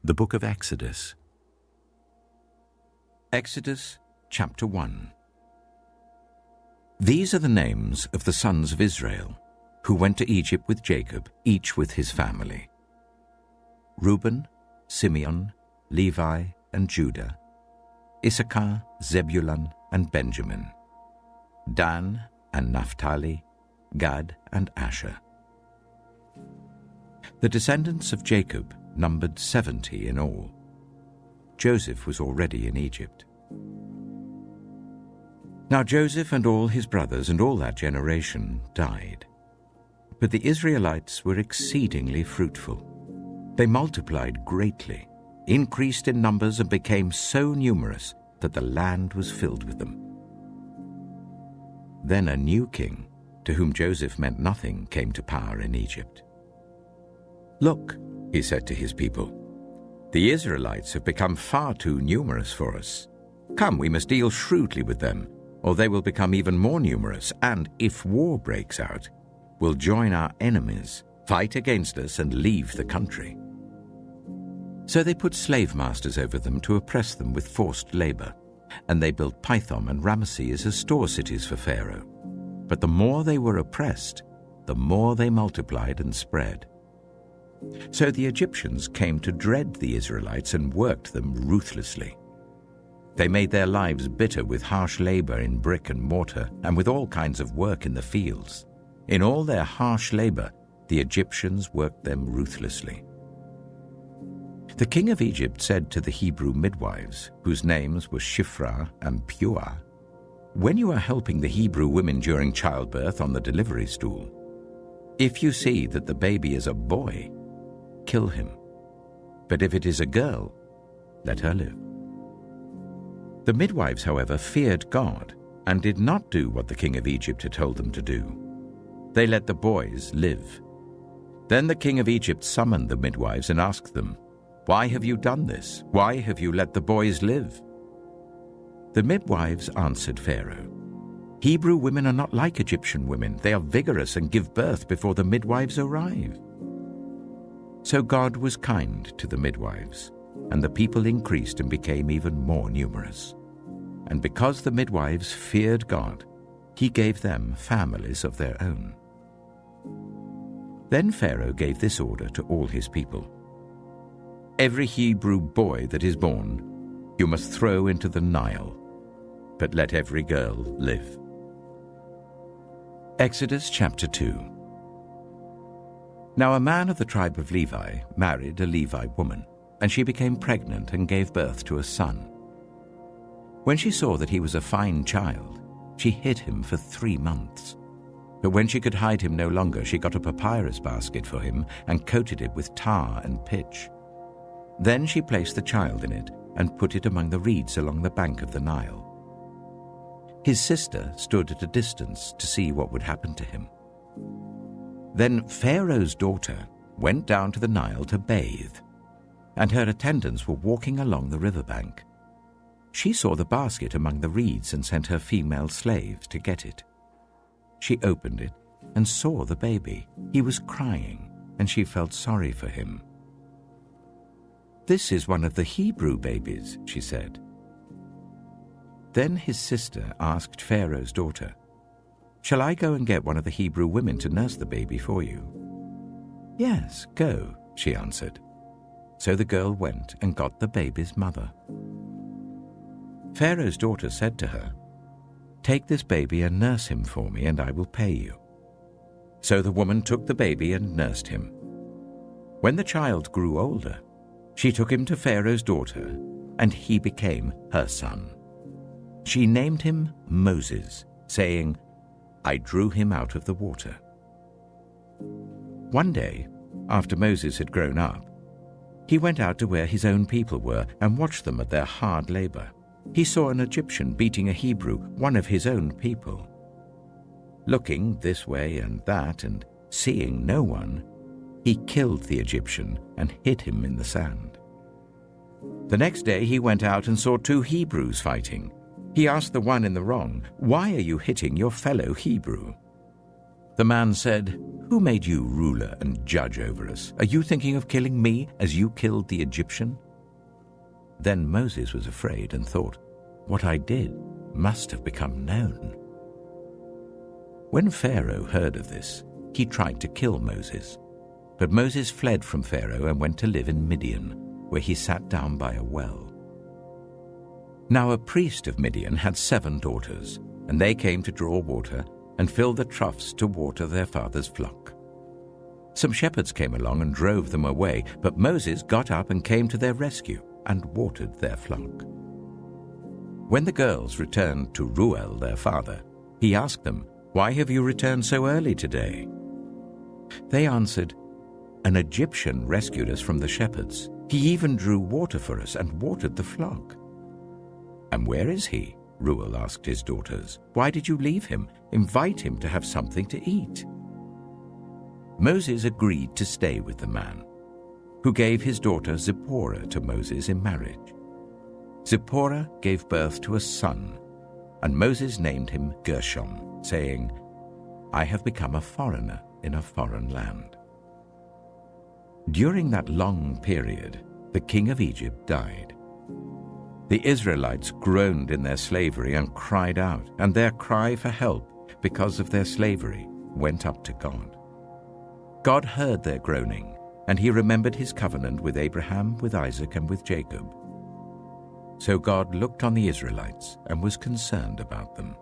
The Book of Exodus. Exodus chapter 1. These are the names of the sons of Israel, who went to Egypt with Jacob, each with his family: Reuben, Simeon, Levi, and Judah; Issachar, Zebulun, and Benjamin; Dan and Naphtali; Gad and Asher. The descendants of Jacob numbered 70 in all. Joseph was already in Egypt. Now Joseph and all his brothers and all that generation died. But the Israelites were exceedingly fruitful. They multiplied greatly, increased in numbers, and became so numerous that the land was filled with them. Then a new king, to whom Joseph meant nothing, came to power in Egypt. "Look," he said to his people, "the Israelites have become far too numerous for us. Come, we must deal shrewdly with them, or they will become even more numerous, and, if war breaks out, will join our enemies, fight against us, and leave the country." So they put slave masters over them to oppress them with forced labor, and they built Pithom and Ramesses as store cities for Pharaoh. But the more they were oppressed, the more they multiplied and spread. So the Egyptians came to dread the Israelites and worked them ruthlessly. They made their lives bitter with harsh labor in brick and mortar and with all kinds of work in the fields. In all their harsh labor, the Egyptians worked them ruthlessly. The king of Egypt said to the Hebrew midwives, whose names were Shiphrah and Puah, "When you are helping the Hebrew women during childbirth on the delivery stool, if you see that the baby is a boy, kill him. But if it is a girl, let her live." The midwives, however, feared God and did not do what the king of Egypt had told them to do. They let the boys live. Then the king of Egypt summoned the midwives and asked them, "Why have you done this? Why have you let the boys live?" The midwives answered Pharaoh, "Hebrew women are not like Egyptian women. They are vigorous and give birth before the midwives arrive." So God was kind to the midwives, and the people increased and became even more numerous. And because the midwives feared God, he gave them families of their own. Then Pharaoh gave this order to all his people: "Every Hebrew boy that is born you must throw into the Nile, but let every girl live." Exodus chapter 2. Now a man of the tribe of Levi married a Levi woman, and she became pregnant and gave birth to a son. When she saw that he was a fine child, she hid him for 3 months. But when she could hide him no longer, she got a papyrus basket for him and coated it with tar and pitch. Then she placed the child in it and put it among the reeds along the bank of the Nile. His sister stood at a distance to see what would happen to him. Then Pharaoh's daughter went down to the Nile to bathe, and her attendants were walking along the riverbank. She saw the basket among the reeds and sent her female slaves to get it. She opened it and saw the baby. He was crying, and she felt sorry for him. "This is one of the Hebrew babies," she said. Then his sister asked Pharaoh's daughter, "Shall I go and get one of the Hebrew women to nurse the baby for you?" "Yes, go," she answered. So the girl went and got the baby's mother. Pharaoh's daughter said to her, "Take this baby and nurse him for me, and I will pay you." So the woman took the baby and nursed him. When the child grew older, she took him to Pharaoh's daughter, and he became her son. She named him Moses, saying, "I drew him out of the water." One day, after Moses had grown up, he went out to where his own people were and watched them at their hard labor. He saw an Egyptian beating a Hebrew, one of his own people. Looking this way and that and seeing no one, he killed the Egyptian and hid him in the sand. The next day he went out and saw 2 Hebrews fighting. He asked the one in the wrong, "Why are you hitting your fellow Hebrew?" The man said, Who made you ruler and judge over us? Are you thinking of killing me as you killed the Egyptian?" Then Moses was afraid and thought, "What I did must have become known." When Pharaoh heard of this, he tried to kill Moses. But Moses fled from Pharaoh and went to live in Midian, where he sat down by a well. Now a priest of Midian had 7 daughters, and they came to draw water and fill the troughs to water their father's flock. Some shepherds came along and drove them away, but Moses got up and came to their rescue and watered their flock. When the girls returned to Reuel, their father, he asked them, "Why have you returned so early today?" They answered, "An Egyptian rescued us from the shepherds. He even drew water for us and watered the flock." "And where is he?" Reuel asked his daughters. "Why did you leave him? Invite him to have something to eat." Moses agreed to stay with the man, who gave his daughter Zipporah to Moses in marriage. Zipporah gave birth to a son, and Moses named him Gershom, saying, "I have become a foreigner in a foreign land." During that long period, the king of Egypt died. The Israelites groaned in their slavery and cried out, and their cry for help because of their slavery went up to God. God heard their groaning, and he remembered his covenant with Abraham, with Isaac, and with Jacob. So God looked on the Israelites and was concerned about them.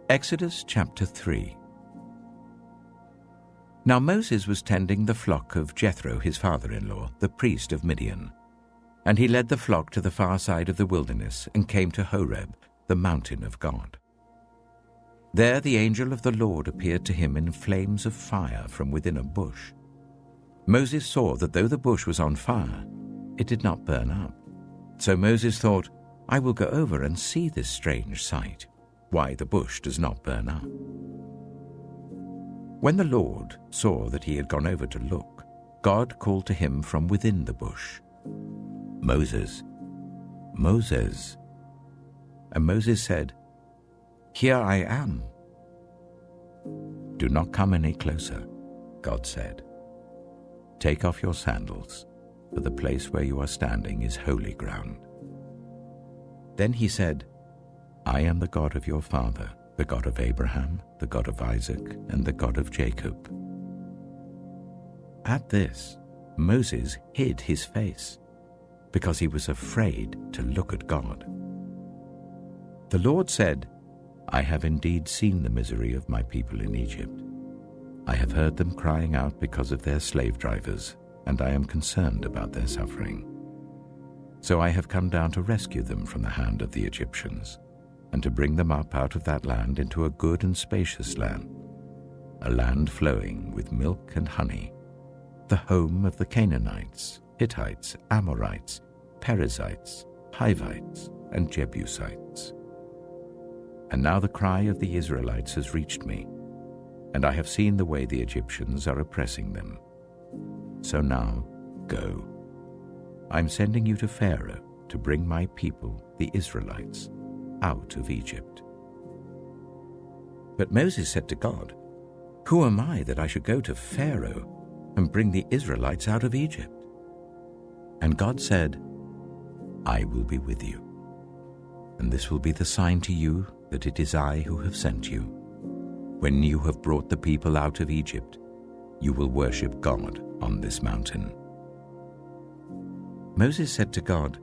Exodus chapter 3. Now Moses was tending the flock of Jethro, his father-in-law, the priest of Midian. And he led the flock to the far side of the wilderness and came to Horeb, the mountain of God. There the angel of the Lord appeared to him in flames of fire from within a bush. Moses saw that though the bush was on fire, it did not burn up. So Moses thought, "I will go over and see this strange sight, why the bush does not burn up." When the Lord saw that he had gone over to look, God called to him from within the bush, "Moses, Moses." And Moses said, "Here I am." "Do not come any closer," God said. "Take off your sandals, for the place where you are standing is holy ground." Then he said, "I am the God of your father, the God of Abraham, the God of Isaac, and the God of Jacob." At this, Moses hid his face, because he was afraid to look at God. The Lord said, "I have indeed seen the misery of my people in Egypt. I have heard them crying out because of their slave drivers, and I am concerned about their suffering. So I have come down to rescue them from the hand of the Egyptians, and to bring them up out of that land into a good and spacious land, a land flowing with milk and honey, the home of the Canaanites, Hittites, Amorites, Perizzites, Hivites, and Jebusites. And now the cry of the Israelites has reached me, and I have seen the way the Egyptians are oppressing them. So now, go. I'm sending you to Pharaoh to bring my people, the Israelites, out of Egypt." But Moses said to God, "Who am I that I should go to Pharaoh and bring the Israelites out of Egypt?" And God said, "I will be with you, and this will be the sign to you that it is I who have sent you. When you have brought the people out of Egypt, you will worship God on this mountain." Moses said to God,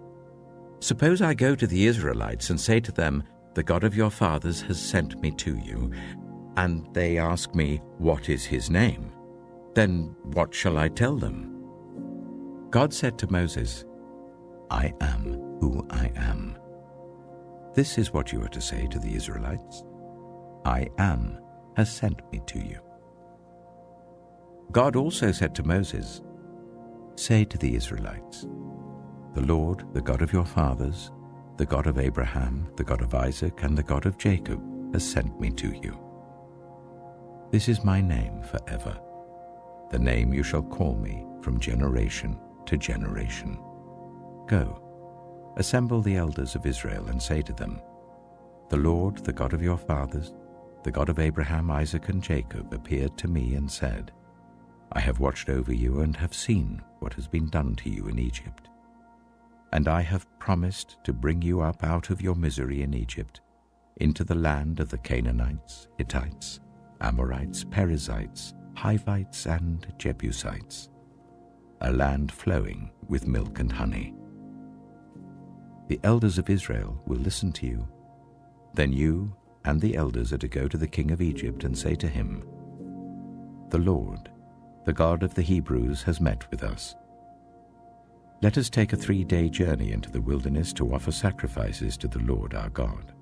"Suppose I go to the Israelites and say to them, 'The God of your fathers has sent me to you,' and they ask me, 'What is his name?' Then what shall I tell them?" God said to Moses, "I am who I am. This is what you are to say to the Israelites. 'I am has sent me to you.'" God also said to Moses, "Say to the Israelites, 'The Lord, the God of your fathers, the God of Abraham, the God of Isaac, and the God of Jacob, has sent me to you. This is my name forever, the name you shall call me from generation to generation. Go, assemble the elders of Israel and say to them, 'The Lord, the God of your fathers, the God of Abraham, Isaac, and Jacob, appeared to me and said, I have watched over you and have seen what has been done to you in Egypt. And I have promised to bring you up out of your misery in Egypt, into the land of the Canaanites, Hittites, Amorites, Perizzites, Hivites, and Jebusites, a land flowing with milk and honey. The elders of Israel will listen to you. Then you and the elders are to go to the king of Egypt and say to him, The Lord, the God of the Hebrews, has met with us. Let us take a 3-day journey into the wilderness to offer sacrifices to the Lord our God.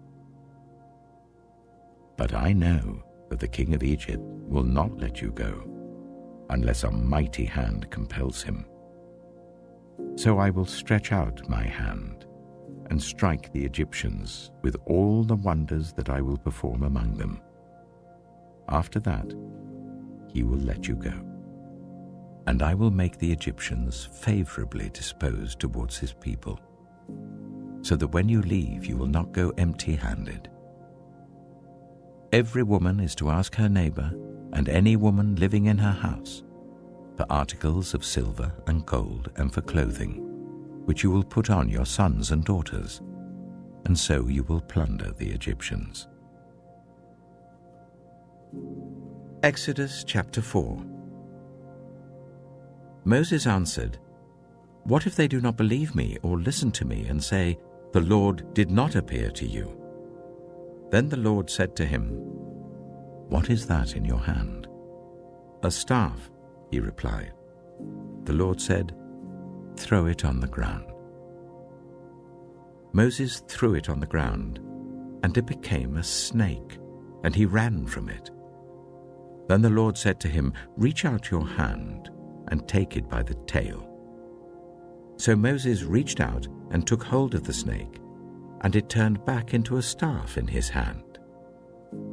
But I know that the king of Egypt will not let you go, unless a mighty hand compels him. So I will stretch out my hand and strike the Egyptians with all the wonders that I will perform among them. After that, he will let you go. And I will make the Egyptians favorably disposed towards his people, so that when you leave, you will not go empty-handed. Every woman is to ask her neighbor and any woman living in her house for articles of silver and gold and for clothing, which you will put on your sons and daughters, and so you will plunder the Egyptians. Exodus chapter 4. Moses answered, What if they do not believe me or listen to me and say, The Lord did not appear to you? Then the Lord said to him, What is that in your hand? A staff, he replied. The Lord said, Throw it on the ground. Moses threw it on the ground, and it became a snake, and he ran from it. Then the Lord said to him, Reach out your hand and take it by the tail. So Moses reached out and took hold of the snake, and it turned back into a staff in his hand.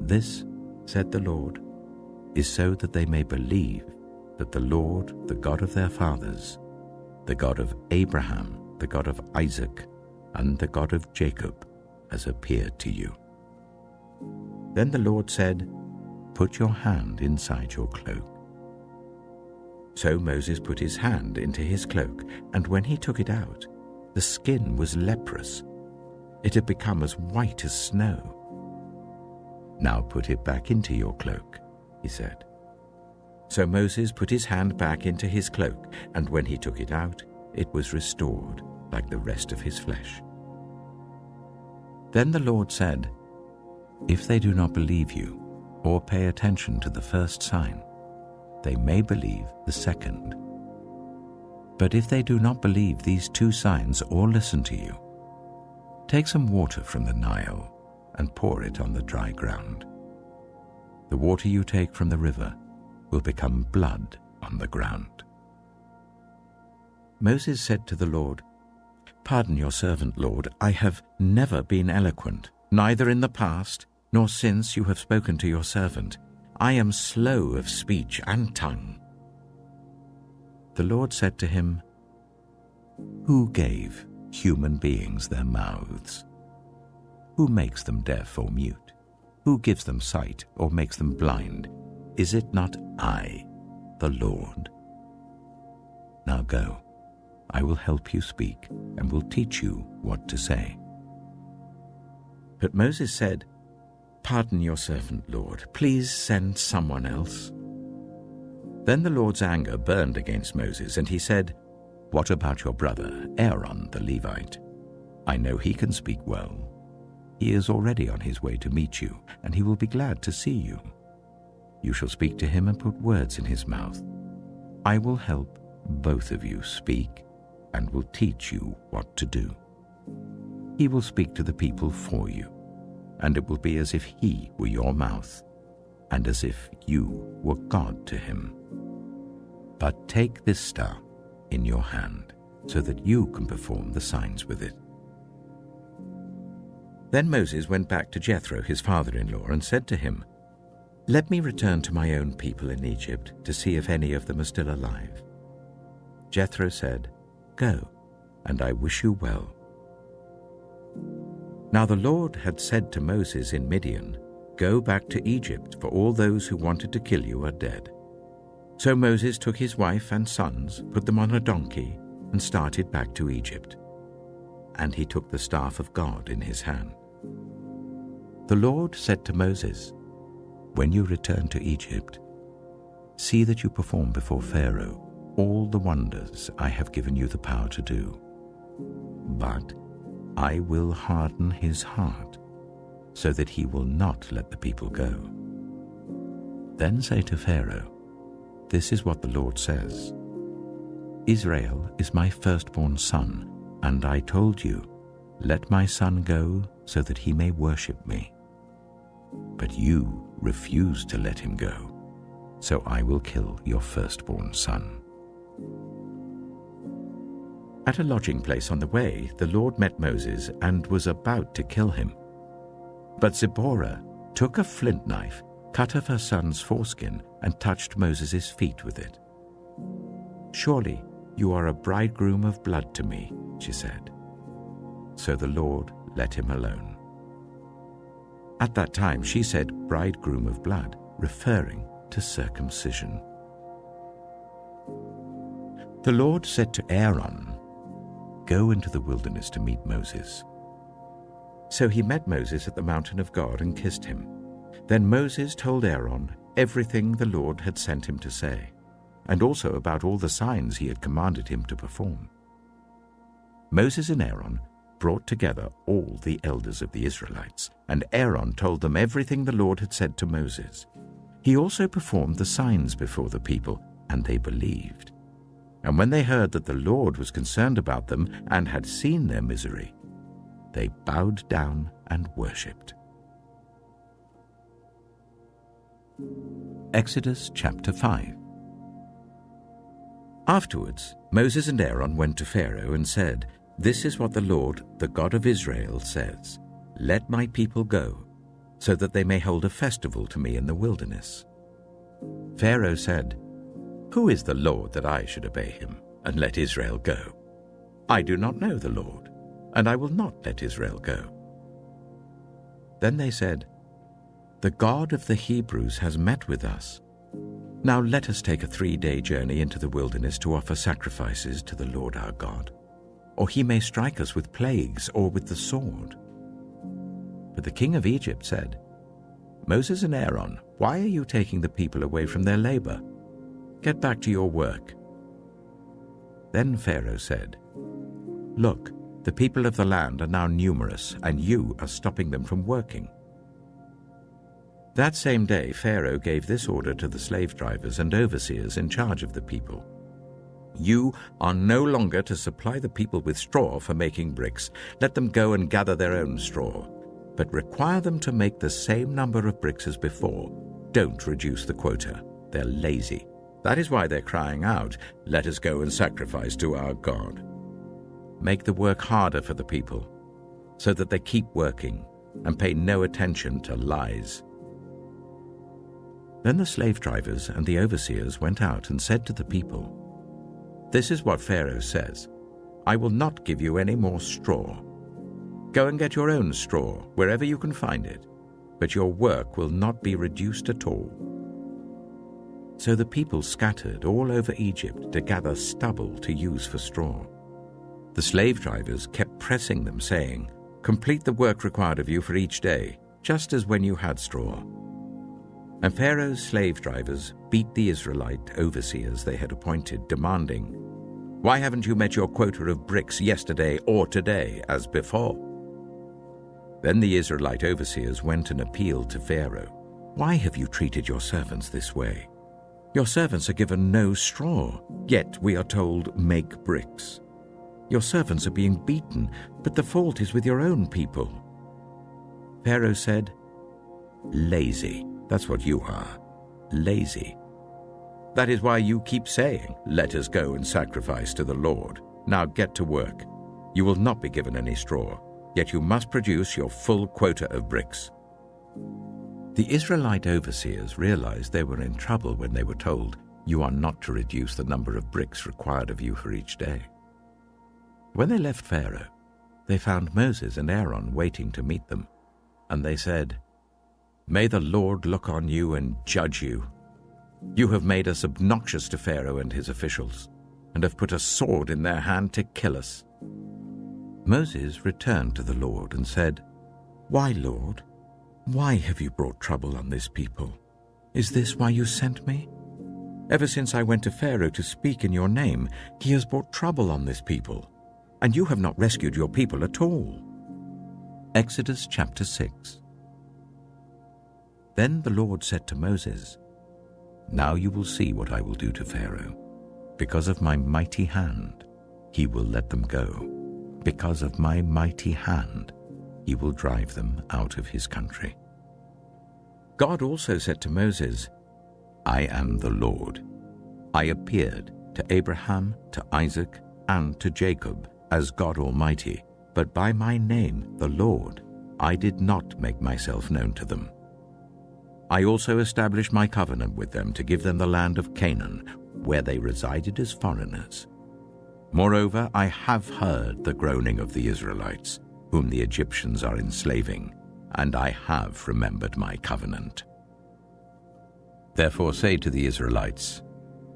This, said the Lord, is so that they may believe that the Lord, the God of their fathers, the God of Abraham, the God of Isaac, and the God of Jacob, has appeared to you. Then the Lord said, Put your hand inside your cloak. So Moses put his hand into his cloak, and when he took it out, the skin was leprous. It had become as white as snow. Now put it back into your cloak, he said. So Moses put his hand back into his cloak, and when he took it out, it was restored like the rest of his flesh. Then the Lord said, If they do not believe you, or pay attention to the first sign, they may believe the second. But if they do not believe these 2 signs or listen to you, take some water from the Nile and pour it on the dry ground. The water you take from the river will become blood on the ground. Moses said to the Lord, Pardon your servant, Lord. I have never been eloquent, neither in the past nor since you have spoken to your servant. I am slow of speech and tongue. The Lord said to him, Who gave human beings their mouths? Who makes them deaf or mute? Who gives them sight or makes them blind? Is it not I, the Lord? Now go, I will help you speak and will teach you what to say. But Moses said, Pardon your servant, Lord. Please send someone else. Then the Lord's anger burned against Moses, and he said, What about your brother, Aaron the Levite? I know he can speak well. He is already on his way to meet you, and he will be glad to see you. You shall speak to him and put words in his mouth. I will help both of you speak and will teach you what to do. He will speak to the people for you, and it will be as if he were your mouth, and as if you were God to him. But take this staff in your hand, so that you can perform the signs with it. Then Moses went back to Jethro, his father-in-law, and said to him, Let me return to my own people in Egypt to see if any of them are still alive. Jethro said, Go, and I wish you well. Now the Lord had said to Moses in Midian, "Go back to Egypt, for all those who wanted to kill you are dead." So Moses took his wife and sons, put them on a donkey, and started back to Egypt. And he took the staff of God in his hand. The Lord said to Moses, "When you return to Egypt, see that you perform before Pharaoh all the wonders I have given you the power to do. But I will harden his heart, so that he will not let the people go. Then say to Pharaoh, 'This is what the Lord says. Israel is my firstborn son, and I told you, let my son go so that he may worship me. But you refused to let him go, so I will kill your firstborn son.'" At a lodging place on the way, the Lord met Moses and was about to kill him. But Zipporah took a flint knife, cut off her son's foreskin, and touched Moses' feet with it. "Surely you are a bridegroom of blood to me," she said. So the Lord let him alone. At that time she said bridegroom of blood, referring to circumcision. The Lord said to Aaron, "Go into the wilderness to meet Moses." So he met Moses at the mountain of God and kissed him. Then Moses told Aaron everything the Lord had sent him to say, and also about all the signs he had commanded him to perform. Moses and Aaron brought together all the elders of the Israelites, and Aaron told them everything the Lord had said to Moses. He also performed the signs before the people, and they believed. And when they heard that the Lord was concerned about them and had seen their misery, they bowed down and worshipped. Exodus chapter 5. Afterwards, Moses and Aaron went to Pharaoh and said, "This is what the Lord, the God of Israel, says. Let my people go, so that they may hold a festival to me in the wilderness." Pharaoh said, "Who is the Lord that I should obey him and let Israel go? I do not know the Lord, and I will not let Israel go." Then they said, "The God of the Hebrews has met with us. Now let us take a 3-day journey into the wilderness to offer sacrifices to the Lord our God, or he may strike us with plagues or with the sword." But the king of Egypt said, "Moses and Aaron, why are you taking the people away from their labor? Get back to your work." Then Pharaoh said, "Look, the people of the land are now numerous, and you are stopping them from working." That same day Pharaoh gave this order to the slave drivers and overseers in charge of the people: "You are no longer to supply the people with straw for making bricks. Let them go and gather their own straw, but require them to make the same number of bricks as before. Don't reduce the quota. They're lazy. That is why they're crying out, 'Let us go and sacrifice to our God.' Make the work harder for the people, so that they keep working and pay no attention to lies." Then the slave drivers and the overseers went out and said to the people, "This is what Pharaoh says: I will not give you any more straw. Go and get your own straw wherever you can find it, but your work will not be reduced at all." So the people scattered all over Egypt to gather stubble to use for straw. The slave drivers kept pressing them, saying, "Complete the work required of you for each day, just as when you had straw." And Pharaoh's slave drivers beat the Israelite overseers they had appointed, demanding, "Why haven't you met your quota of bricks yesterday or today as before?" Then the Israelite overseers went and appealed to Pharaoh, "Why have you treated your servants this way? Your servants are given no straw, yet we are told, 'Make bricks.' Your servants are being beaten, but the fault is with your own people." Pharaoh said, "Lazy, that's what you are, lazy. That is why you keep saying, 'Let us go and sacrifice to the Lord.' Now get to work. You will not be given any straw, yet you must produce your full quota of bricks." The Israelite overseers realized they were in trouble when they were told, "You are not to reduce the number of bricks required of you for each day." When they left Pharaoh, they found Moses and Aaron waiting to meet them, and they said, May the Lord look on you and judge you. You have made us obnoxious to Pharaoh and his officials, and have put a sword in their hand to kill us." Moses returned to the Lord and said, "Why, Lord? Why have you brought trouble on this people? Is this why you sent me? Ever since I went to Pharaoh to speak in your name, he has brought trouble on this people, and you have not rescued your people at all." Exodus chapter 6. Then the Lord said to Moses, "Now you will see what I will do to Pharaoh. Because of my mighty hand, he will let them go. Because of my mighty hand, he will drive them out of his country." God also said to Moses, "I am the Lord. I appeared to Abraham, to Isaac, and to Jacob as God Almighty, but by my name, the Lord, I did not make myself known to them. I also established my covenant with them to give them the land of Canaan, where they resided as foreigners. Moreover, I have heard the groaning of the Israelites, whom the Egyptians are enslaving, and I have remembered my covenant. Therefore say to the Israelites,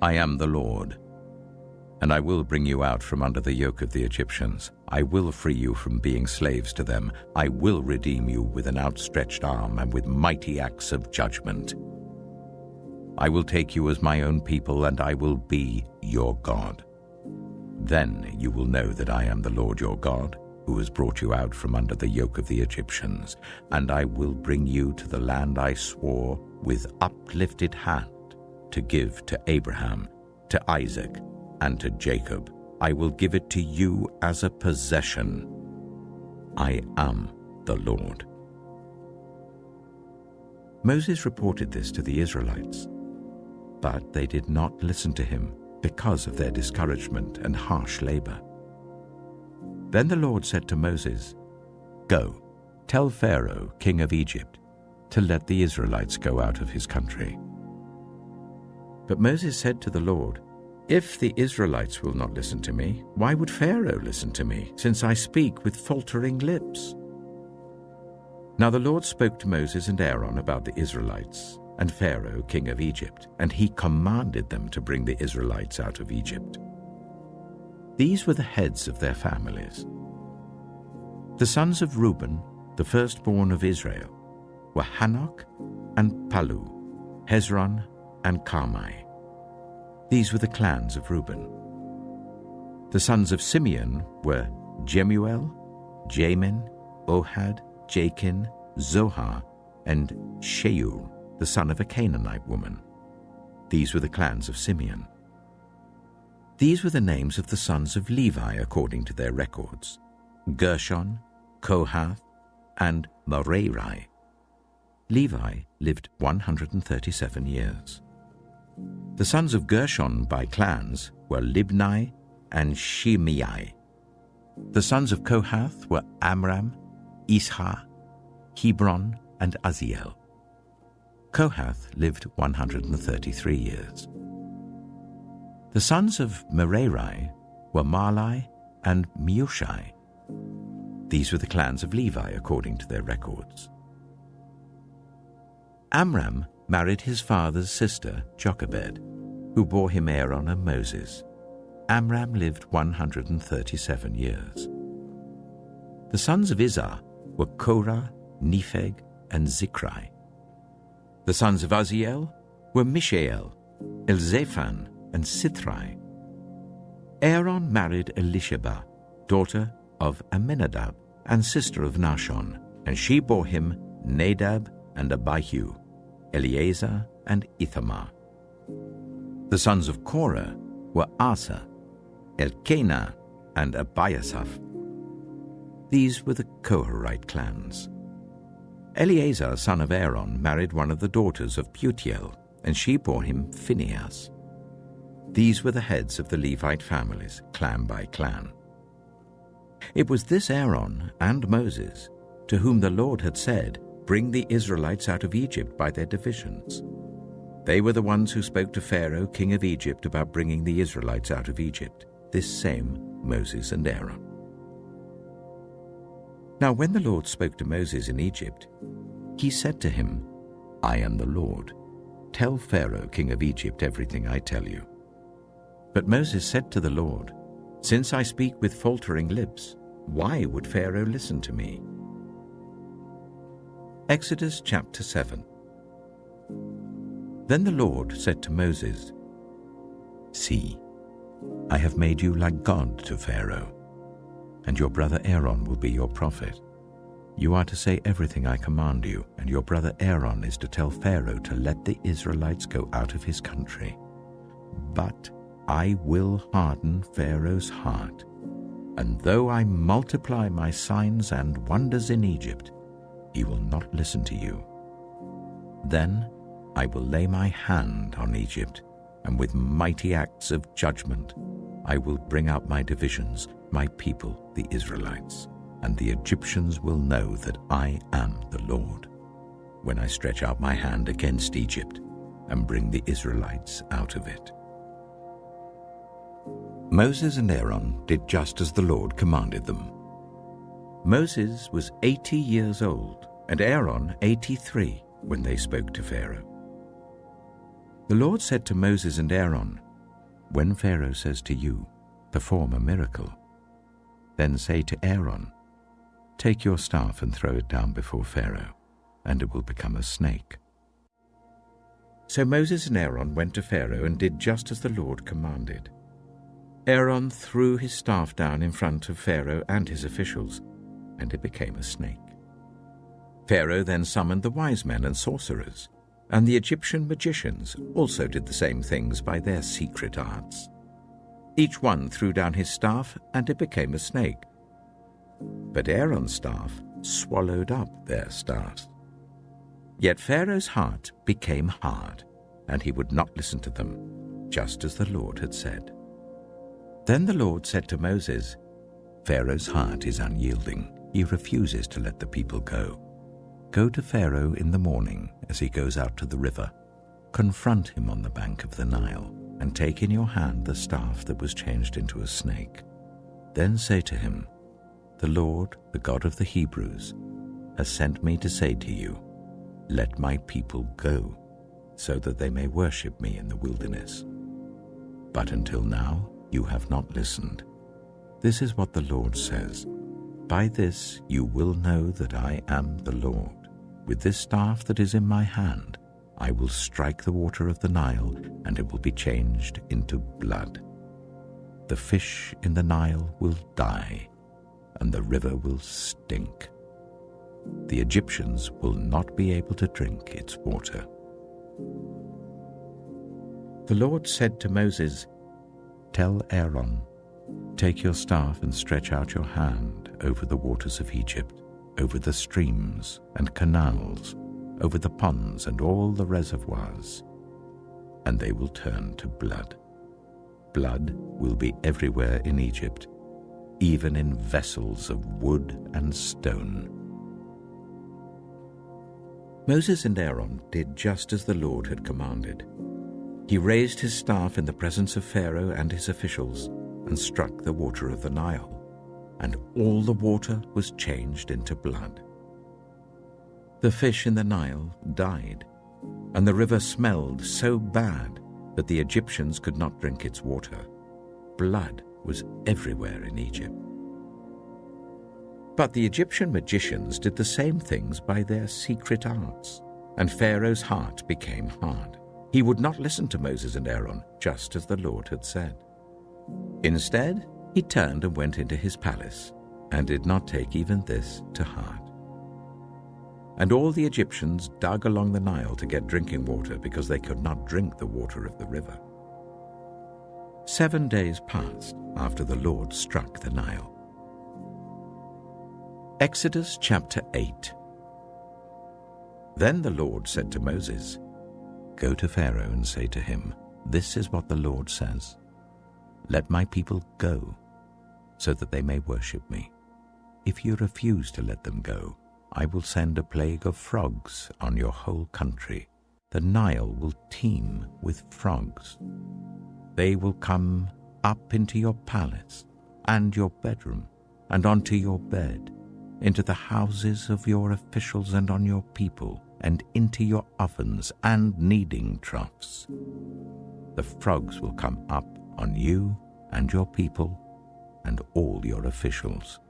I am the Lord, and I will bring you out from under the yoke of the Egyptians. I will free you from being slaves to them. I will redeem you with an outstretched arm and with mighty acts of judgment. I will take you as my own people, and I will be your God. Then you will know that I am the Lord your God, who has brought you out from under the yoke of the Egyptians, and I will bring you to the land I swore with uplifted hand to give to Abraham, to Isaac, and to Jacob. I will give it to you as a possession. I am the Lord." Moses reported this to the Israelites, but they did not listen to him because of their discouragement and harsh labor. Then the Lord said to Moses, "Go, tell Pharaoh, king of Egypt, to let the Israelites go out of his country." But Moses said to the Lord, "If the Israelites will not listen to me, why would Pharaoh listen to me, since I speak with faltering lips?" Now the Lord spoke to Moses and Aaron about the Israelites and Pharaoh, king of Egypt, and he commanded them to bring the Israelites out of Egypt. These were the heads of their families. The sons of Reuben, the firstborn of Israel, were Hanok and Palu, Hezron and Carmi. These were the clans of Reuben. The sons of Simeon were Jemuel, Jamin, Ohad, Jachin, Zohar, and Sheul, the son of a Canaanite woman. These were the clans of Simeon. These were the names of the sons of Levi according to their records: Gershon, Kohath, and Merari. Levi lived 137 years. The sons of Gershon by clans were Libni and Shimei. The sons of Kohath were Amram, Ishah, Hebron, and Uzziel. Kohath lived 133 years. The sons of Merari were Mahli and Mushi. These were the clans of Levi according to their records. Amram married his father's sister, Jochebed, who bore him Aaron and Moses. Amram lived 137 years. The sons of Izhar were Korah, Nepheg, and Zikri. The sons of Uzziel were Mishael, Elzaphan, and Sithri. Aaron married Elisheba, daughter of Amminadab and sister of Nahshon, and she bore him Nadab and Abihu, Eleazar and Ithamar. The sons of Korah were Asa, Elkanah, and Abiasaph. These were the Koharite clans. Eleazar, son of Aaron, married one of the daughters of Putiel, and she bore him Phinehas. These were the heads of the Levite families, clan by clan. It was this Aaron and Moses to whom the Lord had said, "Bring the Israelites out of Egypt by their divisions." They were the ones who spoke to Pharaoh, king of Egypt, about bringing the Israelites out of Egypt, this same Moses and Aaron. Now when the Lord spoke to Moses in Egypt, he said to him, I am the Lord. Tell Pharaoh, king of Egypt, everything I tell you." But Moses said to the Lord, "Since I speak with faltering lips, why would Pharaoh listen to me?" Exodus chapter 7. Then the Lord said to Moses, "See, I have made you like God to Pharaoh, and your brother Aaron will be your prophet. You are to say everything I command you, and your brother Aaron is to tell Pharaoh to let the Israelites go out of his country. But I will harden Pharaoh's heart, and though I multiply my signs and wonders in Egypt, he will not listen to you. Then I will lay my hand on Egypt, and with mighty acts of judgment I will bring out my divisions, my people, the Israelites, and the Egyptians will know that I am the Lord, when I stretch out my hand against Egypt and bring the Israelites out of it." Moses and Aaron did just as the Lord commanded them. Moses was 80 years old, and Aaron 83 when they spoke to Pharaoh. The Lord said to Moses and Aaron, "When Pharaoh says to you, 'Perform a miracle,' then say to Aaron, 'Take your staff and throw it down before Pharaoh, and it will become a snake.'" So Moses and Aaron went to Pharaoh and did just as the Lord commanded. Aaron threw his staff down in front of Pharaoh and his officials, and it became a snake. Pharaoh then summoned the wise men and sorcerers, and the Egyptian magicians also did the same things by their secret arts. Each one threw down his staff, and it became a snake. But Aaron's staff swallowed up their staffs. Yet Pharaoh's heart became hard, and he would not listen to them, just as the Lord had said. Then the Lord said to Moses, "Pharaoh's heart is unyielding. He refuses to let the people go. Go to Pharaoh in the morning as he goes out to the river. Confront him on the bank of the Nile, and take in your hand the staff that was changed into a snake. Then say to him, 'The Lord, the God of the Hebrews, has sent me to say to you, let my people go, so that they may worship me in the wilderness. But until now you have not listened. This is what the Lord says. By this you will know that I am the Lord. With this staff that is in my hand, I will strike the water of the Nile, and it will be changed into blood. The fish in the Nile will die, and the river will stink. The Egyptians will not be able to drink its water." The Lord said to Moses, "Tell Aaron, take your staff and stretch out your hand over the waters of Egypt, over the streams and canals, over the ponds and all the reservoirs, and they will turn to blood. Blood will be everywhere in Egypt, even in vessels of wood and stone." Moses and Aaron did just as the Lord had commanded. He raised his staff in the presence of Pharaoh and his officials and struck the water of the Nile, and all the water was changed into blood. The fish in the Nile died, and the river smelled so bad that the Egyptians could not drink its water. Blood was everywhere in Egypt. But the Egyptian magicians did the same things by their secret arts, and Pharaoh's heart became hard. He would not listen to Moses and Aaron, just as the Lord had said. Instead, he turned and went into his palace, and did not take even this to heart. And all the Egyptians dug along the Nile to get drinking water, because they could not drink the water of the river. 7 days passed after the Lord struck the Nile. Exodus chapter 8. Then the Lord said to Moses, "Go to Pharaoh and say to him, 'This is what the Lord says. Let my people go, so that they may worship me. If you refuse to let them go, I will send a plague of frogs on your whole country. The Nile will teem with frogs. They will come up into your palace and your bedroom and onto your bed, into the houses of your officials and on your people, and into your ovens and kneading troughs. The frogs will come up on you and your people and all your officials."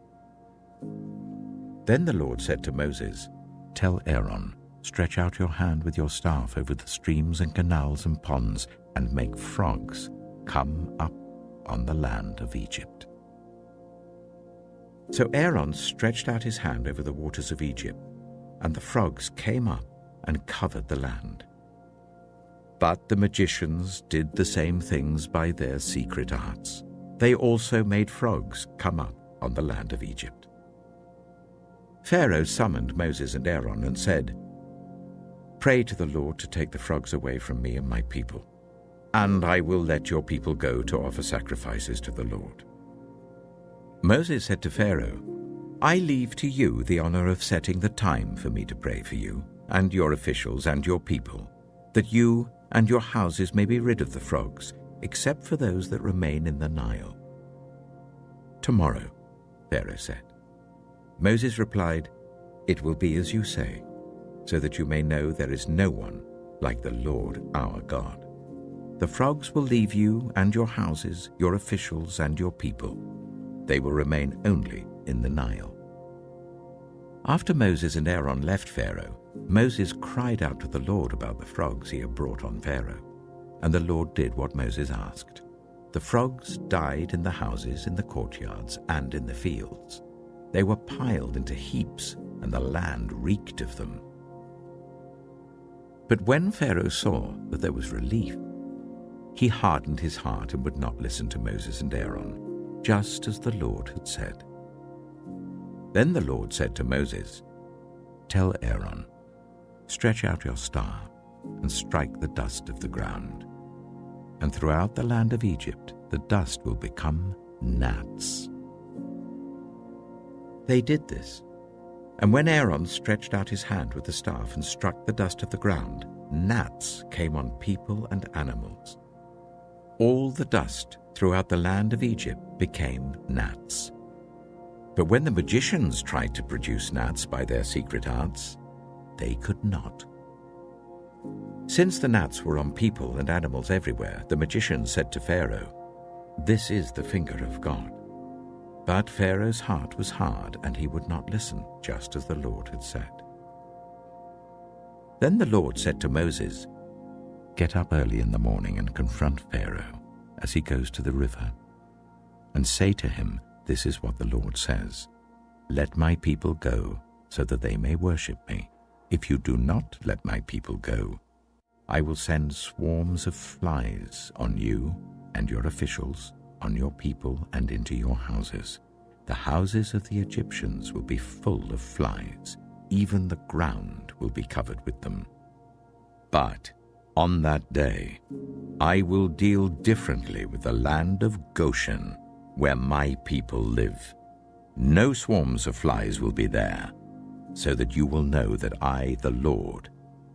Then the Lord said to Moses, "Tell Aaron, stretch out your hand with your staff over the streams and canals and ponds, and make frogs come up on the land of Egypt." So Aaron stretched out his hand over the waters of Egypt, and the frogs came up and covered the land. But the magicians did the same things by their secret arts. They also made frogs come up on the land of Egypt. Pharaoh summoned Moses and Aaron and said, "Pray to the Lord to take the frogs away from me and my people, and I will let your people go to offer sacrifices to the Lord." Moses said to Pharaoh, "I leave to you the honor of setting the time for me to pray for you and your officials and your people, that you and your houses may be rid of the frogs, except for those that remain in the Nile." "Tomorrow," Pharaoh said. Moses replied, "It will be as you say, so that you may know there is no one like the Lord our God. The frogs will leave you and your houses, your officials and your people. They will remain only in the Nile." After Moses and Aaron left Pharaoh, Moses cried out to the Lord about the frogs he had brought on Pharaoh, and the Lord did what Moses asked. The frogs died in the houses, in the courtyards, and in the fields. They were piled into heaps, and the land reeked of them. But when Pharaoh saw that there was relief, he hardened his heart and would not listen to Moses and Aaron, just as the Lord had said. Then the Lord said to Moses, "Tell Aaron, stretch out your staff and strike the dust of the ground, and throughout the land of Egypt the dust will become gnats." They did this, and when Aaron stretched out his hand with the staff and struck the dust of the ground, gnats came on people and animals. All the dust throughout the land of Egypt became gnats. But when the magicians tried to produce gnats by their secret arts, they could not. Since the gnats were on people and animals everywhere, the magicians said to Pharaoh, "This is the finger of God." But Pharaoh's heart was hard, and he would not listen, just as the Lord had said. Then the Lord said to Moses, "Get up early in the morning and confront Pharaoh as he goes to the river, and say to him, 'This is what the Lord says. Let my people go, so that they may worship me. If you do not let my people go, I will send swarms of flies on you and your officials, on your people and into your houses. The houses of the Egyptians will be full of flies. Even the ground will be covered with them. But on that day, I will deal differently with the land of Goshen, where my people live. No swarms of flies will be there, so that you will know that I, the Lord,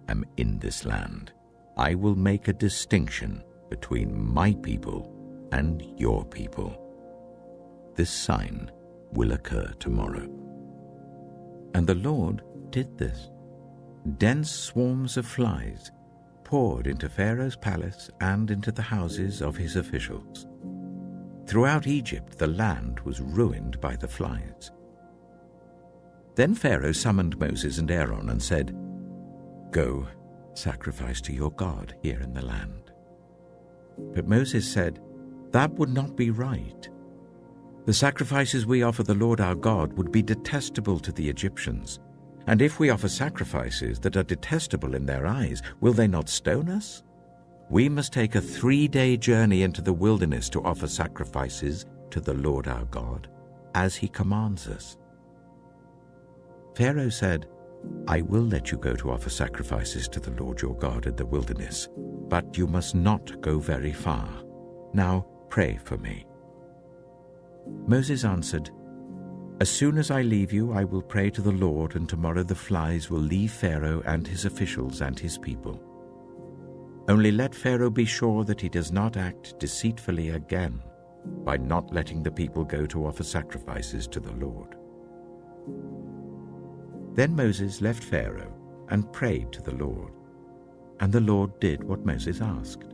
am in this land. I will make a distinction between my people and your people. This sign will occur tomorrow." And the Lord did this. Dense swarms of flies poured into Pharaoh's palace and into the houses of his officials. Throughout Egypt, the land was ruined by the flies. Then Pharaoh summoned Moses and Aaron and said, "Go, sacrifice to your God here in the land." But Moses said, "That would not be right. The sacrifices we offer the Lord our God would be detestable to the Egyptians. And if we offer sacrifices that are detestable in their eyes, will they not stone us? We must take a 3-day journey into the wilderness to offer sacrifices to the Lord our God, as he commands us." Pharaoh said, "I will let you go to offer sacrifices to the Lord your God in the wilderness, but you must not go very far. Now pray for me." Moses answered, "As soon as I leave you, I will pray to the Lord, and tomorrow the flies will leave Pharaoh and his officials and his people. Only let Pharaoh be sure that he does not act deceitfully again by not letting the people go to offer sacrifices to the Lord." Then Moses left Pharaoh and prayed to the Lord. And the Lord did what Moses asked.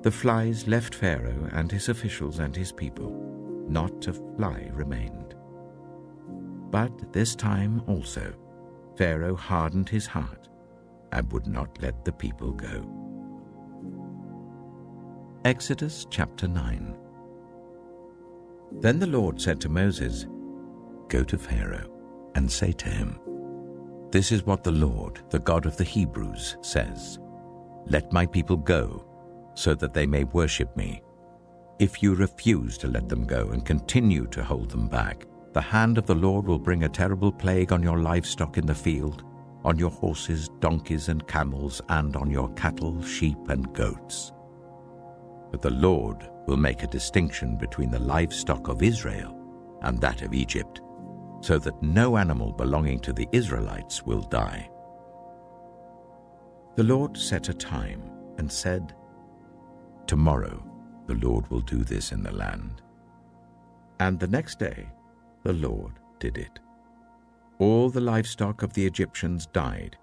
The flies left Pharaoh and his officials and his people. Not a fly remained. But this time also Pharaoh hardened his heart and would not let the people go. Exodus chapter 9. Then the Lord said to Moses, "Go to Pharaoh and say to him, 'This is what the Lord, the God of the Hebrews, says. Let my people go, so that they may worship me. If you refuse to let them go and continue to hold them back, the hand of the Lord will bring a terrible plague on your livestock in the field, on your horses, donkeys, and camels, and on your cattle, sheep, and goats. But the Lord will make a distinction between the livestock of Israel and that of Egypt, so that no animal belonging to the Israelites will die.'" The Lord set a time and said, "Tomorrow the Lord will do this in the land." And the next day the Lord did it. All the livestock of the Egyptians died,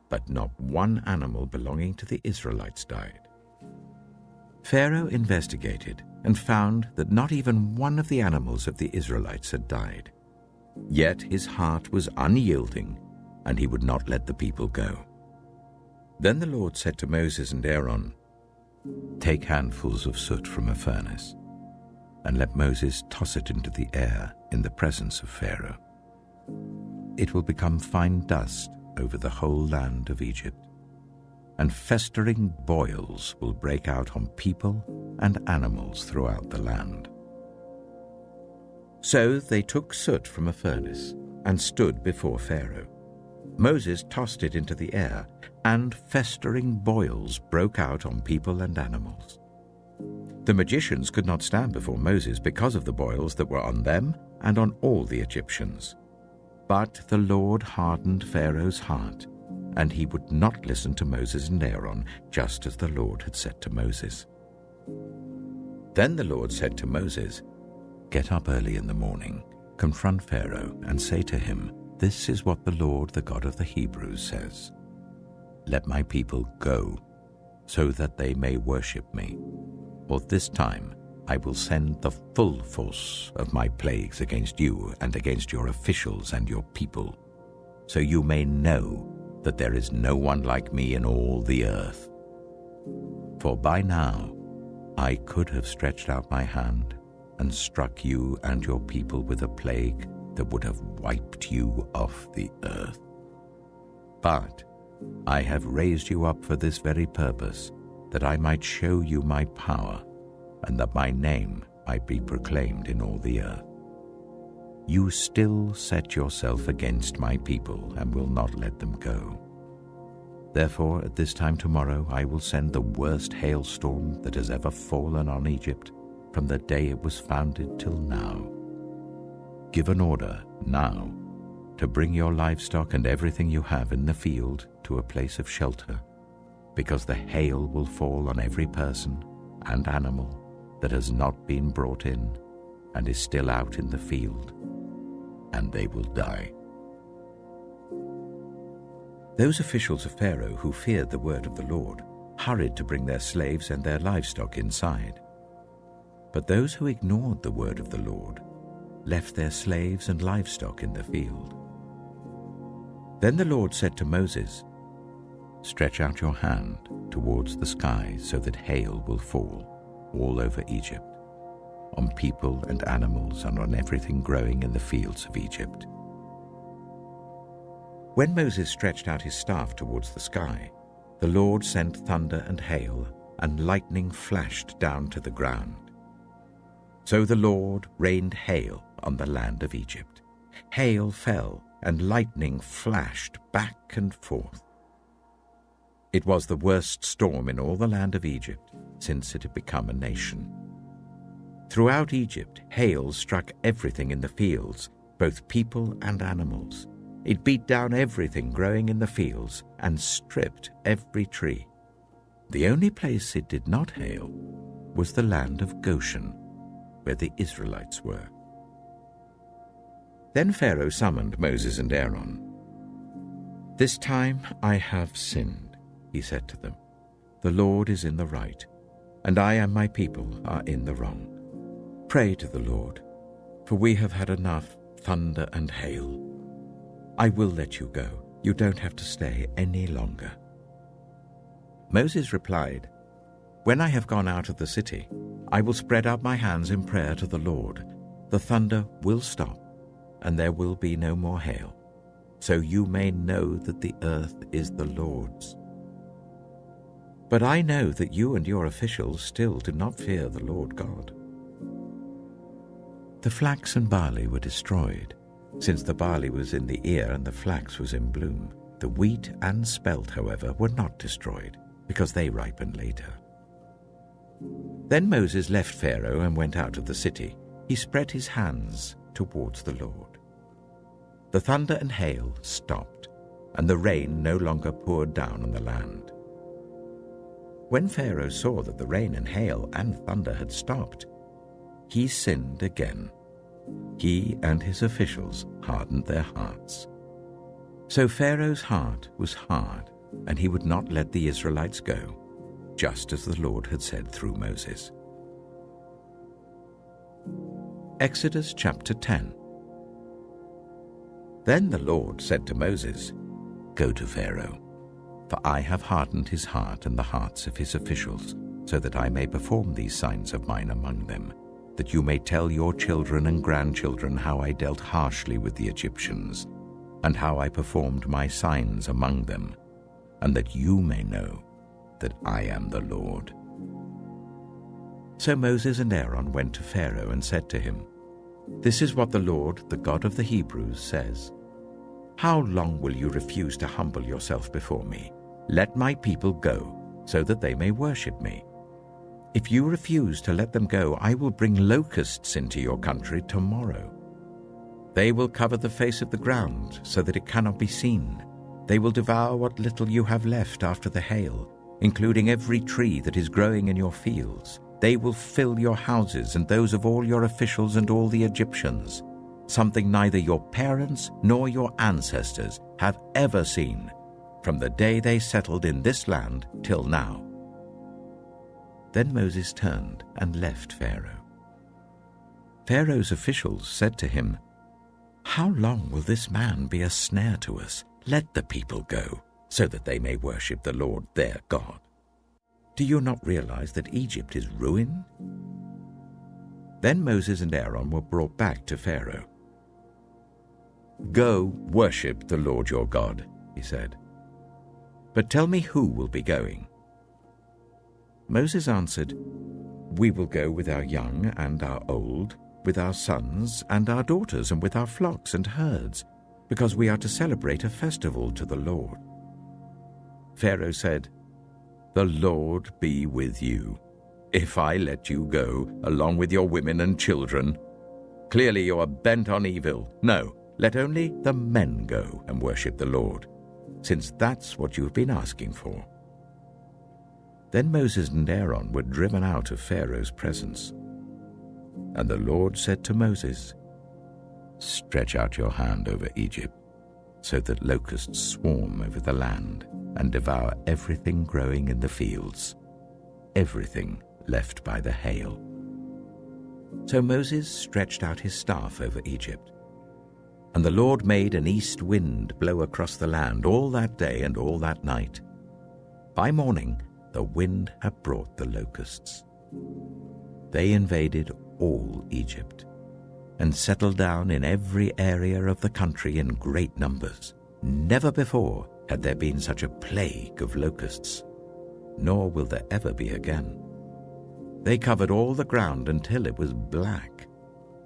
but not one animal belonging to the Israelites died. Pharaoh investigated and found that not even one of the animals of the Israelites had died. Yet his heart was unyielding, and he would not let the people go. Then the Lord said to Moses and Aaron, "Take handfuls of soot from a furnace, and let Moses toss it into the air in the presence of Pharaoh. It will become fine dust over the whole land of Egypt, and festering boils will break out on people and animals throughout the land." So they took soot from a furnace and stood before Pharaoh. Moses tossed it into the air, and festering boils broke out on people and animals. The magicians could not stand before Moses because of the boils that were on them and on all the Egyptians. But the Lord hardened Pharaoh's heart, and he would not listen to Moses and Aaron, just as the Lord had said to Moses. Then the Lord said to Moses, "Get up early in the morning, confront Pharaoh, and say to him, 'This is what the Lord, the God of the Hebrews, says. Let my people go, so that they may worship me. For this time I will send the full force of my plagues against you and against your officials and your people, so you may know that there is no one like me in all the earth. For by now I could have stretched out my hand and struck you and your people with a plague that would have wiped you off the earth. But I have raised you up for this very purpose, that I might show you my power, and that my name might be proclaimed in all the earth. You still set yourself against my people and will not let them go. Therefore, at this time tomorrow I will send the worst hailstorm that has ever fallen on Egypt from the day it was founded till now. Give an order now to bring your livestock and everything you have in the field to a place of shelter, because the hail will fall on every person and animal that has not been brought in and is still out in the field, and they will die." Those officials of Pharaoh who feared the word of the Lord hurried to bring their slaves and their livestock inside. But those who ignored the word of the Lord left their slaves and livestock in the field. Then the Lord said to Moses, "Stretch out your hand towards the sky so that hail will fall all over Egypt, on people and animals and on everything growing in the fields of Egypt." When Moses stretched out his staff towards the sky, the Lord sent thunder and hail, and lightning flashed down to the ground. So the Lord rained hail on the land of Egypt. Hail fell, and lightning flashed back and forth. It was the worst storm in all the land of Egypt since it had become a nation. Throughout Egypt, hail struck everything in the fields, both people and animals. It beat down everything growing in the fields and stripped every tree. The only place it did not hail was the land of Goshen, where the Israelites were. Then Pharaoh summoned Moses and Aaron. "This time I have sinned," he said to them. "The Lord is in the right, and I and my people are in the wrong. Pray to the Lord, for we have had enough thunder and hail. I will let you go. You don't have to stay any longer." Moses replied, "When I have gone out of the city, I will spread out my hands in prayer to the Lord. The thunder will stop, and there will be no more hail, so you may know that the earth is the Lord's. But I know that you and your officials still do not fear the Lord God." The flax and barley were destroyed, since the barley was in the ear and the flax was in bloom. The wheat and spelt, however, were not destroyed, because they ripened later. Then Moses left Pharaoh and went out of the city. He spread his hands towards the Lord. The thunder and hail stopped, and the rain no longer poured down on the land. When Pharaoh saw that the rain and hail and thunder had stopped, he sinned again. He and his officials hardened their hearts. So Pharaoh's heart was hard, and he would not let the Israelites go, just as the Lord had said through Moses. Exodus chapter 10. Then the Lord said to Moses, "Go to Pharaoh, for I have hardened his heart and the hearts of his officials, so that I may perform these signs of mine among them, that you may tell your children and grandchildren how I dealt harshly with the Egyptians, and how I performed my signs among them, and that you may know that I am the Lord." So Moses and Aaron went to Pharaoh and said to him, "This is what the Lord, the God of the Hebrews, says. How long will you refuse to humble yourself before me? Let my people go, so that they may worship me. If you refuse to let them go, I will bring locusts into your country tomorrow. They will cover the face of the ground so that it cannot be seen. They will devour what little you have left after the hail, including every tree that is growing in your fields. They will fill your houses and those of all your officials and all the Egyptians, something neither your parents nor your ancestors have ever seen, from the day they settled in this land till now." Then Moses turned and left Pharaoh. Pharaoh's officials said to him, "How long will this man be a snare to us? Let the people go, so that they may worship the Lord their God. Do you not realize that Egypt is ruined?" Then Moses and Aaron were brought back to Pharaoh. "Go worship the Lord your God," he said. "But tell me who will be going." Moses answered, "We will go with our young and our old, with our sons and our daughters, and with our flocks and herds, because we are to celebrate a festival to the Lord." Pharaoh said, "The Lord be with you, if I let you go, along with your women and children. Clearly you are bent on evil. No, let only the men go and worship the Lord, since that's what you've been asking for." Then Moses and Aaron were driven out of Pharaoh's presence. And the Lord said to Moses, "Stretch out your hand over Egypt, so that locusts swarm over the land and devour everything growing in the fields, everything left by the hail." So Moses stretched out his staff over Egypt, and the Lord made an east wind blow across the land all that day and all that night. By morning, the wind had brought the locusts. They invaded all Egypt and settled down in every area of the country in great numbers. Never before had there been such a plague of locusts, nor will there ever be again. They covered all the ground until it was black.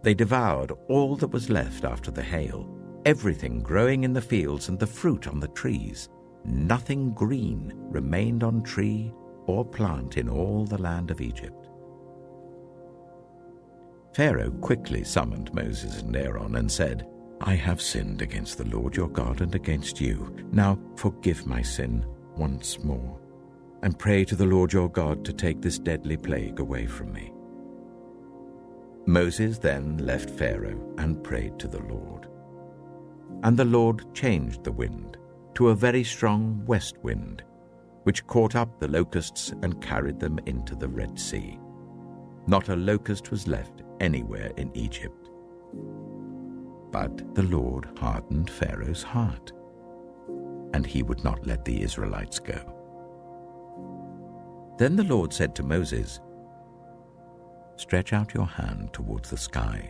They devoured all that was left after the hail, everything growing in the fields and the fruit on the trees. Nothing green remained on tree or plant in all the land of Egypt. Pharaoh quickly summoned Moses and Aaron and said, "I have sinned against the Lord your God and against you. Now forgive my sin once more, and pray to the Lord your God to take this deadly plague away from me." Moses then left Pharaoh and prayed to the Lord. And the Lord changed the wind to a very strong west wind, which caught up the locusts and carried them into the Red Sea. Not a locust was left anywhere in Egypt. But the Lord hardened Pharaoh's heart, and he would not let the Israelites go. Then the Lord said to Moses, "Stretch out your hand towards the sky,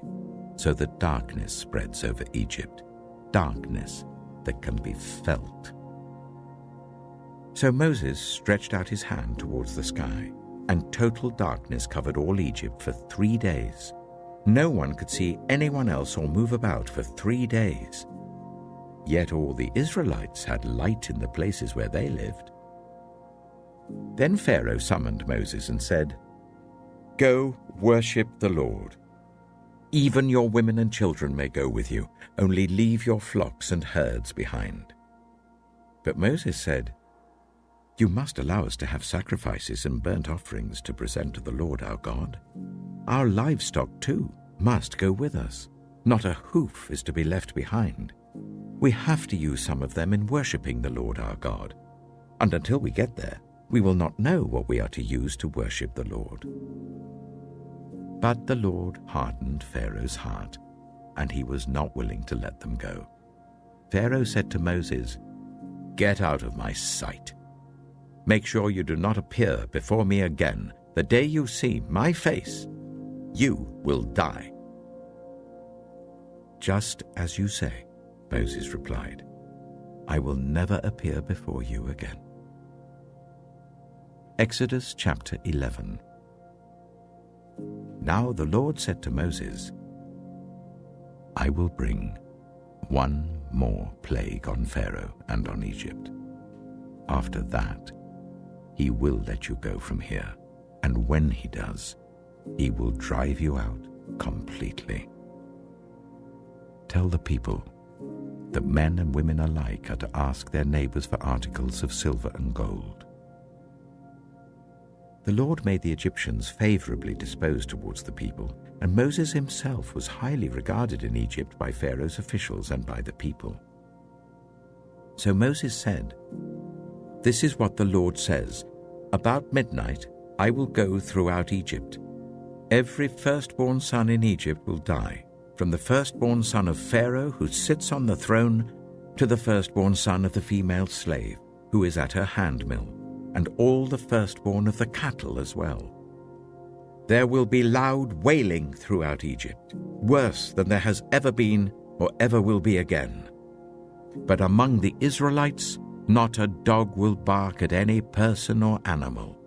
so that darkness spreads over Egypt, darkness that can be felt." So Moses stretched out his hand towards the sky, and total darkness covered all Egypt for 3 days. No one could see anyone else or move about for 3 days. Yet all the Israelites had light in the places where they lived. Then Pharaoh summoned Moses and said, "Go worship the Lord. Even your women and children may go with you, only leave your flocks and herds behind." But Moses said, "You must allow us to have sacrifices and burnt offerings to present to the Lord our God. Our livestock, too, must go with us. Not a hoof is to be left behind. We have to use some of them in worshipping the Lord our God. And until we get there, we will not know what we are to use to worship the Lord." But the Lord hardened Pharaoh's heart, and he was not willing to let them go. Pharaoh said to Moses, "Get out of my sight. Make sure you do not appear before me again. The day you see my face, you will die." "Just as you say," Moses replied. "I will never appear before you again." Exodus chapter 11. Now the Lord said to Moses, "I will bring one more plague on Pharaoh and on Egypt. After that, he will let you go from here, and when he does, he will drive you out completely. Tell the people that men and women alike are to ask their neighbors for articles of silver and gold." The Lord made the Egyptians favorably disposed towards the people, and Moses himself was highly regarded in Egypt by Pharaoh's officials and by the people. So Moses said, "This is what the Lord says. About midnight I will go throughout Egypt. Every firstborn son in Egypt will die, from the firstborn son of Pharaoh who sits on the throne to the firstborn son of the female slave who is at her handmill, and all the firstborn of the cattle as well. There will be loud wailing throughout Egypt, worse than there has ever been or ever will be again. But among the Israelites, not a dog will bark at any person or animal.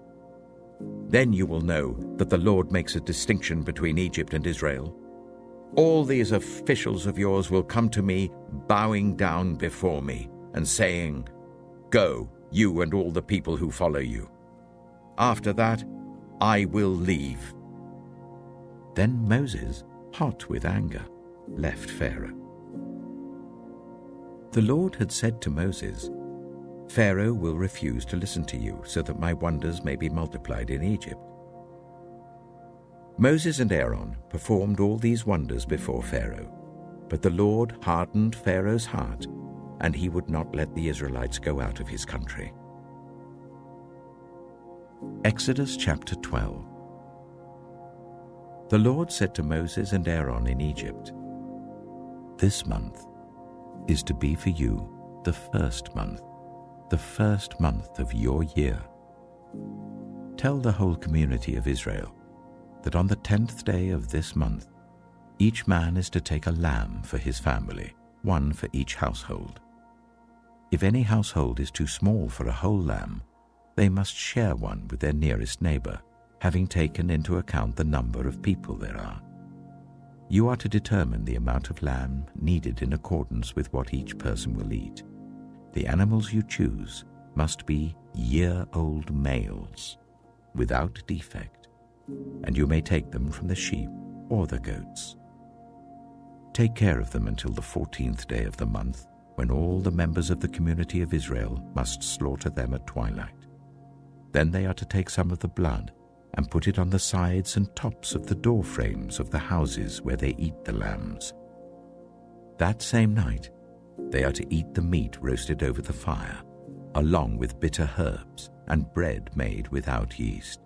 Then you will know that the Lord makes a distinction between Egypt and Israel. All these officials of yours will come to me, bowing down before me and saying, 'Go, you and all the people who follow you.' After that, I will leave." Then Moses, hot with anger, left Pharaoh. The Lord had said to Moses, "Pharaoh will refuse to listen to you, so that my wonders may be multiplied in Egypt." Moses and Aaron performed all these wonders before Pharaoh, but the Lord hardened Pharaoh's heart, and he would not let the Israelites go out of his country. Exodus chapter 12. The Lord said to Moses and Aaron in Egypt, "This month is to be for you the first month of your year. Tell the whole community of Israel that on the 10th day of this month, each man is to take a lamb for his family, one for each household. If any household is too small for a whole lamb, they must share one with their nearest neighbor, having taken into account the number of people there are. You are to determine the amount of lamb needed in accordance with what each person will eat. The animals you choose must be year-old males, without defect, and you may take them from the sheep or the goats. Take care of them until the 14th day of the month, when all the members of the community of Israel must slaughter them at twilight. Then they are to take some of the blood and put it on the sides and tops of the door frames of the houses where they eat the lambs. That same night, They are to eat the meat roasted over the fire, along with bitter herbs and bread made without yeast.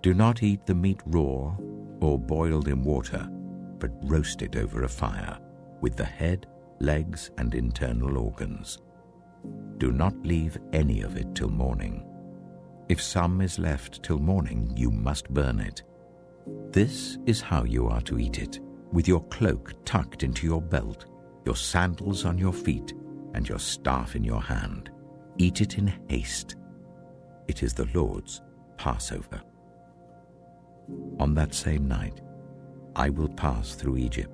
Do not eat the meat raw or boiled in water, but roasted over a fire, with the head, legs, and internal organs. Do not leave any of it till morning. If some is left till morning, you must burn it. This is how you are to eat it, with your cloak tucked into your belt, your sandals on your feet, and your staff in your hand. Eat it in haste. It is the Lord's Passover. On that same night, I will pass through Egypt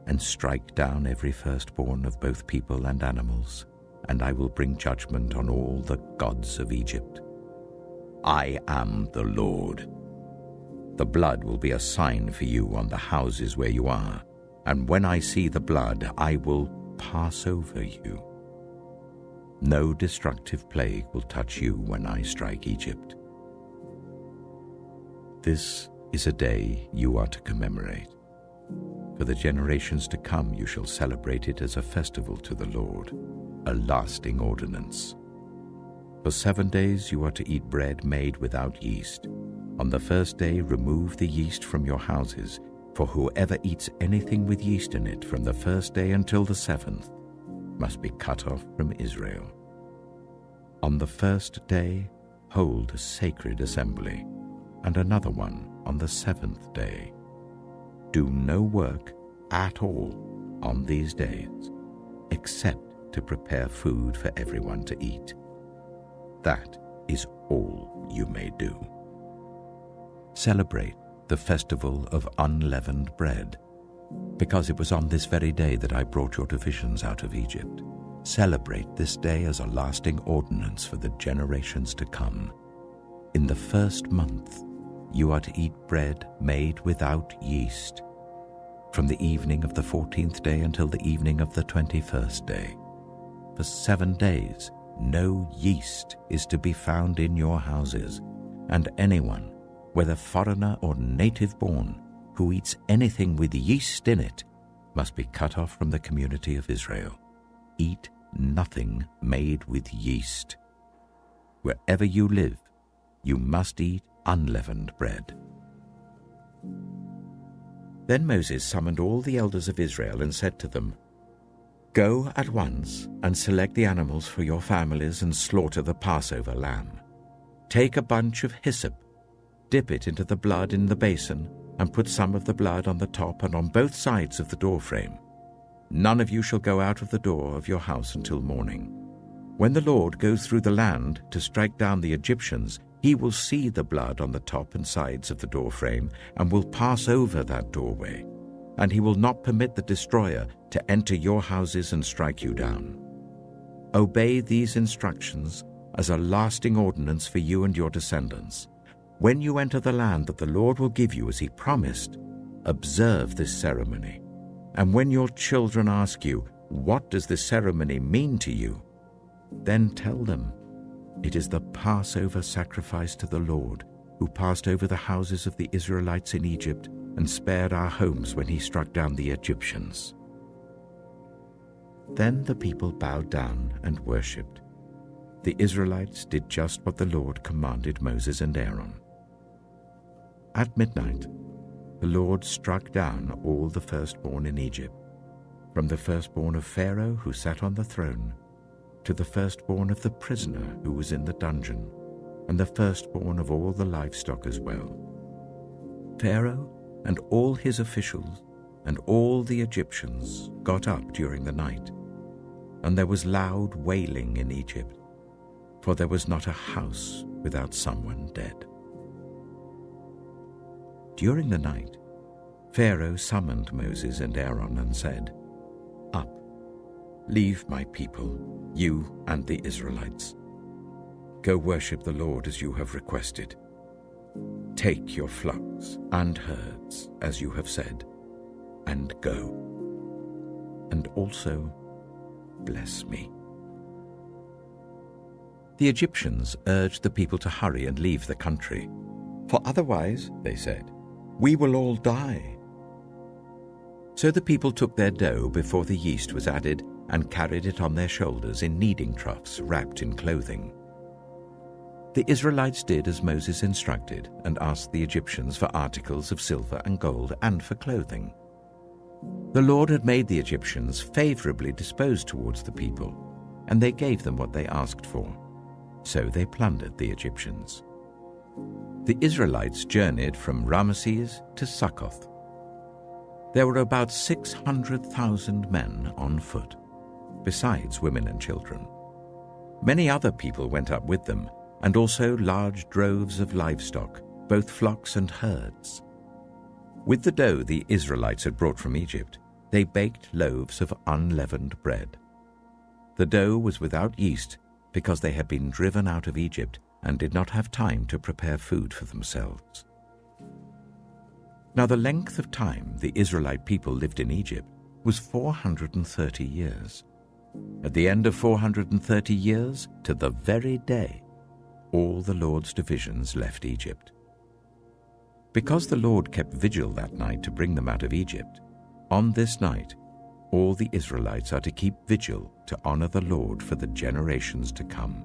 and strike down every firstborn of both people and animals, and I will bring judgment on all the gods of Egypt. I am the Lord. The blood will be a sign for you on the houses where you are, and when I see the blood, I will pass over you. No destructive plague will touch you when I strike Egypt. This is a day you are to commemorate. For the generations to come you shall celebrate it as a festival to the Lord, a lasting ordinance. For 7 days you are to eat bread made without yeast. On the first day remove the yeast from your houses, for whoever eats anything with yeast in it from the first day until the 7th must be cut off from Israel. On the first day hold a sacred assembly, and another one on the 7th day. Do no work at all on these days, except to prepare food for everyone to eat. That is all you may do. Celebrate the festival of unleavened bread, because it was on this very day that I brought your divisions out of Egypt. Celebrate this day as a lasting ordinance for the generations to come. In the first month, you are to eat bread made without yeast, from the evening of the 14th day until the evening of the 21st day. For 7 days, no yeast is to be found in your houses, and anyone, whether foreigner or native born, who eats anything with yeast in it must be cut off from the community of Israel. Eat nothing made with yeast. Wherever you live, you must eat unleavened bread. Then Moses summoned all the elders of Israel and said to them, Go at once and select the animals for your families and slaughter the Passover lamb. Take a bunch of hyssop, dip it into the blood in the basin, and put some of the blood on the top and on both sides of the doorframe. None of you shall go out of the door of your house until morning. When the Lord goes through the land to strike down the Egyptians, he will see the blood on the top and sides of the doorframe and will pass over that doorway, and he will not permit the destroyer to enter your houses and strike you down. Obey these instructions as a lasting ordinance for you and your descendants. When you enter the land that the Lord will give you as he promised, observe this ceremony. And when your children ask you, What does this ceremony mean to you? Then tell them, It is the Passover sacrifice to the Lord, who passed over the houses of the Israelites in Egypt and spared our homes when he struck down the Egyptians. Then the people bowed down and worshipped. The Israelites did just what the Lord commanded Moses and Aaron. At midnight, the Lord struck down all the firstborn in Egypt, from the firstborn of Pharaoh who sat on the throne, to the firstborn of the prisoner who was in the dungeon, and the firstborn of all the livestock as well. Pharaoh and all his officials and all the Egyptians got up during the night, and there was loud wailing in Egypt, for there was not a house without someone dead. During the night, Pharaoh summoned Moses and Aaron and said, Up, leave my people, you and the Israelites. Go worship the Lord as you have requested. Take your flocks and herds as you have said, and go. And also bless me. The Egyptians urged the people to hurry and leave the country, for otherwise, they said, we will all die. So the people took their dough before the yeast was added and carried it on their shoulders in kneading troughs wrapped in clothing. The Israelites did as Moses instructed and asked the Egyptians for articles of silver and gold and for clothing. The Lord had made the Egyptians favorably disposed towards the people, and they gave them what they asked for. So they plundered the Egyptians. The Israelites journeyed from Ramesses to Succoth. There were about 600,000 men on foot, besides women and children. Many other people went up with them, and also large droves of livestock, both flocks and herds. With the dough the Israelites had brought from Egypt, they baked loaves of unleavened bread. The dough was without yeast because they had been driven out of Egypt and did not have time to prepare food for themselves. Now the length of time the Israelite people lived in Egypt was 430 years. At the end of 430 years, to the very day, all the Lord's divisions left Egypt. Because the Lord kept vigil that night to bring them out of Egypt, on this night all the Israelites are to keep vigil to honor the Lord for the generations to come.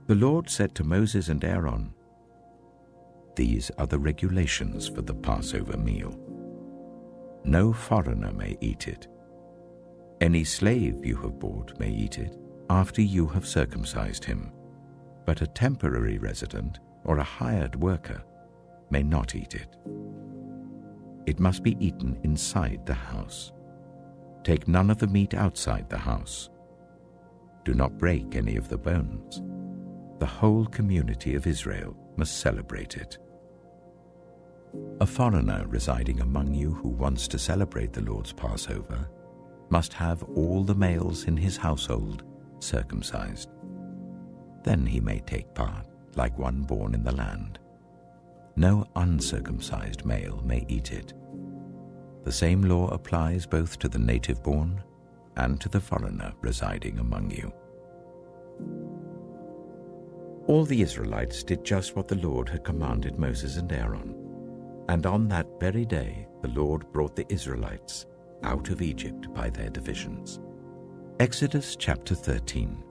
The Lord said to Moses and Aaron, "These are the regulations for the Passover meal. No foreigner may eat it. Any slave you have bought may eat it after you have circumcised him, but a temporary resident or a hired worker may not eat it. It must be eaten inside the house. Take none of the meat outside the house. Do not break any of the bones. The whole community of Israel must celebrate it. A foreigner residing among you who wants to celebrate the Lord's Passover must have all the males in his household circumcised. Then he may take part, like one born in the land. No uncircumcised male may eat it. The same law applies both to the native-born and to the foreigner residing among you." All the Israelites did just what the Lord had commanded Moses and Aaron, and on that very day the Lord brought the Israelites out of Egypt by their divisions. Exodus chapter 13.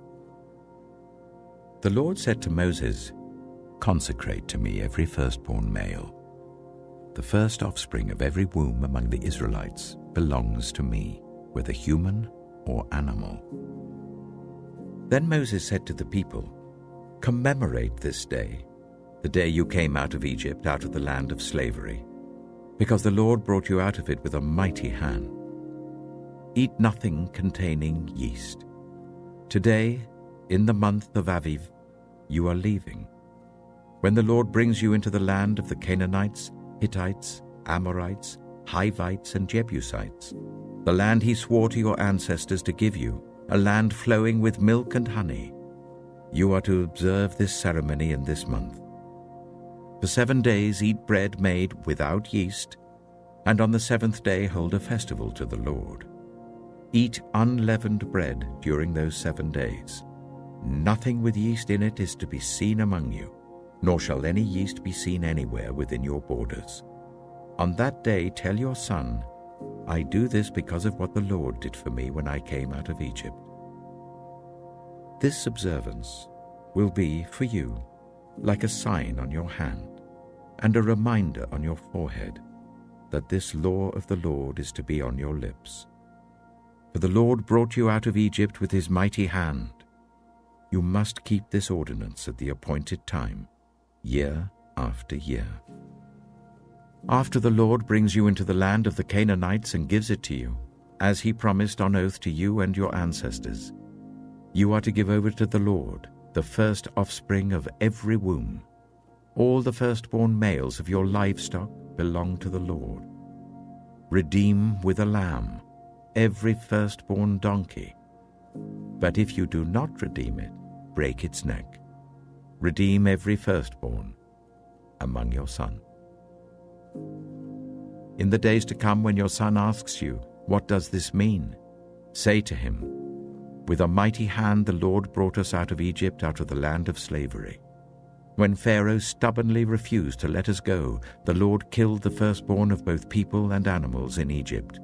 The Lord said to Moses, "Consecrate to me every firstborn male. The first offspring of every womb among the Israelites belongs to me, whether human or animal." Then Moses said to the people, "Commemorate this day, the day you came out of Egypt, out of the land of slavery, because the Lord brought you out of it with a mighty hand. Eat nothing containing yeast. Today, in the month of Aviv, you are leaving. When the Lord brings you into the land of the Canaanites, Hittites, Amorites, Hivites, and Jebusites, the land he swore to your ancestors to give you, a land flowing with milk and honey, you are to observe this ceremony in this month. For 7 days eat bread made without yeast, and on the 7th day hold a festival to the Lord. Eat unleavened bread during those 7 days. Nothing with yeast in it is to be seen among you, nor shall any yeast be seen anywhere within your borders. On that day tell your son, I do this because of what the Lord did for me when I came out of Egypt. This observance will be for you like a sign on your hand and a reminder on your forehead that this law of the Lord is to be on your lips. For the Lord brought you out of Egypt with his mighty hand. You must keep this ordinance at the appointed time, year after year. After the Lord brings you into the land of the Canaanites and gives it to you, as he promised on oath to you and your ancestors, you are to give over to the Lord the first offspring of every womb. All the firstborn males of your livestock belong to the Lord. Redeem with a lamb every firstborn donkey. But if you do not redeem it, break its neck. Redeem every firstborn among your sons. In the days to come, when your son asks you, what does this mean? Say to him, with a mighty hand the Lord brought us out of Egypt, out of the land of slavery. When Pharaoh stubbornly refused to let us go, the Lord killed the firstborn of both people and animals in Egypt.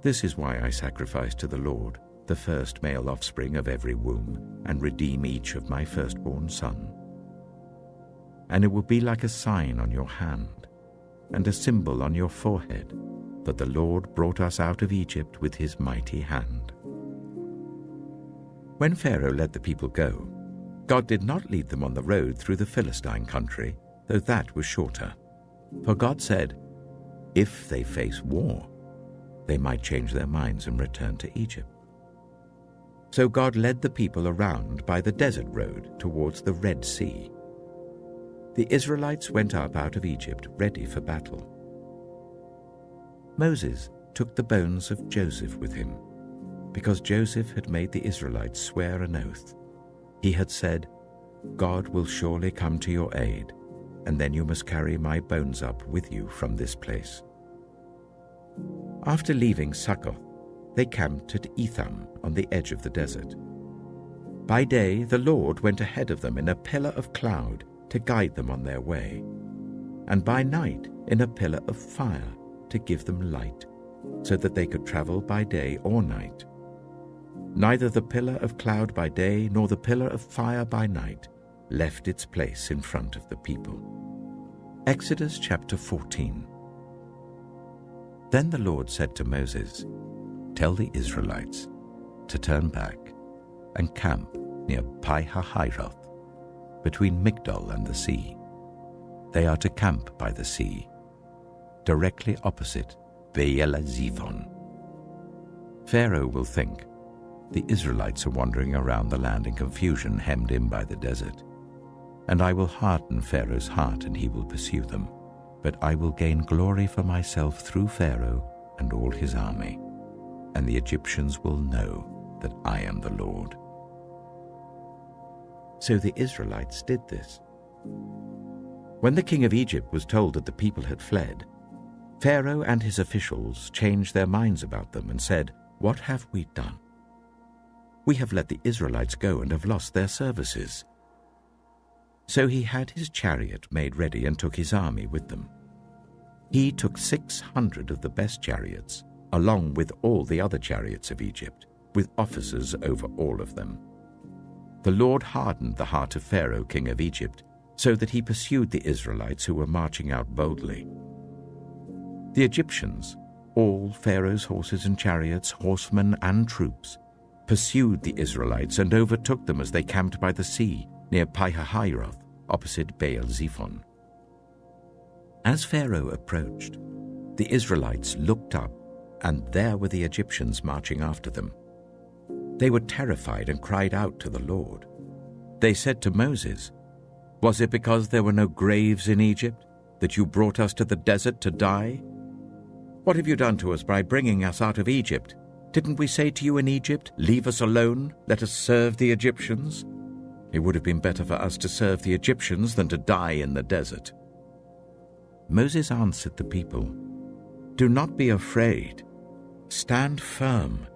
This is why I sacrifice to the Lord the first male offspring of every womb, and redeem each of my firstborn son. And it will be like a sign on your hand, and a symbol on your forehead, that the Lord brought us out of Egypt with his mighty hand." When Pharaoh let the people go, God did not lead them on the road through the Philistine country, though that was shorter. For God said, if they face war, they might change their minds and return to Egypt. So God led the people around by the desert road towards the Red Sea. The Israelites went up out of Egypt ready for battle. Moses took the bones of Joseph with him, because Joseph had made the Israelites swear an oath. He had said, "God will surely come to your aid, and then you must carry my bones up with you from this place." After leaving Succoth, they camped at Etham on the edge of the desert. By day the Lord went ahead of them in a pillar of cloud to guide them on their way, and by night in a pillar of fire to give them light, so that they could travel by day or night. Neither the pillar of cloud by day nor the pillar of fire by night left its place in front of the people. Exodus chapter 14. Then the Lord said to Moses, "Tell the Israelites to turn back and camp near Pi-hahiroth, between Migdol and the sea. They are to camp by the sea, directly opposite Baal-zephon. Pharaoh will think the Israelites are wandering around the land in confusion, hemmed in by the desert. And I will harden Pharaoh's heart, and he will pursue them. But I will gain glory for myself through Pharaoh and all his army, and the Egyptians will know that I am the Lord." So the Israelites did this. When the king of Egypt was told that the people had fled, Pharaoh and his officials changed their minds about them and said, "What have we done? We have let the Israelites go and have lost their services." So he had his chariot made ready and took his army with them. He took 600 of the best chariots, along with all the other chariots of Egypt, with officers over all of them. The Lord hardened the heart of Pharaoh, king of Egypt, so that he pursued the Israelites who were marching out boldly. The Egyptians, all Pharaoh's horses and chariots, horsemen and troops, pursued the Israelites and overtook them as they camped by the sea near Pi-hahiroth, opposite Baal-zephon. As Pharaoh approached, the Israelites looked up, and there were the Egyptians marching after them. They were terrified and cried out to the Lord. They said to Moses, "Was it because there were no graves in Egypt that you brought us to the desert to die? What have you done to us by bringing us out of Egypt? Didn't we say to you in Egypt, 'Leave us alone, let us serve the Egyptians'? It would have been better for us to serve the Egyptians than to die in the desert." Moses answered the people, "Do not be afraid. Stand firm,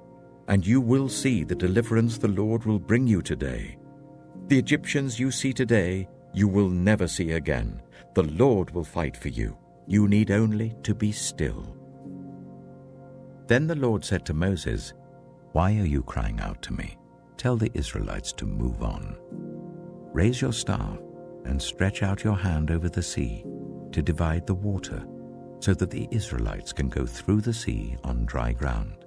and you will see the deliverance the Lord will bring you today. The Egyptians you see today, you will never see again. The Lord will fight for you. You need only to be still." Then the Lord said to Moses, "Why are you crying out to me? Tell the Israelites to move on. Raise your staff and stretch out your hand over the sea to divide the water, so that the Israelites can go through the sea on dry ground.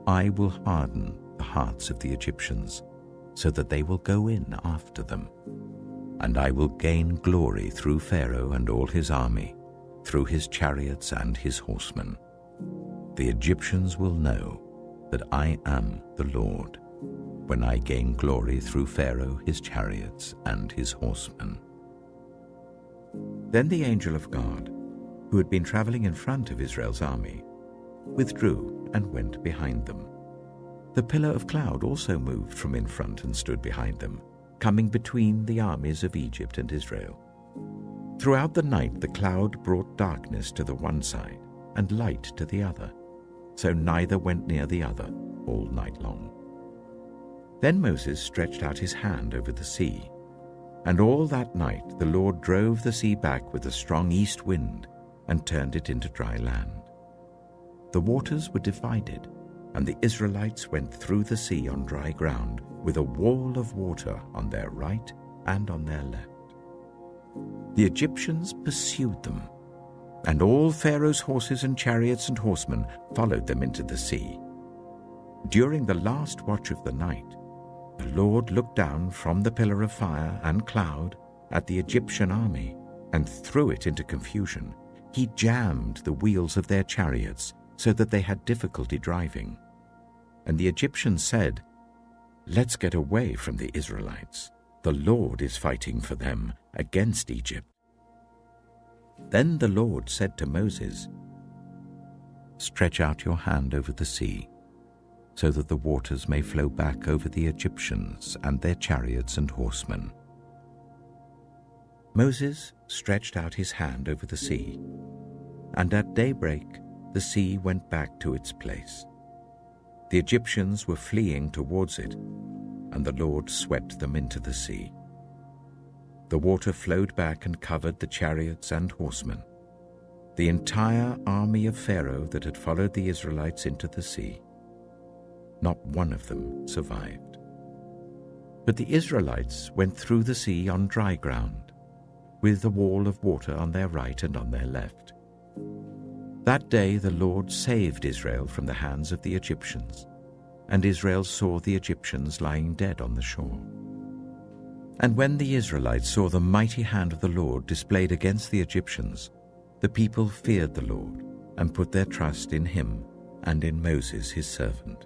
I will harden the hearts of the Egyptians, so that they will go in after them. And I will gain glory through Pharaoh and all his army, through his chariots and his horsemen. The Egyptians will know that I am the Lord, when I gain glory through Pharaoh, his chariots, and his horsemen." Then the angel of God, who had been traveling in front of Israel's army, withdrew and went behind them. The pillar of cloud also moved from in front and stood behind them, coming between the armies of Egypt and Israel. Throughout the night the cloud brought darkness to the one side and light to the other, so neither went near the other all night long. Then Moses stretched out his hand over the sea, and all that night the Lord drove the sea back with a strong east wind and turned it into dry land. the waters were divided, and the Israelites went through the sea on dry ground, with a wall of water on their right and on their left. The Egyptians pursued them, and all Pharaoh's horses and chariots and horsemen followed them into the sea. During the last watch of the night, the Lord looked down from the pillar of fire and cloud at the Egyptian army and threw it into confusion. He jammed the wheels of their chariots so that they had difficulty driving. And the Egyptians said, "Let's get away from the Israelites. The Lord is fighting for them against Egypt." Then the Lord said to Moses, "Stretch out your hand over the sea, so that the waters may flow back over the Egyptians and their chariots and horsemen." Moses stretched out his hand over the sea, and at daybreak the sea went back to its place. The Egyptians were fleeing towards it, and the Lord swept them into the sea. The water flowed back and covered the chariots and horsemen, the entire army of Pharaoh that had followed the Israelites into the sea. Not one of them survived. But the Israelites went through the sea on dry ground, with a wall of water on their right and on their left. That day the Lord saved Israel from the hands of the Egyptians, and Israel saw the Egyptians lying dead on the shore. And when the Israelites saw the mighty hand of the Lord displayed against the Egyptians, the people feared the Lord and put their trust in him and in Moses his servant.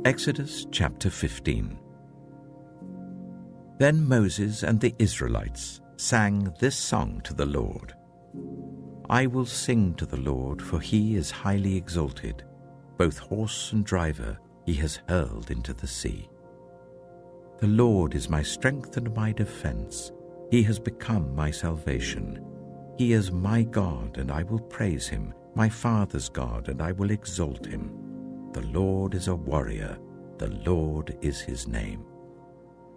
Exodus chapter 15. Then Moses and the Israelites sang this song to the Lord. "I will sing to the Lord, for he is highly exalted. Both horse and driver he has hurled into the sea. The Lord is my strength and my defense. He has become my salvation. He is my God, and I will praise him, my father's God, and I will exalt him. The Lord is a warrior. The Lord is his name.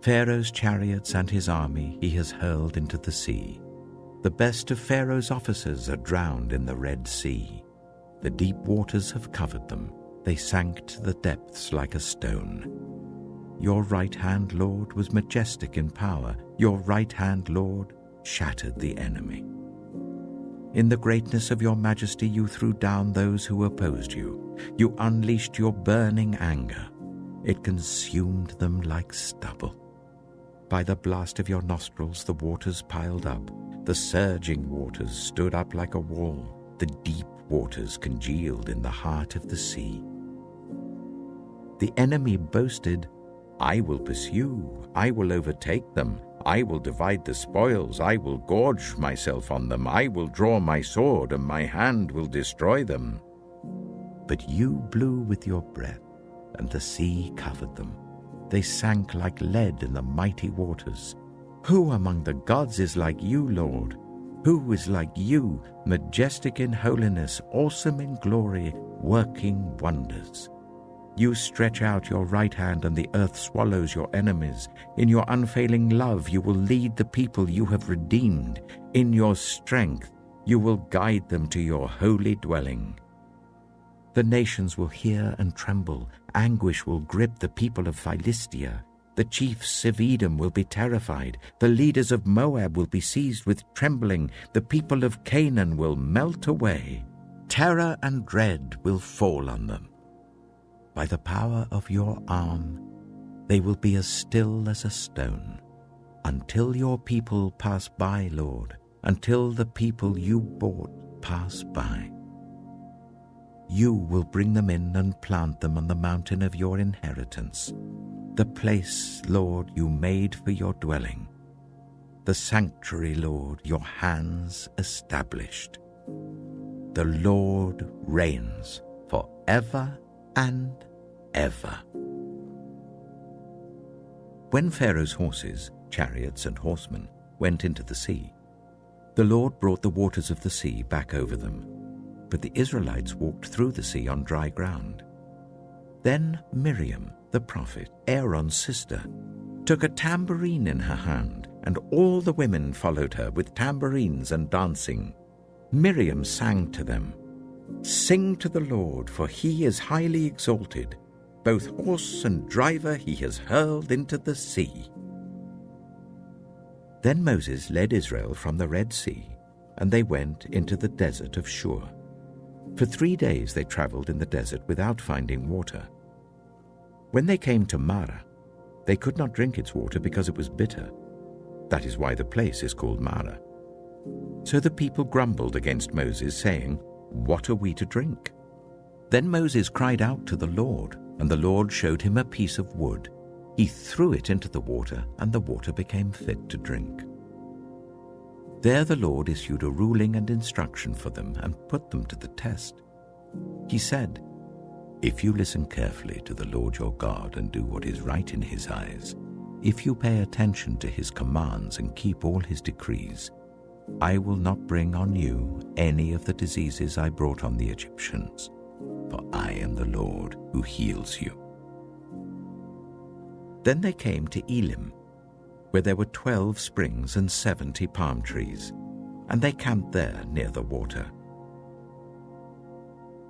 Pharaoh's chariots and his army he has hurled into the sea. The best of Pharaoh's officers are drowned in the Red Sea. The deep waters have covered them. They sank to the depths like a stone. Your right hand, Lord, was majestic in power. Your right hand, Lord, shattered the enemy. In the greatness of your majesty you threw down those who opposed you. You unleashed your burning anger. It consumed them like stubble. By the blast of your nostrils the waters piled up. The surging waters stood up like a wall. The deep waters congealed in the heart of the sea. The enemy boasted, "I will pursue, I will overtake them, I will divide the spoils, I will gorge myself on them, I will draw my sword, and my hand will destroy them." But you blew with your breath, and the sea covered them. They sank like lead in the mighty waters. Who among the gods is like you, Lord? Who is like you, majestic in holiness, awesome in glory, working wonders? You stretch out your right hand, and the earth swallows your enemies. In your unfailing love you will lead the people you have redeemed. In your strength you will guide them to your holy dwelling. The nations will hear and tremble. Anguish will grip the people of Philistia. The chiefs of Edom will be terrified. The leaders of Moab will be seized with trembling. The people of Canaan will melt away. Terror and dread will fall on them. By the power of your arm, they will be as still as a stone, until your people pass by, Lord, until the people you bought pass by. You will bring them in and plant them on the mountain of your inheritance, the place, Lord, you made for your dwelling, the sanctuary, Lord, your hands established. The Lord reigns forever and ever. When Pharaoh's horses, chariots, and horsemen went into the sea, the Lord brought the waters of the sea back over them, but the Israelites walked through the sea on dry ground. Then Miriam, the prophet, Aaron's sister, took a tambourine in her hand, and all the women followed her with tambourines and dancing. Miriam sang to them, "Sing to the Lord, for he is highly exalted. Both horse and driver he has hurled into the sea." Then Moses led Israel from the Red Sea, and they went into the desert of Shur. For 3 days they traveled in the desert without finding water. When they came to Marah, they could not drink its water because it was bitter. That is why the place is called Marah. So the people grumbled against Moses, saying, "What are we to drink?" Then Moses cried out to the Lord, and the Lord showed him a piece of wood. He threw it into the water, and the water became fit to drink. There the Lord issued a ruling and instruction for them and put them to the test. He said, "If you listen carefully to the Lord your God and do what is right in his eyes, if you pay attention to his commands and keep all his decrees, I will not bring on you any of the diseases I brought on the Egyptians, for I am the Lord who heals you." Then they came to Elim, where there were 12 springs and 70 palm trees, and they camped there near the water.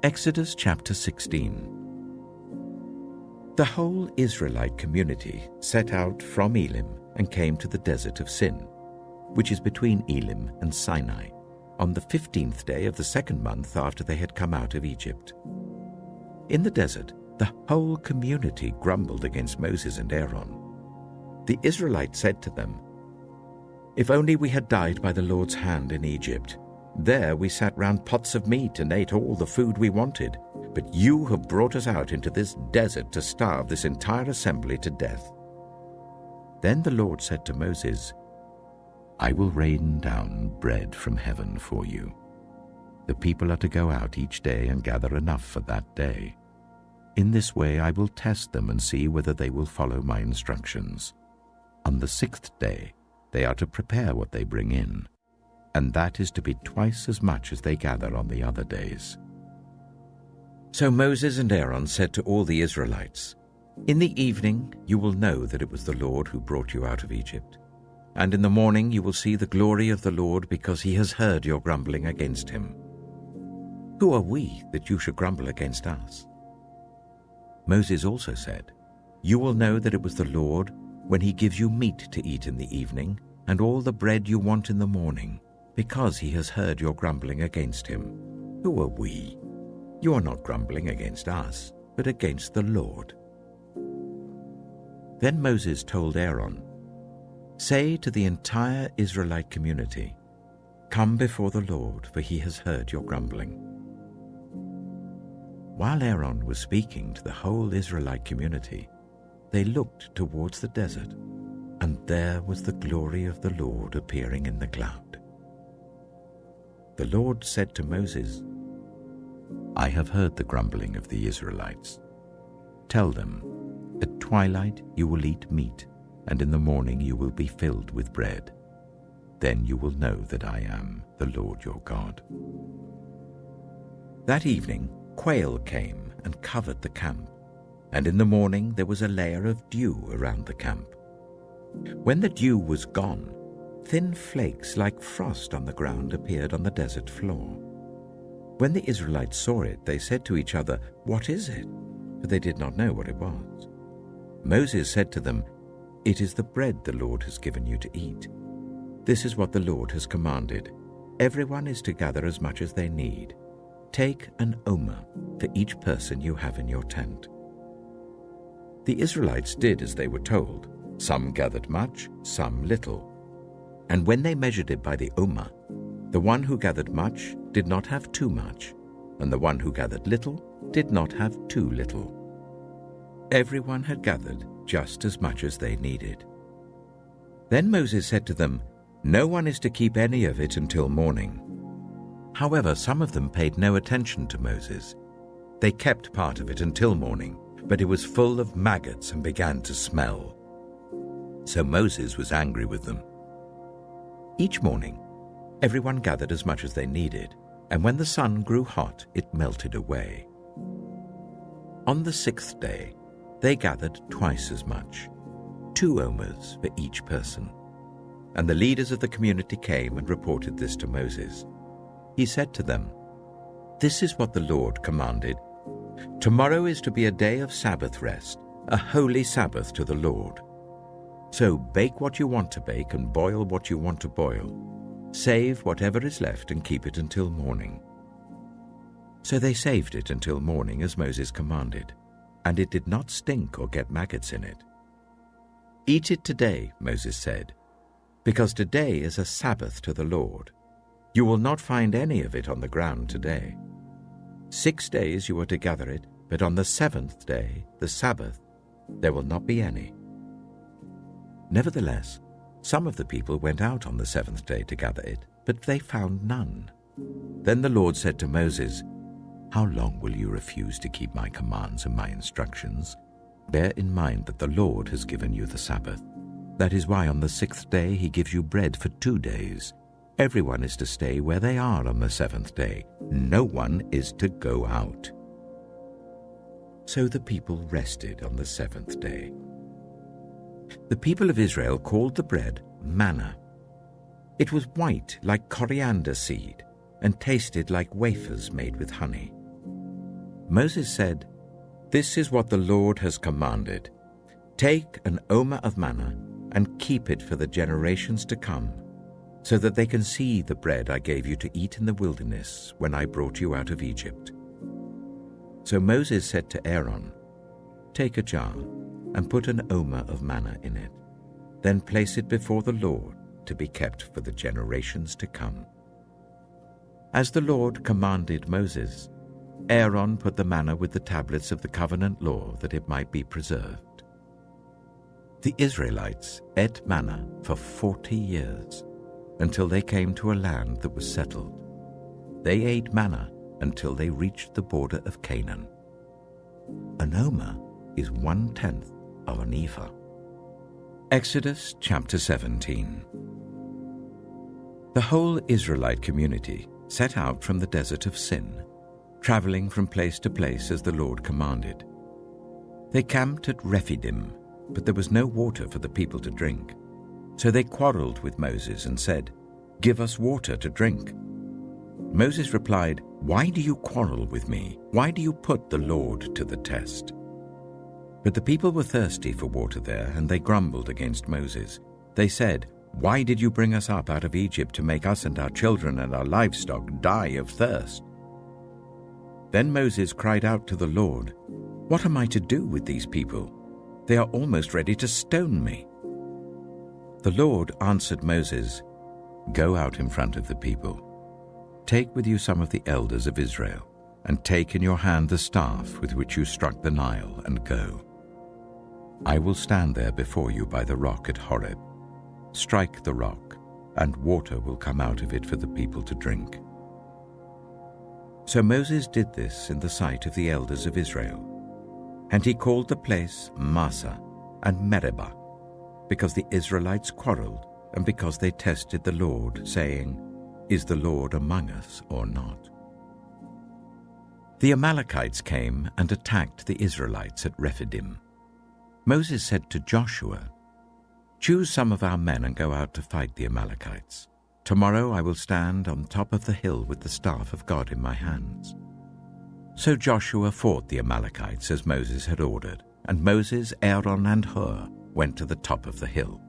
Exodus chapter 16. The whole Israelite community set out from Elim and came to the desert of Sin, which is between Elim and Sinai, on the 15th day of the 2nd month after they had come out of Egypt. In the desert, the whole community grumbled against Moses and Aaron. The Israelites said to them, "If only we had died by the Lord's hand in Egypt. There we sat round pots of meat and ate all the food we wanted. But you have brought us out into this desert to starve this entire assembly to death." Then the Lord said to Moses, "I will rain down bread from heaven for you. The people are to go out each day and gather enough for that day. In this way I will test them and see whether they will follow my instructions. On the 6th day they are to prepare what they bring in, and that is to be twice as much as they gather on the other days." So Moses and Aaron said to all the Israelites, "In the evening you will know that it was the Lord who brought you out of Egypt, and in the morning you will see the glory of the Lord, because he has heard your grumbling against him. Who are we that you should grumble against us?" Moses also said, "You will know that it was the Lord when he gives you meat to eat in the evening and all the bread you want in the morning, because he has heard your grumbling against him. Who are we? You are not grumbling against us, but against the Lord." Then Moses told Aaron, "Say to the entire Israelite community, 'Come before the Lord, for he has heard your grumbling.'" While Aaron was speaking to the whole Israelite community, they looked towards the desert, and there was the glory of the Lord appearing in the cloud. The Lord said to Moses, "I have heard the grumbling of the Israelites. Tell them, at twilight you will eat meat, and in the morning you will be filled with bread. Then you will know that I am the Lord your God." That evening quail came and covered the camp, and in the morning there was a layer of dew around the camp. When the dew was gone, thin flakes like frost on the ground appeared on the desert floor. When the Israelites saw it, they said to each other, "What is it?" For they did not know what it was. Moses said to them, "It is the bread the Lord has given you to eat. This is what the Lord has commanded. Everyone is to gather as much as they need. Take an omer for each person you have in your tent." The Israelites did as they were told. Some gathered much, some little. And when they measured it by the omer, the one who gathered much did not have too much, and the one who gathered little did not have too little. Everyone had gathered just as much as they needed. Then Moses said to them, "No one is to keep any of it until morning." However, some of them paid no attention to Moses. They kept part of it until morning, but it was full of maggots and began to smell. So Moses was angry with them. Each morning, everyone gathered as much as they needed, and when the sun grew hot, it melted away. On the 6th day, they gathered twice as much, 2 omers for each person. And the leaders of the community came and reported this to Moses. He said to them, This is what the Lord commanded. Tomorrow is to be a day of Sabbath rest, a holy Sabbath to the Lord. So bake what you want to bake and boil what you want to boil. Save whatever is left and keep it until morning." So they saved it until morning as Moses commanded, and it did not stink or get maggots in it. "Eat it today," Moses said, "because today is a Sabbath to the Lord. You will not find any of it on the ground today. 6 days you are to gather it, but on the 7th day, the Sabbath, there will not be any." Nevertheless, some of the people went out on the 7th day to gather it, but they found none. Then the Lord said to Moses, "How long will you refuse to keep my commands and my instructions? Bear in mind that the Lord has given you the Sabbath. That is why on the 6th day he gives you bread for 2 days. Everyone is to stay where they are on the 7th day. No one is to go out." So the people rested on the 7th day. The people of Israel called the bread manna. It was white like coriander seed and tasted like wafers made with honey. Moses said, "This is what the Lord has commanded. Take an omer of manna and keep it for the generations to come, so that they can see the bread I gave you to eat in the wilderness when I brought you out of Egypt." So Moses said to Aaron, "Take a jar and put an omer of manna in it. Then place it before the Lord to be kept for the generations to come." As the Lord commanded Moses, Aaron put the manna with the tablets of the covenant law that it might be preserved. The Israelites ate manna for 40 years, until they came to a land that was settled. They ate manna until they reached the border of Canaan. An omer is 1/10 of an ephah. Exodus chapter 17. The whole Israelite community set out from the desert of Sin, traveling from place to place as the Lord commanded. They camped at Rephidim, but there was no water for the people to drink. So they quarreled with Moses and said, "Give us water to drink." Moses replied, "Why do you quarrel with me? Why do you put the Lord to the test?" But the people were thirsty for water there, and they grumbled against Moses. They said, "Why did you bring us up out of Egypt to make us and our children and our livestock die of thirst?" Then Moses cried out to the Lord, "What am I to do with these people? They are almost ready to stone me." The Lord answered Moses, "Go out in front of the people. Take with you some of the elders of Israel, and take in your hand the staff with which you struck the Nile, and go. I will stand there before you by the rock at Horeb. Strike the rock, and water will come out of it for the people to drink." So Moses did this in the sight of the elders of Israel, and he called the place Massah and Meribah, because the Israelites quarreled and because they tested the Lord, saying, "Is the Lord among us or not?" The Amalekites came and attacked the Israelites at Rephidim. Moses said to Joshua, "Choose some of our men and go out to fight the Amalekites. Tomorrow I will stand on top of the hill with the staff of God in my hands." So Joshua fought the Amalekites as Moses had ordered, and Moses, Aaron, and Hur went to the top of the hill.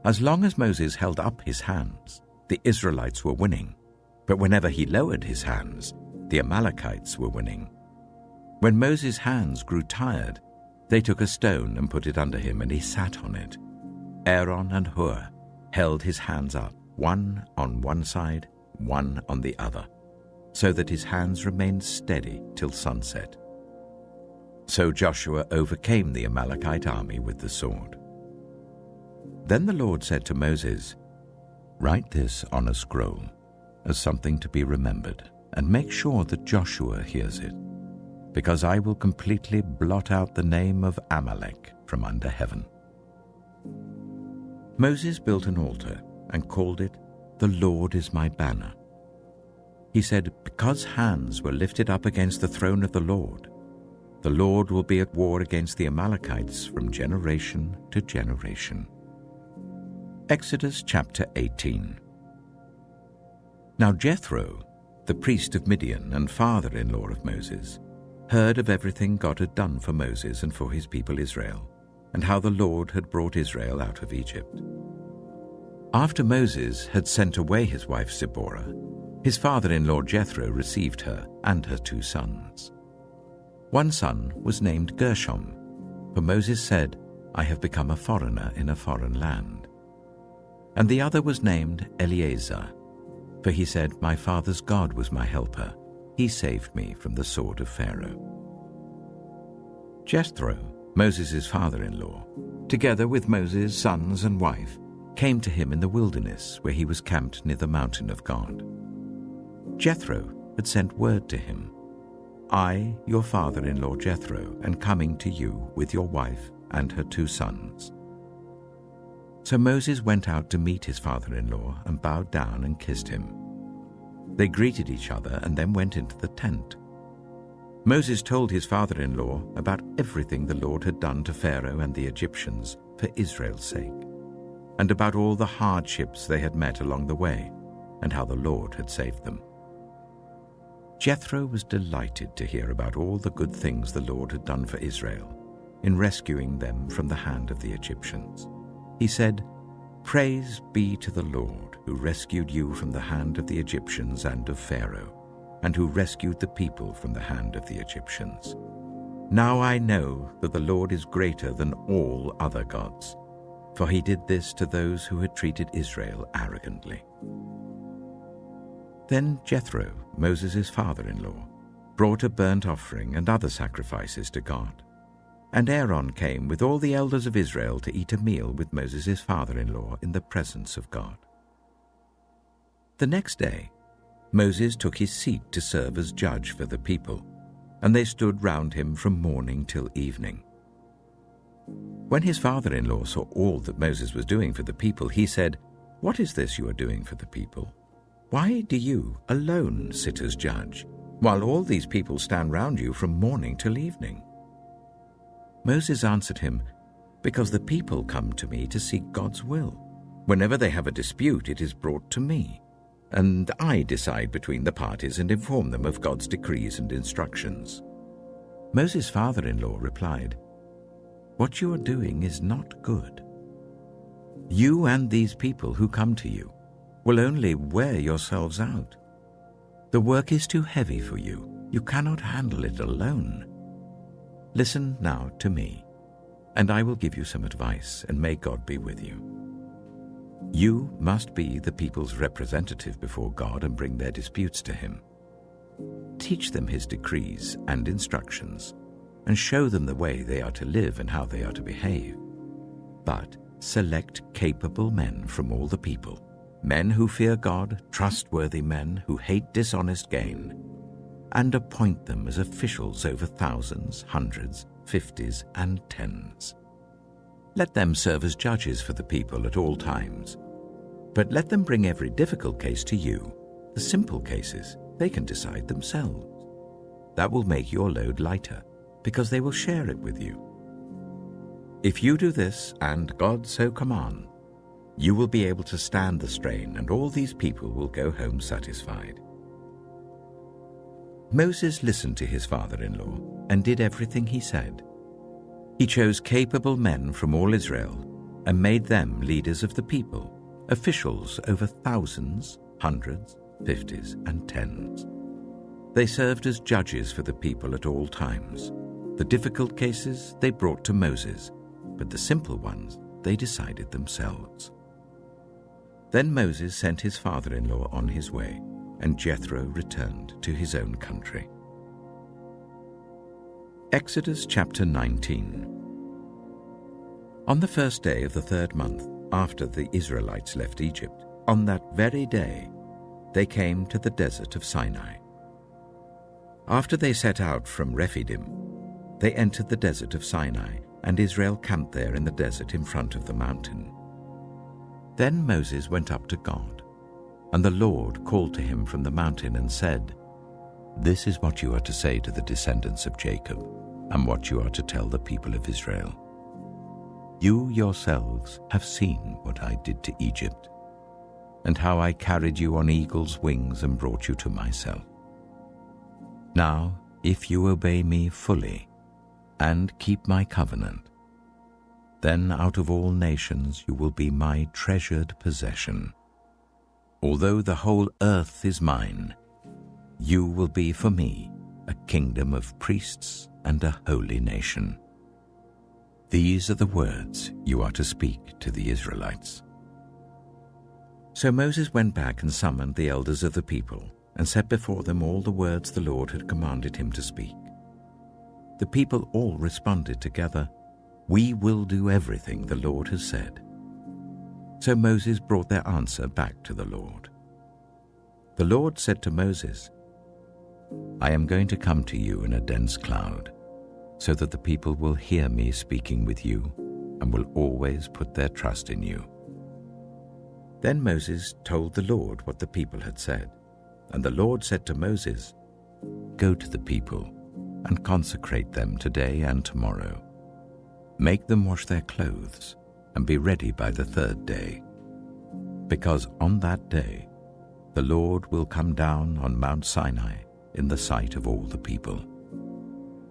As long as Moses held up his hands, the Israelites were winning, but whenever he lowered his hands, the Amalekites were winning. When Moses' hands grew tired, they took a stone and put it under him, and he sat on it. Aaron and Hur held his hands up, one on one side, one on the other, so that his hands remained steady till sunset. So Joshua overcame the Amalekite army with the sword. Then the Lord said to Moses, "Write this on a scroll as something to be remembered, and make sure that Joshua hears it, because I will completely blot out the name of Amalek from under heaven." Moses built an altar and called it, "The Lord is my banner." He said, "Because hands were lifted up against the throne of the Lord will be at war against the Amalekites from generation to generation." Exodus chapter 18. Now Jethro, the priest of Midian and father-in-law of Moses, heard of everything God had done for Moses and for his people Israel, and how the Lord had brought Israel out of Egypt. After Moses had sent away his wife Zipporah, his father-in-law Jethro received her and her 2 sons. One son was named Gershom, for Moses said, "I have become a foreigner in a foreign land." And the other was named Eleazar, for he said, "My father's God was my helper. He saved me from the sword of Pharaoh." Jethro, Moses' father-in-law, together with Moses' sons and wife, came to him in the wilderness where he was camped near the mountain of God. Jethro had sent word to him, "I, your father-in-law Jethro, am coming to you with your wife and her 2 sons." So Moses went out to meet his father-in-law and bowed down and kissed him. They greeted each other and then went into the tent. Moses told his father-in-law about everything the Lord had done to Pharaoh and the Egyptians for Israel's sake, and about all the hardships they had met along the way, and how the Lord had saved them. Jethro was delighted to hear about all the good things the Lord had done for Israel in rescuing them from the hand of the Egyptians. He said, "Praise be to the Lord, who rescued you from the hand of the Egyptians and of Pharaoh, and who rescued the people from the hand of the Egyptians. Now I know that the Lord is greater than all other gods, for he did this to those who had treated Israel arrogantly." Then Jethro, Moses' father-in-law, brought a burnt offering and other sacrifices to God. And Aaron came with all the elders of Israel to eat a meal with Moses' father-in-law in the presence of God. The next day, Moses took his seat to serve as judge for the people, and they stood round him from morning till evening. When his father-in-law saw all that Moses was doing for the people, he said, "What is this you are doing for the people? Why do you alone sit as judge, while all these people stand round you from morning till evening?" Moses answered him, "Because the people come to me to seek God's will. Whenever they have a dispute, it is brought to me, and I decide between the parties and inform them of God's decrees and instructions." Moses' father-in-law replied, "What you are doing is not good. You and these people who come to you will only wear yourselves out. The work is too heavy for you. You cannot handle it alone. Listen now to me, and I will give you some advice, and may God be with you. You must be the people's representative before God and bring their disputes to him. Teach them his decrees and instructions, and show them the way they are to live and how they are to behave. But select capable men from all the people, men who fear God, trustworthy men who hate dishonest gain, and appoint them as officials over thousands, hundreds, 50s, and 10s. Let them serve as judges for the people at all times, but let them bring every difficult case to you. The simple cases they can decide themselves. That will make your load lighter, because they will share it with you. If you do this, and God so command, you will be able to stand the strain, and all these people will go home satisfied." Moses listened to his father-in-law and did everything he said. He chose capable men from all Israel and made them leaders of the people, officials over thousands, hundreds, 50s, and 10s. They served as judges for the people at all times. The difficult cases they brought to Moses, but the simple ones they decided themselves. Then Moses sent his father-in-law on his way, and Jethro returned to his own country. Exodus chapter 19. On the first day of the 3rd month after the Israelites left Egypt, on that very day, they came to the desert of Sinai. After they set out from Rephidim, they entered the desert of Sinai, and Israel camped there in the desert in front of the mountain. Then Moses went up to God, and the Lord called to him from the mountain and said, "This is what you are to say to the descendants of Jacob, and what you are to tell the people of Israel. You yourselves have seen what I did to Egypt. and how I carried you on eagle's wings and brought you to myself. Now, if you obey me fully and keep my covenant, then out of all nations you will be my treasured possession. Although the whole earth is mine, you will be for me a kingdom of priests and a holy nation. These are the words you are to speak to the Israelites." So Moses went back and summoned the elders of the people and set before them all the words the Lord had commanded him to speak. The people all responded together, "We will do everything the Lord has said." So Moses brought their answer back to the Lord. The Lord said to Moses, "I am going to come to you in a dense cloud, so that the people will hear me speaking with you and will always put their trust in you." Then Moses told the Lord what the people had said, and the Lord said to Moses, "Go to the people and consecrate them today and tomorrow. Make them wash their clothes and be ready by the third day, because on that day the Lord will come down on Mount Sinai in the sight of all the people.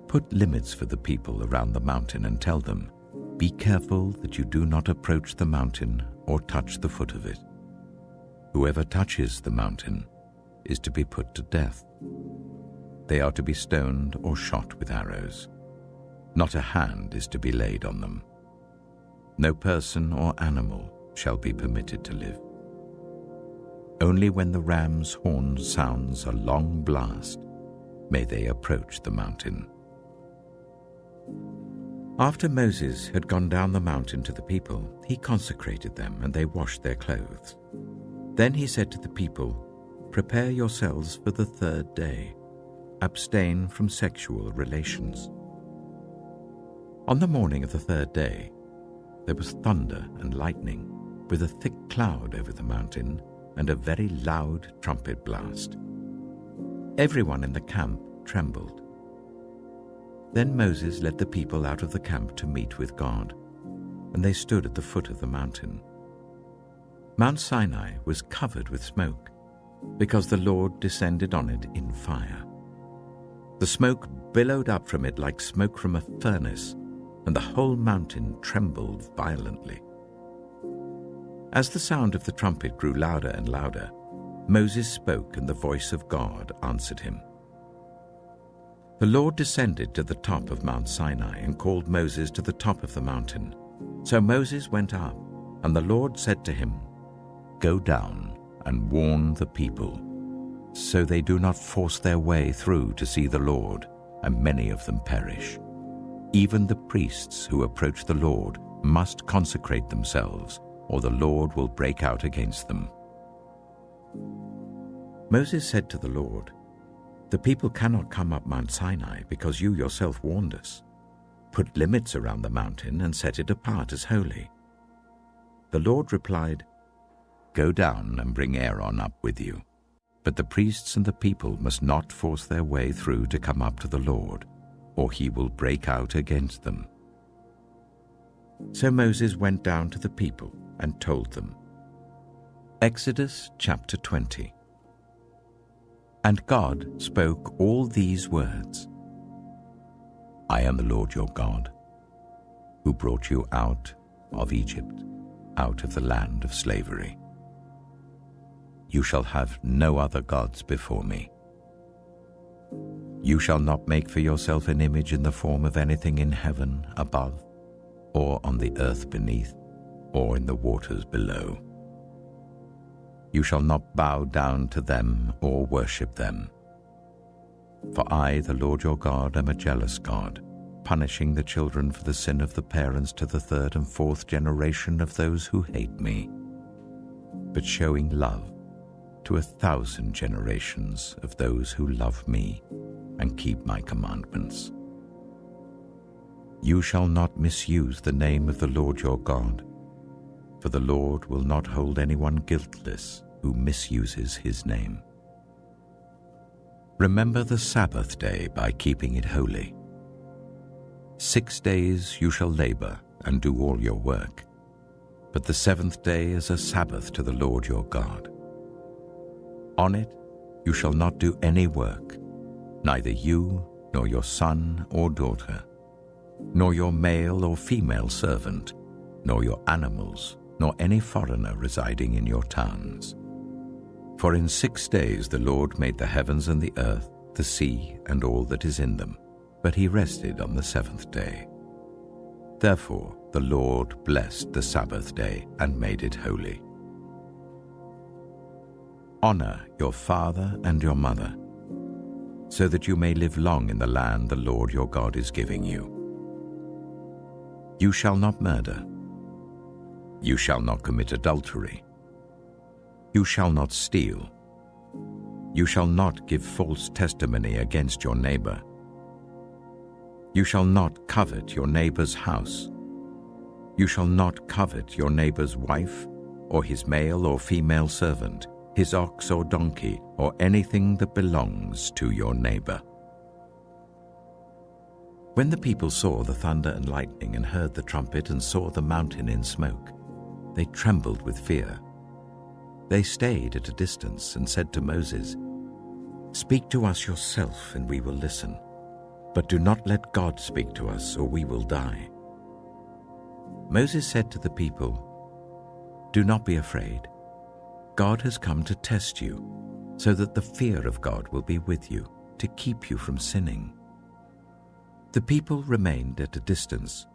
Put limits for the people around the mountain and tell them, 'Be careful that you do not approach the mountain or touch the foot of it. Whoever touches the mountain is to be put to death. They are to be stoned or shot with arrows. Not a hand is to be laid on them. No person or animal shall be permitted to live. Only when the ram's horn sounds a long blast may they approach the mountain." After Moses had gone down the mountain to the people, he consecrated them and they washed their clothes. Then he said to the people, "Prepare yourselves for the third day. Abstain from sexual relations." On the morning of the third day, there was thunder and lightning, with a thick cloud over the mountain and a very loud trumpet blast. Everyone in the camp trembled. Then Moses led the people out of the camp to meet with God, and they stood at the foot of the mountain. Mount Sinai was covered with smoke, because the Lord descended on it in fire. The smoke billowed up from it like smoke from a furnace, and the whole mountain trembled violently. As the sound of the trumpet grew louder and louder, Moses spoke, and the voice of God answered him. The Lord descended to the top of Mount Sinai and called Moses to the top of the mountain. So Moses went up, and the Lord said to him, "Go down and warn the people, so they do not force their way through to see the Lord, and many of them perish. Even the priests who approach the Lord must consecrate themselves, or the Lord will break out against them." Moses said to the Lord, "The people cannot come up Mount Sinai because you yourself warned us. Put limits around the mountain and set it apart as holy." The Lord replied, "Go down and bring Aaron up with you. But the priests and the people must not force their way through to come up to the Lord, or he will break out against them." So Moses went down to the people and told them. Exodus chapter 20. And God spoke all these words: "I am the Lord your God, who brought you out of Egypt, out of the land of slavery. You shall have no other gods before me. You shall not make for yourself an image in the form of anything in heaven above, or on the earth beneath, or in the waters below. You shall not bow down to them or worship them. For I, the Lord your God, am a jealous God, punishing the children for the sin of the parents to the third and fourth generation of those who hate me, but showing love to 1,000 generations of those who love me and keep my commandments. You shall not misuse the name of the Lord your God, for the Lord will not hold anyone guiltless who misuses his name. Remember the Sabbath day by keeping it holy. 6 days you shall labor and do all your work, but the seventh day is a Sabbath to the Lord your God. On it you shall not do any work, neither you, nor your son or daughter, nor your male or female servant, nor your animals, nor any foreigner residing in your towns. For in 6 days the Lord made the heavens and the earth, the sea, and all that is in them, but he rested on the seventh day. Therefore the Lord blessed the Sabbath day and made it holy. Honor your father and your mother, so that you may live long in the land the Lord your God is giving you. You shall not murder. You shall not commit adultery. You shall not steal. You shall not give false testimony against your neighbor. You shall not covet your neighbor's house. You shall not covet your neighbor's wife, or his male or female servant, his ox or donkey, or anything that belongs to your neighbor. When the people saw the thunder and lightning and heard the trumpet and saw the mountain in smoke, they trembled with fear. They stayed at a distance and said to Moses, "Speak to us yourself and we will listen, but do not let God speak to us or we will die." Moses said to the people, "Do not be afraid. God has come to test you, so that the fear of God will be with you, to keep you from sinning." The people remained at a distance,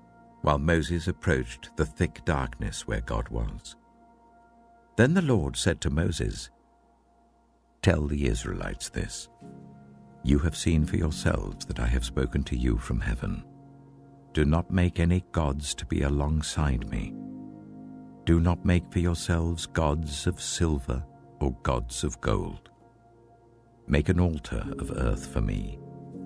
while Moses approached the thick darkness where God was. Then the Lord said to Moses, "Tell the Israelites this. You have seen for yourselves that I have spoken to you from heaven. Do not make any gods to be alongside me. Do not make for yourselves gods of silver or gods of gold. Make an altar of earth for me,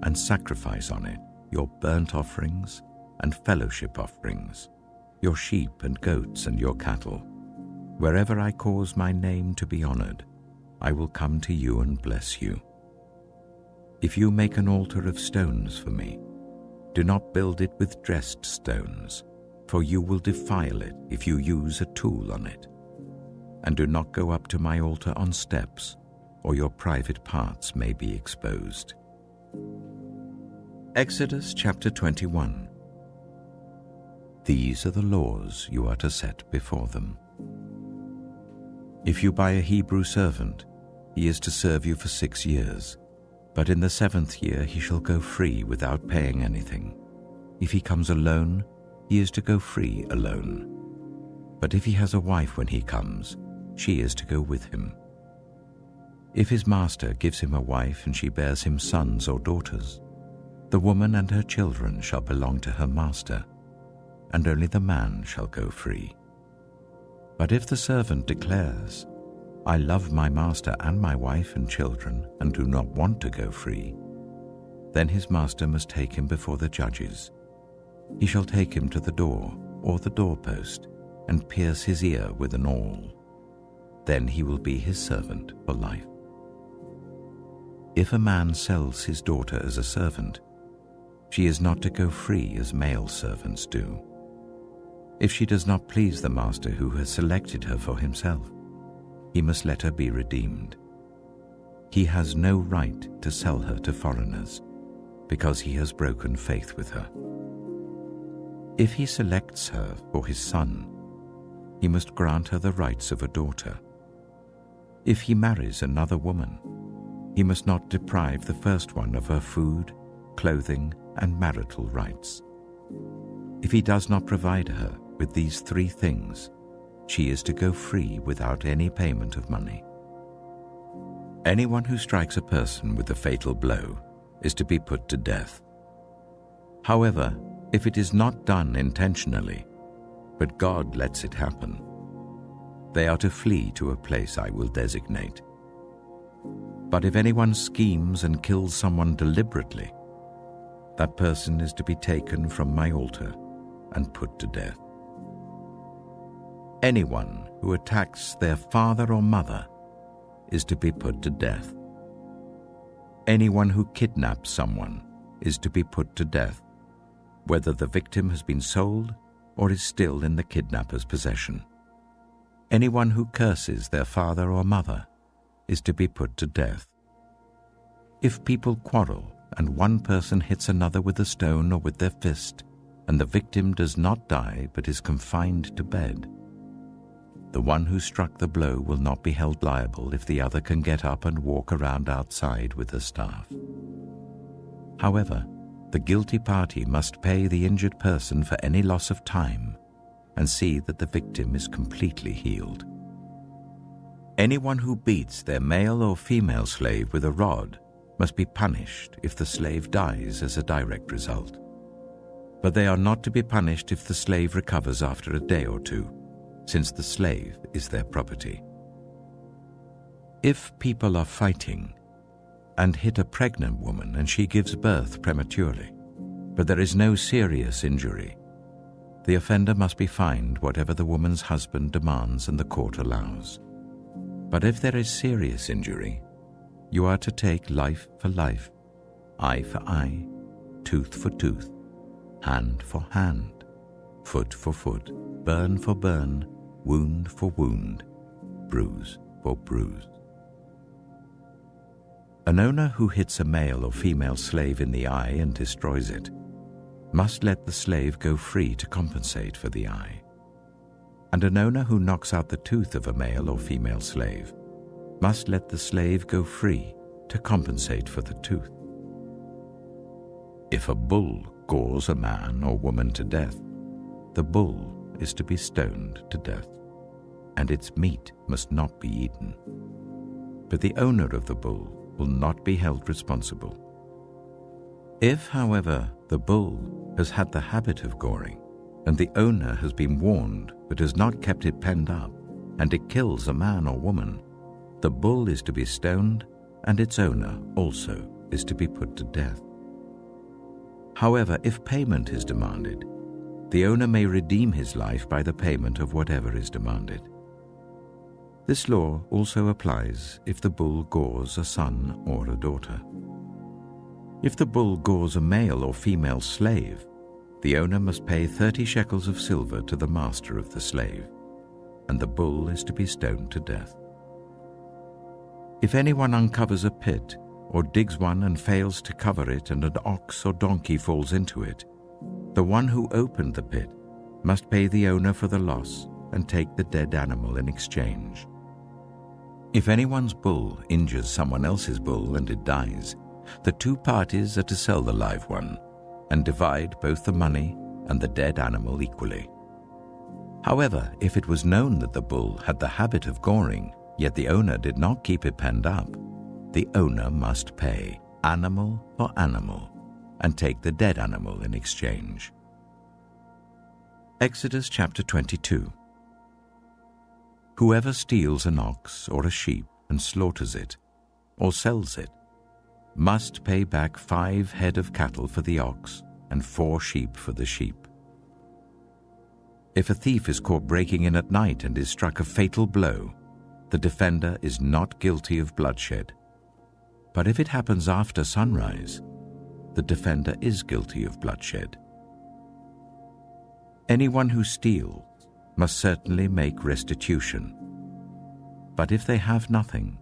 and sacrifice on it your burnt offerings and fellowship offerings, your sheep and goats and your cattle. Wherever I cause my name to be honored, I will come to you and bless you. If you make an altar of stones for me, do not build it with dressed stones, for you will defile it if you use a tool on it. And do not go up to my altar on steps, or your private parts may be exposed." Exodus chapter 21. These are the laws you are to set before them. If you buy a Hebrew servant, he is to serve you for 6 years, but in the 7th year he shall go free without paying anything. If he comes alone, he is to go free alone. But if he has a wife when he comes, she is to go with him. If his master gives him a wife and she bears him sons or daughters, the woman and her children shall belong to her master, and only the man shall go free. But if the servant declares, "I love my master and my wife and children and do not want to go free," then his master must take him before the judges. He shall take him to the door or the doorpost and pierce his ear with an awl. Then he will be his servant for life. If a man sells his daughter as a servant, she is not to go free as male servants do. If she does not please the master who has selected her for himself, he must let her be redeemed. He has no right to sell her to foreigners, because he has broken faith with her. If he selects her for his son, he must grant her the rights of a daughter. If he marries another woman, he must not deprive the first one of her food, clothing, and marital rights. If he does not provide her with these 3 things, she is to go free without any payment of money. Anyone who strikes a person with a fatal blow is to be put to death. However, if it is not done intentionally, but God lets it happen, they are to flee to a place I will designate. But if anyone schemes and kills someone deliberately, that person is to be taken from my altar and put to death. Anyone who attacks their father or mother is to be put to death. Anyone who kidnaps someone is to be put to death, whether the victim has been sold or is still in the kidnapper's possession. Anyone who curses their father or mother is to be put to death. If people quarrel and one person hits another with a stone or with their fist, and the victim does not die but is confined to bed, the one who struck the blow will not be held liable if the other can get up and walk around outside with a staff. However, the guilty party must pay the injured person for any loss of time and see that the victim is completely healed. Anyone who beats their male or female slave with a rod must be punished if the slave dies as a direct result. But they are not to be punished if the slave recovers after a day or two, since the slave is their property. If people are fighting and hit a pregnant woman and she gives birth prematurely, but there is no serious injury, the offender must be fined whatever the woman's husband demands and the court allows. But if there is serious injury, you are to take life for life, eye for eye, tooth for tooth, hand for hand, foot for foot, burn for burn, wound for wound, bruise for bruise. An owner who hits a male or female slave in the eye and destroys it must let the slave go free to compensate for the eye. And an owner who knocks out the tooth of a male or female slave must let the slave go free to compensate for the tooth. If a bull gores a man or woman to death, the bull is to be stoned to death, and its meat must not be eaten. But the owner of the bull will not be held responsible. If, however, the bull has had the habit of goring, and the owner has been warned but has not kept it penned up, and it kills a man or woman, the bull is to be stoned, and its owner also is to be put to death. However, if payment is demanded, the owner may redeem his life by the payment of whatever is demanded. This law also applies if the bull gores a son or a daughter. If the bull gores a male or female slave, the owner must pay 30 shekels of silver to the master of the slave, and the bull is to be stoned to death. If anyone uncovers a pit or digs one and fails to cover it and an ox or donkey falls into it, the one who opened the pit must pay the owner for the loss and take the dead animal in exchange. If anyone's bull injures someone else's bull and it dies, the two parties are to sell the live one and divide both the money and the dead animal equally. However, if it was known that the bull had the habit of goring, yet the owner did not keep it penned up, the owner must pay animal for animal and take the dead animal in exchange. Exodus chapter 22. Whoever steals an ox or a sheep and slaughters it, or sells it, must pay back 5 head of cattle for the ox and 4 sheep for the sheep. If a thief is caught breaking in at night and is struck a fatal blow, the defender is not guilty of bloodshed. But if it happens after sunrise, the defender is guilty of bloodshed. Anyone who steals must certainly make restitution. But if they have nothing,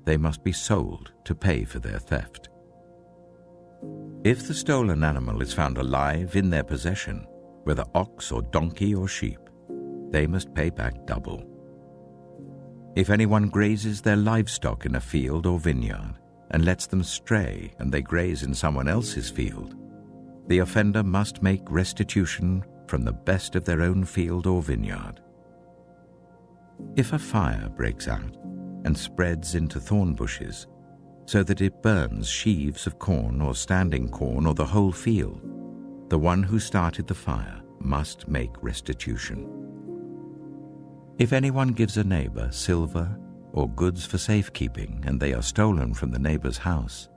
they must be sold to pay for their theft. If the stolen animal is found alive in their possession, whether ox or donkey or sheep, they must pay back double. If anyone grazes their livestock in a field or vineyard and lets them stray and they graze in someone else's field, the offender must make restitution from the best of their own field or vineyard. If a fire breaks out and spreads into thorn bushes, so that it burns sheaves of corn or standing corn or the whole field, the one who started the fire must make restitution. If anyone gives a neighbor silver or goods for safekeeping and they are stolen from the neighbor's house,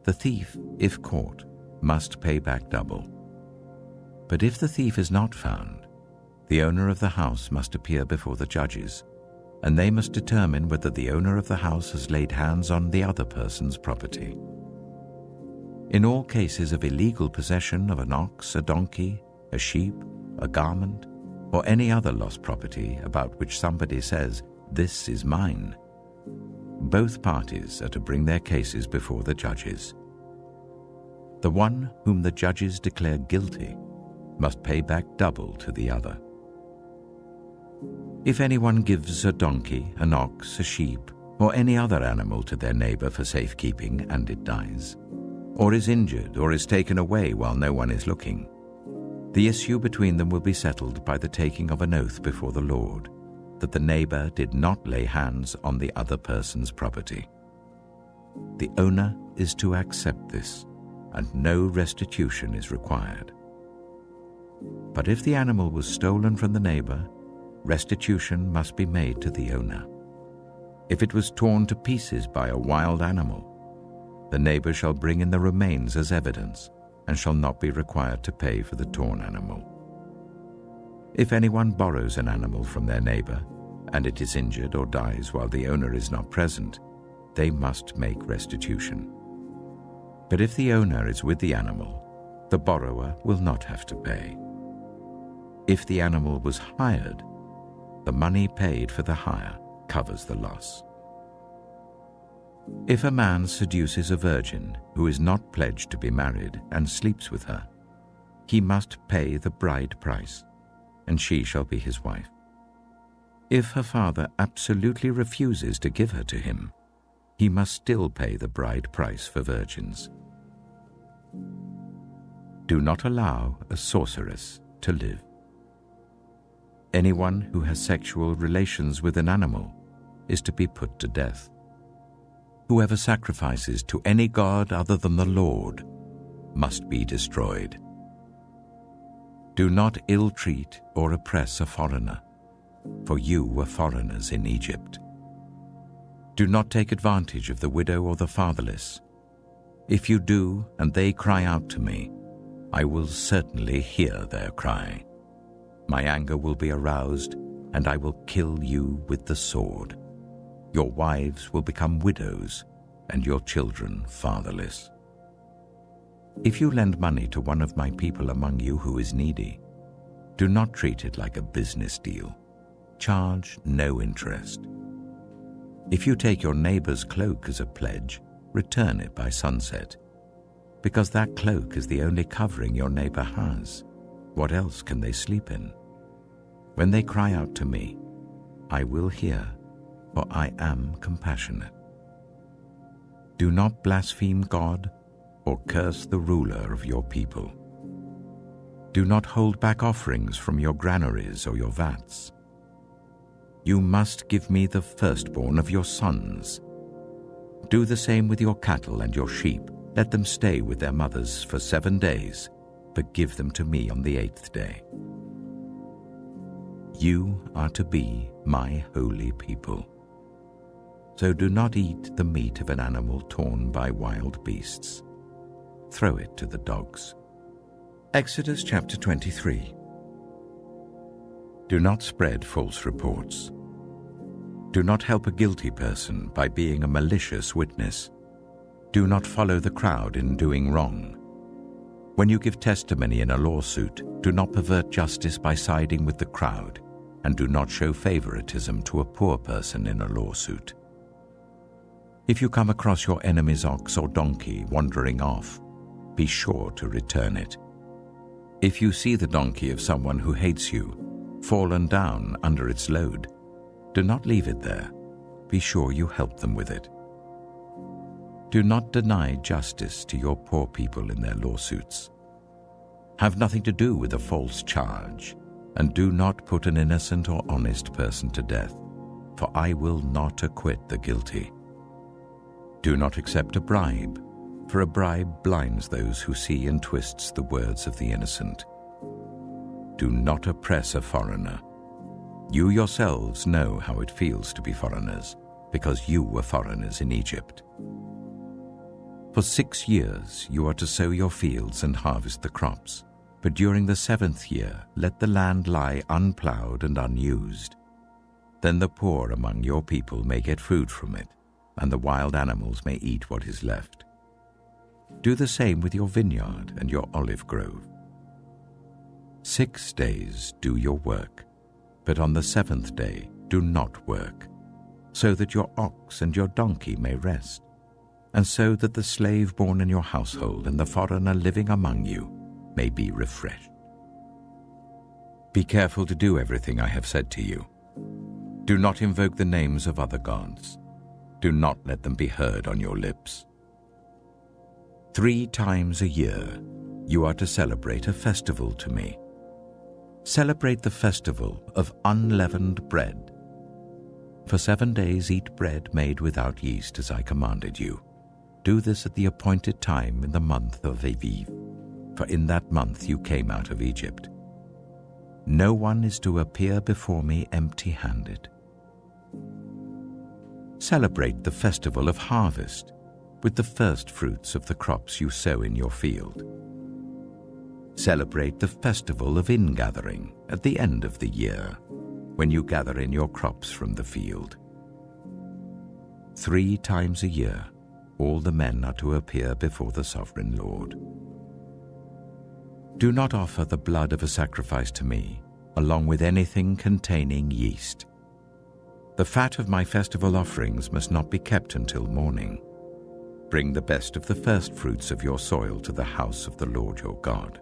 the thief, if caught, must pay back double. But if the thief is not found, the owner of the house must appear before the judges, and they must determine whether the owner of the house has laid hands on the other person's property. In all cases of illegal possession of an ox, a donkey, a sheep, a garment, or any other lost property about which somebody says, "This is mine," both parties are to bring their cases before the judges. The one whom the judges declare guilty must pay back double to the other. If anyone gives a donkey, an ox, a sheep, or any other animal to their neighbor for safekeeping and it dies, or is injured or is taken away while no one is looking, the issue between them will be settled by the taking of an oath before the Lord that the neighbor did not lay hands on the other person's property. The owner is to accept this, and no restitution is required. But if the animal was stolen from the neighbor, restitution must be made to the owner. If it was torn to pieces by a wild animal, the neighbor shall bring in the remains as evidence and shall not be required to pay for the torn animal. If anyone borrows an animal from their neighbor and it is injured or dies while the owner is not present, they must make restitution. But if the owner is with the animal, the borrower will not have to pay. If the animal was hired, the money paid for the hire covers the loss. If a man seduces a virgin who is not pledged to be married and sleeps with her, he must pay the bride price, and she shall be his wife. If her father absolutely refuses to give her to him, he must still pay the bride price for virgins. Do not allow a sorceress to live. Anyone who has sexual relations with an animal is to be put to death. Whoever sacrifices to any god other than the Lord must be destroyed. Do not ill-treat or oppress a foreigner, for you were foreigners in Egypt. Do not take advantage of the widow or the fatherless. If you do, and they cry out to me, I will certainly hear their cry. My anger will be aroused, and I will kill you with the sword. Your wives will become widows, and your children fatherless. If you lend money to one of my people among you who is needy, do not treat it like a business deal. Charge no interest. If you take your neighbor's cloak as a pledge, return it by sunset, because that cloak is the only covering your neighbor has. What else can they sleep in? When they cry out to me, I will hear, for I am compassionate. Do not blaspheme God or curse the ruler of your people. Do not hold back offerings from your granaries or your vats. You must give me the firstborn of your sons. Do the same with your cattle and your sheep. Let them stay with their mothers for 7 days, but give them to me on the 8th day. You are to be my holy people. So do not eat the meat of an animal torn by wild beasts. Throw it to the dogs. Exodus chapter 23. Do not spread false reports. Do not help a guilty person by being a malicious witness. Do not follow the crowd in doing wrong. When you give testimony in a lawsuit, do not pervert justice by siding with the crowd, and do not show favoritism to a poor person in a lawsuit. If you come across your enemy's ox or donkey wandering off, be sure to return it. If you see the donkey of someone who hates you fallen down under its load, do not leave it there. Be sure you help them with it. Do not deny justice to your poor people in their lawsuits. Have nothing to do with a false charge, and do not put an innocent or honest person to death, for I will not acquit the guilty. Do not accept a bribe, for a bribe blinds those who see and twists the words of the innocent. Do not oppress a foreigner. You yourselves know how it feels to be foreigners, because you were foreigners in Egypt. For 6 years you are to sow your fields and harvest the crops, but during the 7th year let the land lie unplowed and unused. Then the poor among your people may get food from it, and the wild animals may eat what is left. Do the same with your vineyard and your olive grove. 6 days do your work, but on the 7th day do not work, so that your ox and your donkey may rest, and so that the slave born in your household and the foreigner living among you may be refreshed. Be careful to do everything I have said to you. Do not invoke the names of other gods. Do not let them be heard on your lips. 3 times a year you are to celebrate a festival to me. Celebrate the festival of unleavened bread. For 7 days eat bread made without yeast, as I commanded you. Do this at the appointed time in the month of Aviv, for in that month you came out of Egypt. No one is to appear before me empty-handed. Celebrate the festival of harvest with the first fruits of the crops you sow in your field. Celebrate the festival of ingathering at the end of the year, when you gather in your crops from the field. 3 times a year, all the men are to appear before the sovereign Lord. Do not offer the blood of a sacrifice to me, along with anything containing yeast. The fat of my festival offerings must not be kept until morning. Bring the best of the first fruits of your soil to the house of the Lord your God.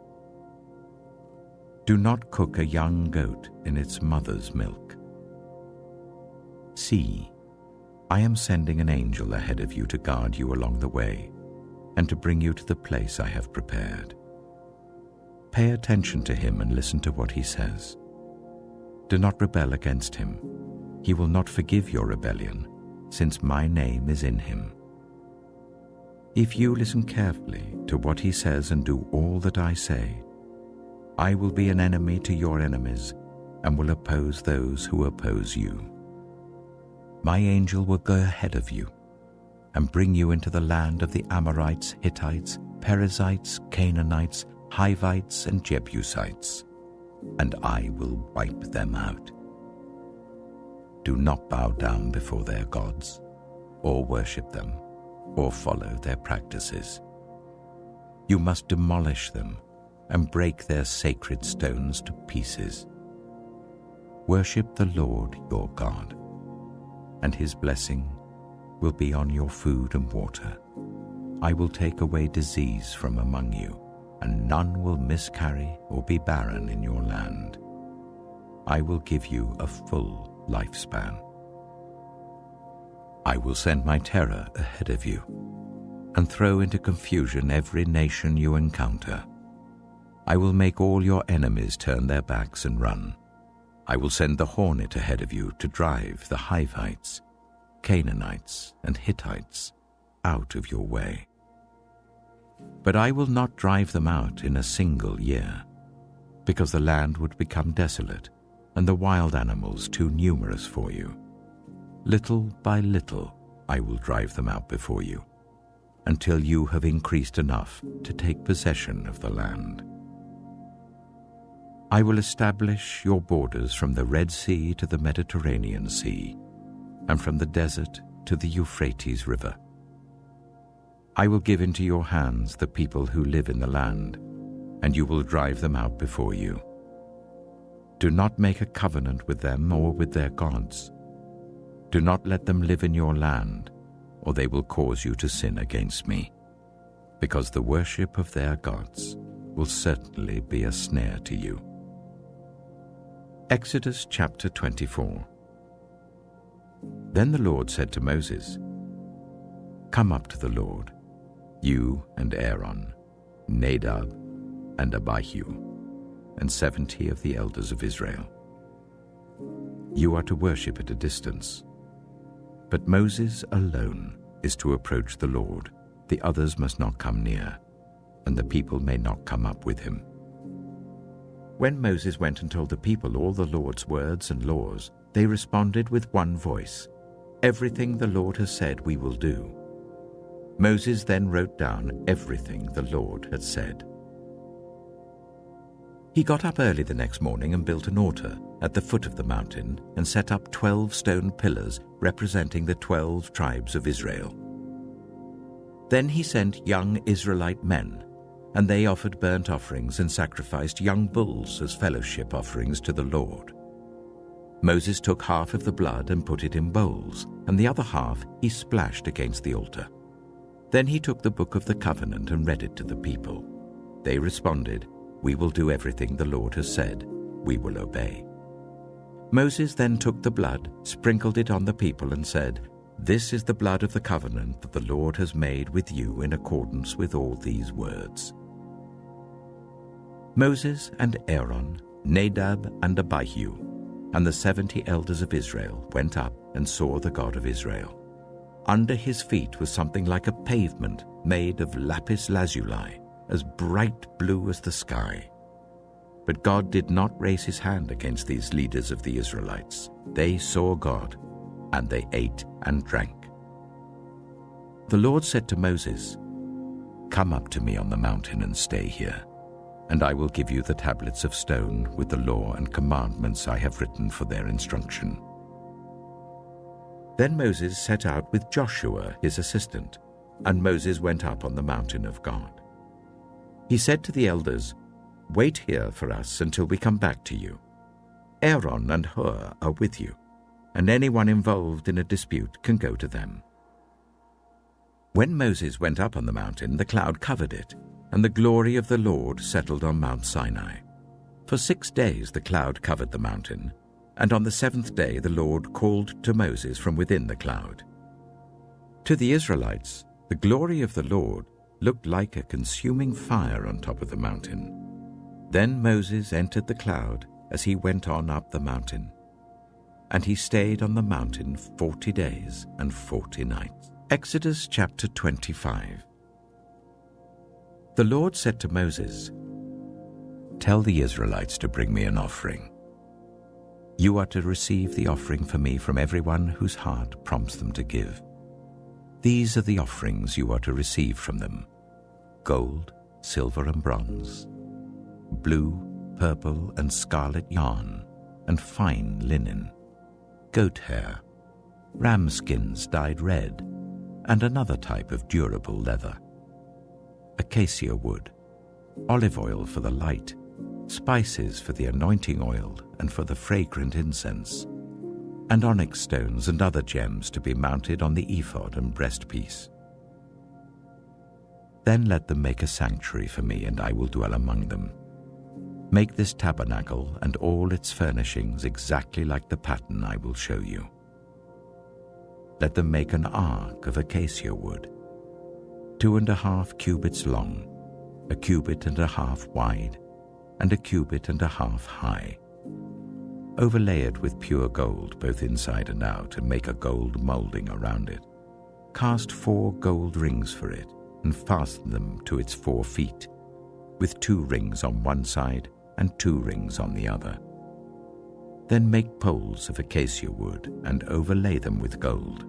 Do not cook a young goat in its mother's milk. See, I am sending an angel ahead of you to guard you along the way and to bring you to the place I have prepared. Pay attention to him and listen to what he says. Do not rebel against him. He will not forgive your rebellion, since my name is in him. If you listen carefully to what he says and do all that I say, I will be an enemy to your enemies and will oppose those who oppose you. My angel will go ahead of you and bring you into the land of the Amorites, Hittites, Perizzites, Canaanites, Hivites, and Jebusites, and I will wipe them out. Do not bow down before their gods, or worship them, or follow their practices. You must demolish them and break their sacred stones to pieces. Worship the Lord your God, and his blessing will be on your food and water. I will take away disease from among you, and none will miscarry or be barren in your land. I will give you a full lifespan. I will send my terror ahead of you and throw into confusion every nation you encounter. I will make all your enemies turn their backs and run. I will send the hornet ahead of you to drive the Hivites, Canaanites, and Hittites out of your way. But I will not drive them out in a single year, because the land would become desolate and the wild animals too numerous for you. Little by little I will drive them out before you, until you have increased enough to take possession of the land. I will establish your borders from the Red Sea to the Mediterranean Sea, and from the desert to the Euphrates River. I will give into your hands the people who live in the land, and you will drive them out before you. Do not make a covenant with them or with their gods. Do not let them live in your land, or they will cause you to sin against me, because the worship of their gods will certainly be a snare to you. Exodus chapter 24. Then the Lord said to Moses, "Come up to the Lord, you and Aaron, Nadab and Abihu, and 70 of the elders of Israel. You are to worship at a distance, but Moses alone is to approach the Lord. The others must not come near, and the people may not come up with him." When Moses went and told the people all the Lord's words and laws, they responded with one voice, "Everything the Lord has said we will do." Moses then wrote down everything the Lord had said. He got up early the next morning and built an altar at the foot of the mountain and set up 12 stone pillars representing the 12 tribes of Israel. Then he sent young Israelite men and they offered burnt offerings and sacrificed young bulls as fellowship offerings to the Lord. Moses took half of the blood and put it in bowls, and the other half he splashed against the altar. Then he took the book of the covenant and read it to the people. They responded, "We will do everything the Lord has said. We will obey." Moses then took the blood, sprinkled it on the people, and said, "This is the blood of the covenant that the Lord has made with you in accordance with all these words." Moses and Aaron, Nadab and Abihu, and the 70 elders of Israel went up and saw the God of Israel. Under his feet was something like a pavement made of lapis lazuli, as bright blue as the sky. But God did not raise his hand against these leaders of the Israelites. They saw God, and they ate and drank. The Lord said to Moses, "Come up to me on the mountain and stay here, and I will give you the tablets of stone with the law and commandments I have written for their instruction." Then Moses set out with Joshua his assistant, and Moses went up on the mountain of God. He said to the elders, "Wait here for us until we come back to you. Aaron and Hur are with you, and anyone involved in a dispute can go to them." When Moses went up on the mountain, the cloud covered it, and the glory of the Lord settled on Mount Sinai. For 6 days the cloud covered the mountain, and on the 7th day the Lord called to Moses from within the cloud. To the Israelites, the glory of the Lord looked like a consuming fire on top of the mountain. Then Moses entered the cloud as he went on up the mountain, and he stayed on the mountain 40 days and 40 nights. Exodus chapter 25. The Lord said to Moses, "Tell the Israelites to bring me an offering. You are to receive the offering for me from everyone whose heart prompts them to give. These are the offerings you are to receive from them: gold, silver and bronze, blue, purple and scarlet yarn, and fine linen, goat hair, ram skins dyed red, and another type of durable leather, acacia wood, olive oil for the light, spices for the anointing oil and for the fragrant incense, and onyx stones and other gems to be mounted on the ephod and breastpiece. Then let them make a sanctuary for me, and I will dwell among them. Make this tabernacle and all its furnishings exactly like the pattern I will show you. Let them make an ark of acacia wood, 2.5 cubits long, 1.5 cubits wide, and 1.5 cubits high. Overlay it with pure gold both inside and out, and make a gold molding around it. Cast 4 gold rings for it, and fasten them to its 4 feet, with 2 rings on one side and 2 rings on the other. Then make poles of acacia wood and overlay them with gold.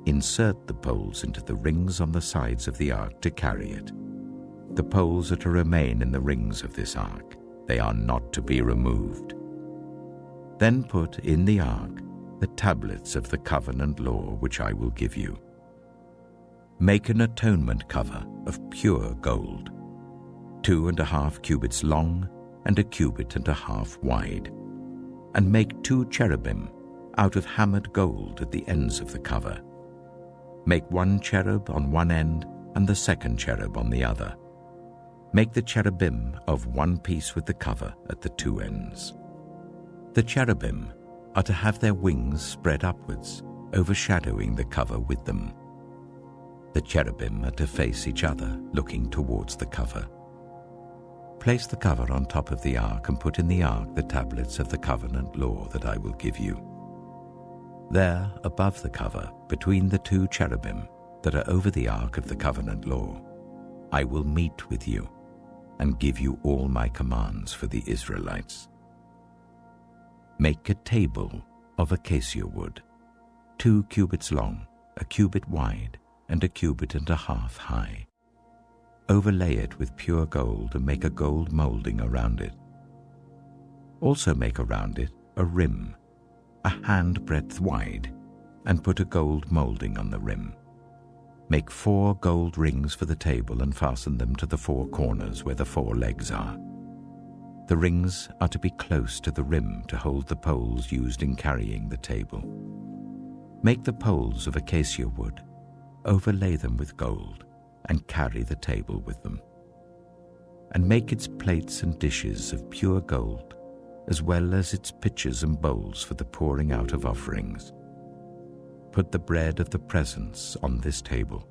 Insert the poles into the rings on the sides of the ark to carry it. The poles are to remain in the rings of this ark. They are not to be removed. Then put in the ark the tablets of the covenant law which I will give you. Make an atonement cover of pure gold, 2.5 cubits long and 1.5 cubits wide, and make 2 cherubim out of hammered gold at the ends of the cover. Make 1 cherub on one end and the 2nd cherub on the other. Make the cherubim of one piece with the cover at the 2 ends. The cherubim are to have their wings spread upwards, overshadowing the cover with them. The cherubim are to face each other, looking towards the cover. Place the cover on top of the ark and put in the ark the tablets of the covenant law that I will give you. There, above the cover, between the 2 cherubim that are over the ark of the covenant law, I will meet with you and give you all my commands for the Israelites. Make a table of acacia wood, 2 cubits long, 1 cubit wide, and 1.5 cubits high. Overlay it with pure gold and make a gold molding around it. Also make around it a rim, a handbreadth wide, and put a gold molding on the rim. Make 4 gold rings for the table and fasten them to the 4 corners where the 4 legs are. The rings are to be close to the rim to hold the poles used in carrying the table. Make the poles of acacia wood, overlay them with gold, and carry the table with them. And make its plates and dishes of pure gold, as well as its pitchers and bowls for the pouring out of offerings. Put the bread of the presence on this table,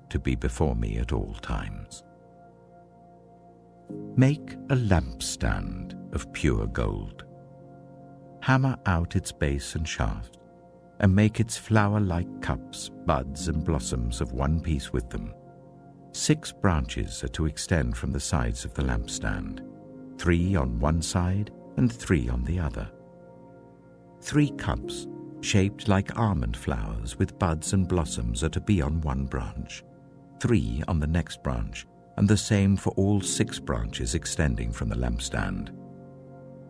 to be before me at all times. Make a lampstand of pure gold. Hammer out its base and shaft, and make its flower-like cups, buds, and blossoms of one piece with them. 6 branches are to extend from the sides of the lampstand, 3 on one side and 3 on the other. 3 cups, shaped like almond flowers with buds and blossoms, are to be on one branch, 3 on the next branch, and the same for all 6 branches extending from the lampstand.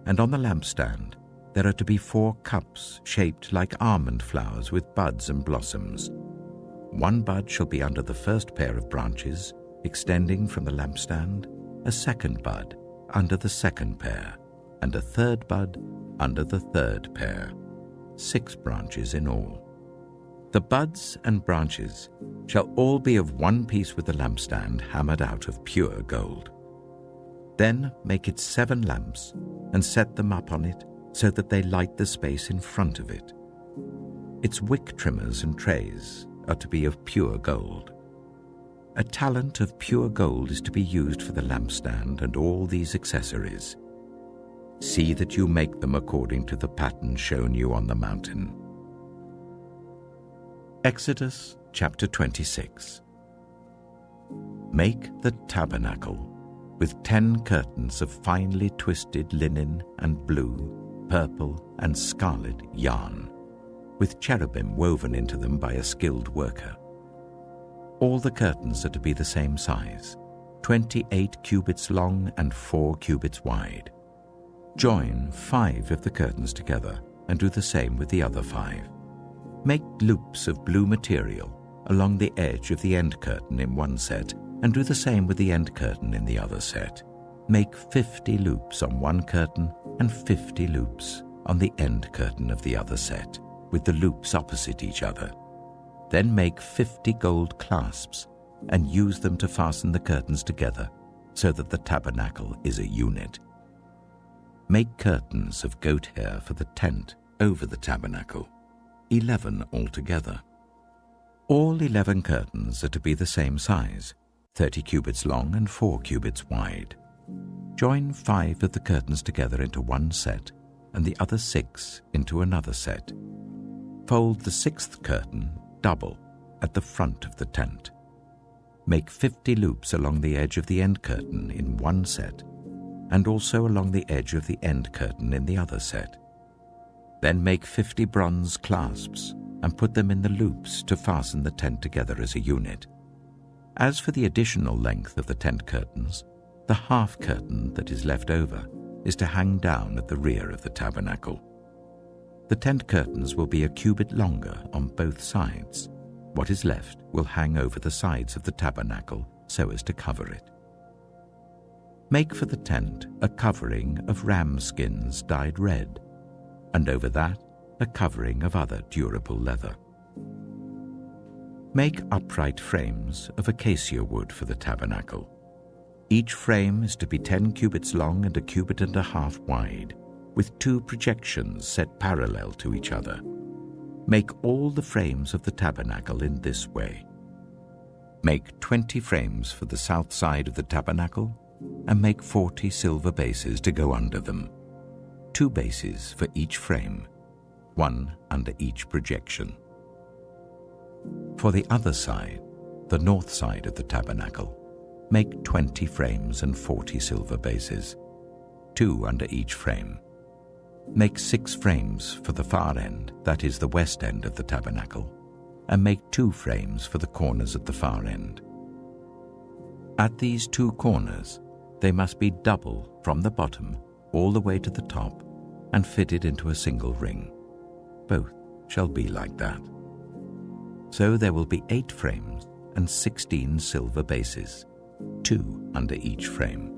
And on the lampstand there are to be 4 cups shaped like almond flowers with buds and blossoms. 1 bud shall be under the first pair of branches extending from the lampstand, a 2nd bud under the 2nd pair, and a 3rd bud under the 3rd pair. 6 branches in all. The buds and branches shall all be of one piece with the lampstand hammered out of pure gold. Then make it 7 lamps and set them up on it so that they light the space in front of it. Its wick trimmers and trays are to be of pure gold. A talent of pure gold is to be used for the lampstand and all these accessories. See that you make them according to the pattern shown you on the mountain. Exodus chapter 26. Make the tabernacle with 10 curtains of finely twisted linen and blue, purple, and scarlet yarn, with cherubim woven into them by a skilled worker. All the curtains are to be the same size, 28 cubits long and 4 cubits wide. Join 5 of the curtains together and do the same with the other 5. Make loops of blue material along the edge of the end curtain in one set and do the same with the end curtain in the other set. Make 50 loops on one curtain and 50 loops on the end curtain of the other set, with the loops opposite each other. Then make 50 gold clasps and use them to fasten the curtains together so that the tabernacle is a unit. Make curtains of goat hair for the tent over the tabernacle, 11 altogether. All 11 curtains are to be the same size, 30 cubits long and 4 cubits wide. Join 5 of the curtains together into one set and the other 6 into another set. Fold the 6th curtain double at the front of the tent. Make 50 loops along the edge of the end curtain in one set and also along the edge of the end curtain in the other set. Then make 50 bronze clasps and put them in the loops to fasten the tent together as a unit. As for the additional length of the tent curtains, the half curtain that is left over is to hang down at the rear of the tabernacle. The tent curtains will be a cubit longer on both sides. What is left will hang over the sides of the tabernacle so as to cover it. Make for the tent a covering of ram skins dyed red, and over that a covering of other durable leather. Make upright frames of acacia wood for the tabernacle. Each frame is to be 10 cubits long and 1.5 cubits wide, with 2 projections set parallel to each other. Make all the frames of the tabernacle in this way. Make 20 frames for the south side of the tabernacle, and make 40 silver bases to go under them, 2 bases for each frame, 1 under each projection. For the other side, the north side of the tabernacle, make 20 frames and 40 silver bases, 2 under each frame. Make 6 frames for the far end, that is the west end of the tabernacle, and make 2 frames for the corners at the far end. At these 2 corners, they must be double from the bottom all the way to the top and fitted into a single ring. Both shall be like that. So there will be 8 frames and 16 silver bases, 2 under each frame.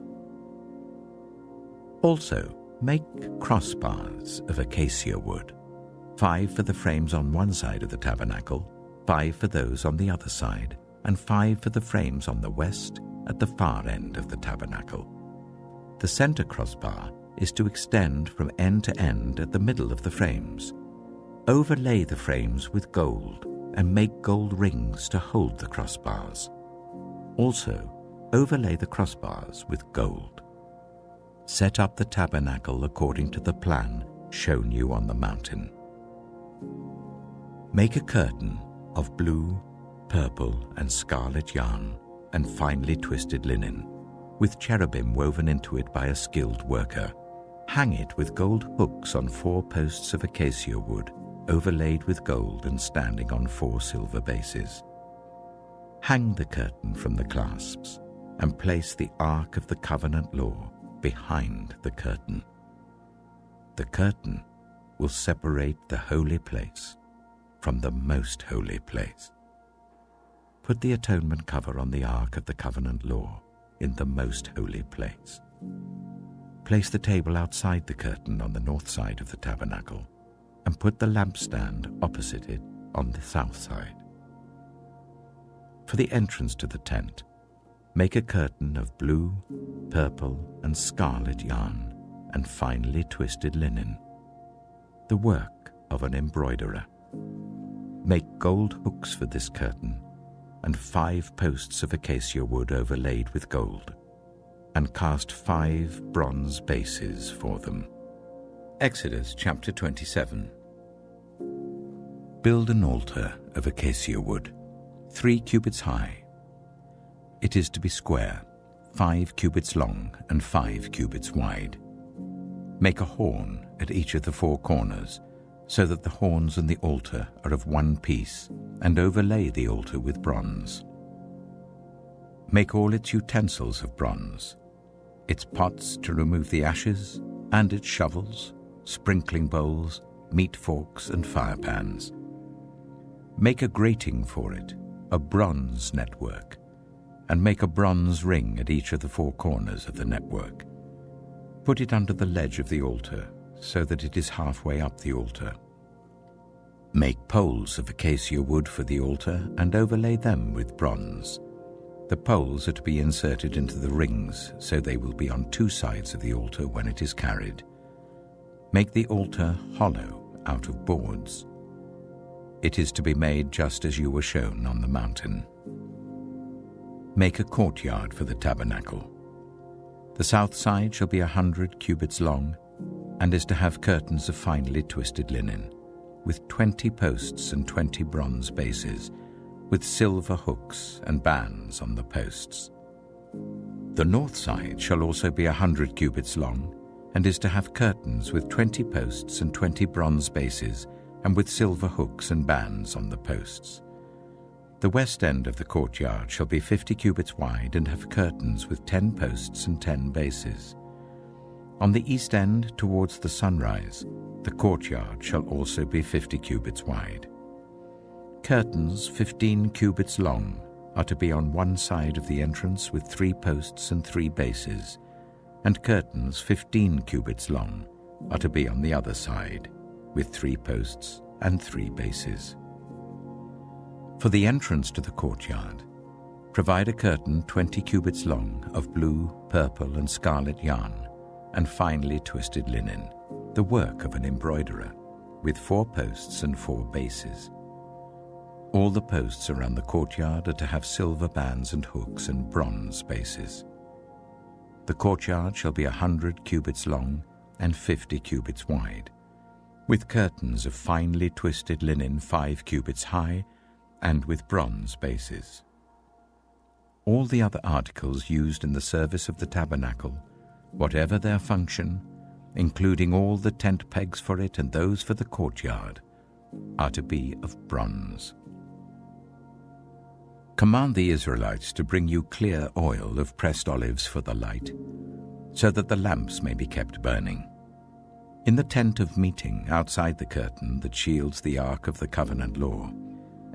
Also, make crossbars of acacia wood, 5 for the frames on one side of the tabernacle, 5 for those on the other side, and 5 for the frames on the west at the far end of the tabernacle. The center crossbar is to extend from end to end at the middle of the frames. Overlay the frames with gold and make gold rings to hold the crossbars. Also, overlay the crossbars with gold. Set up the tabernacle according to the plan shown you on the mountain. Make a curtain of blue, purple, and scarlet yarn and finely twisted linen, with cherubim woven into it by a skilled worker. Hang it with gold hooks on 4 posts of acacia wood, overlaid with gold and standing on 4 silver bases. Hang the curtain from the clasps and place the Ark of the Covenant Law behind the curtain. The curtain will separate the holy place from the most holy place. Put the atonement cover on the Ark of the Covenant Law in the most holy place. Place the table outside the curtain on the north side of the tabernacle, and put the lampstand opposite it on the south side. For the entrance to the tent, make a curtain of blue, purple, and scarlet yarn and finely twisted linen, the work of an embroiderer. Make gold hooks for this curtain and 5 posts of acacia wood overlaid with gold, and cast 5 bronze bases for them. Exodus chapter 27. Build an altar of acacia wood, 3 cubits high. It is to be square, 5 cubits long and 5 cubits wide. Make a horn at each of the 4 corners, so that the horns and the altar are of one piece, and overlay the altar with bronze. Make all its utensils of bronze, its pots to remove the ashes, and its shovels, sprinkling bowls, meat forks, and fire pans. Make a grating for it, a bronze network, and make a bronze ring at each of the 4 corners of the network. Put it under the ledge of the altar, so that it is halfway up the altar. Make poles of acacia wood for the altar and overlay them with bronze. The poles are to be inserted into the rings, so they will be on 2 sides of the altar when it is carried. Make the altar hollow out of boards. It is to be made just as you were shown on the mountain. Make a courtyard for the tabernacle. The south side shall be 100 cubits long, and is to have curtains of finely twisted linen, with 20 posts and 20 bronze bases, with silver hooks and bands on the posts. The north side shall also be 100 cubits long, and is to have curtains with 20 posts and 20 bronze bases, and with silver hooks and bands on the posts. The west end of the courtyard shall be 50 cubits wide and have curtains with 10 posts and 10 bases. On the east end, towards the sunrise, the courtyard shall also be 50 cubits wide. Curtains 15 cubits long are to be on one side of the entrance with 3 posts and 3 bases, and curtains 15 cubits long are to be on the other side with 3 posts and 3 bases. For the entrance to the courtyard, provide a curtain 20 cubits long of blue, purple, and scarlet yarn, and finely twisted linen, the work of an embroiderer, with 4 posts and 4 bases. All the posts around the courtyard are to have silver bands and hooks and bronze bases. The courtyard shall be 100 cubits long and 50 cubits wide, with curtains of finely twisted linen 5 cubits high, and with bronze bases. All the other articles used in the service of the tabernacle, whatever their function, including all the tent pegs for it and those for the courtyard, are to be of bronze. Command the Israelites to bring you clear oil of pressed olives for the light, so that the lamps may be kept burning. In the tent of meeting outside the curtain that shields the Ark of the Covenant Law,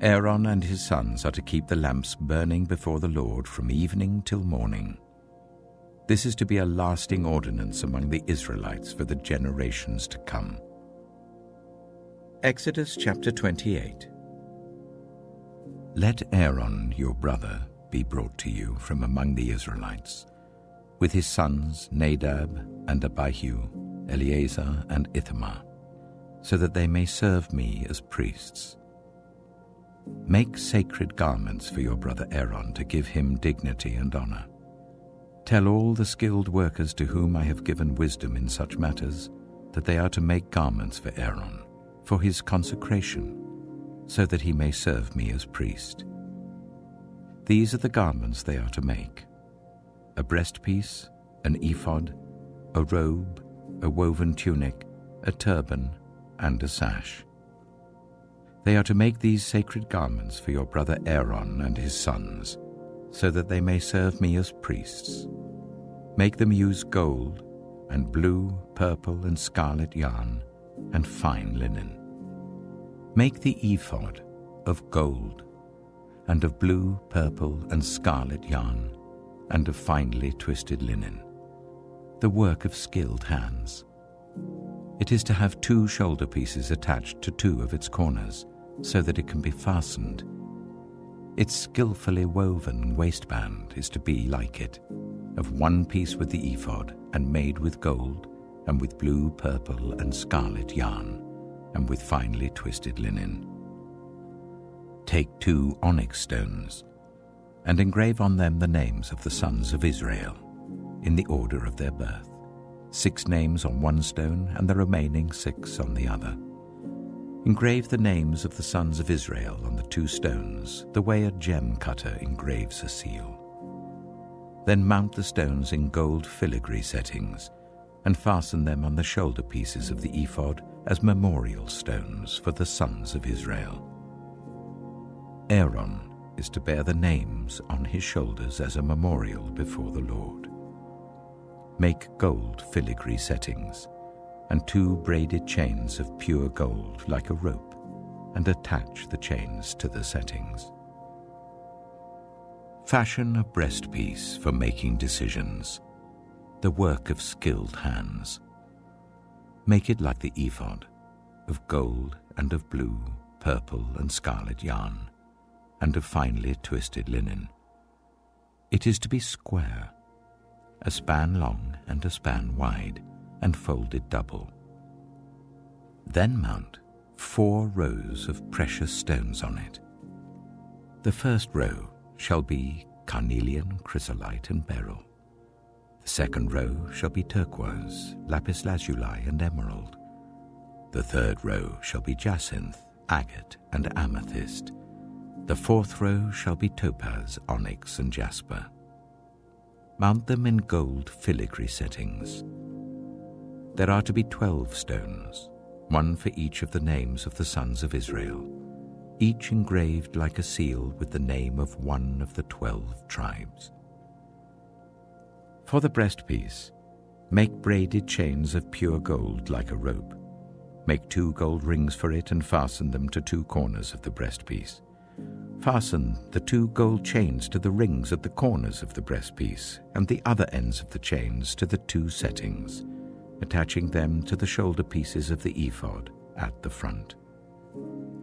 Aaron and his sons are to keep the lamps burning before the Lord from evening till morning. This is to be a lasting ordinance among the Israelites for the generations to come. Exodus chapter 28. Let Aaron your brother be brought to you from among the Israelites, with his sons Nadab and Abihu, Eleazar and Ithamar, so that they may serve me as priests. Make sacred garments for your brother Aaron to give him dignity and honor. Tell all the skilled workers to whom I have given wisdom in such matters that they are to make garments for Aaron, for his consecration, so that he may serve me as priest. These are the garments they are to make: a breastpiece, an ephod, a robe, a woven tunic, a turban, and a sash. They are to make these sacred garments for your brother Aaron and his sons, so that they may serve me as priests. Make them use gold and blue, purple, and scarlet yarn, and fine linen. Make the ephod of gold, and of blue, purple, and scarlet yarn, and of finely twisted linen, the work of skilled hands. It is to have 2 shoulder pieces attached to 2 of its corners, so that it can be fastened. Its skillfully woven waistband is to be like it, of 1 piece with the ephod, and made with gold, and with blue, purple, and scarlet yarn, and with finely twisted linen. Take 2 onyx stones, and engrave on them the names of the sons of Israel, in the order of their birth, 6 names on 1 stone, and the remaining 6 on the other. Engrave the names of the sons of Israel on the 2 stones, the way a gem cutter engraves a seal. Then mount the stones in gold filigree settings, and fasten them on the shoulder pieces of the ephod as memorial stones for the sons of Israel. Aaron is to bear the names on his shoulders as a memorial before the Lord. Make gold filigree settings, and 2 braided chains of pure gold like a rope, and attach the chains to the settings. Fashion a breastpiece for making decisions, the work of skilled hands. Make it like the ephod, of gold and of blue, purple, and scarlet yarn, and of finely twisted linen. It is to be square, a span long and a span wide, and folded double. Then mount 4 rows of precious stones on it. The first row shall be carnelian, chrysolite, and beryl. The second row shall be turquoise, lapis lazuli, and emerald. The third row shall be jacinth, agate, and amethyst. The fourth row shall be topaz, onyx, and jasper. Mount them in gold filigree settings. There are to be 12 stones, 1 for each of the names of the sons of Israel, each engraved like a seal with the name of 1 of the 12 tribes. For the breastpiece, make braided chains of pure gold like a rope. Make 2 gold rings for it and fasten them to 2 corners of the breastpiece. Fasten the 2 gold chains to the rings at the corners of the breastpiece, and the other ends of the chains to the 2 settings, attaching them to the shoulder pieces of the ephod at the front.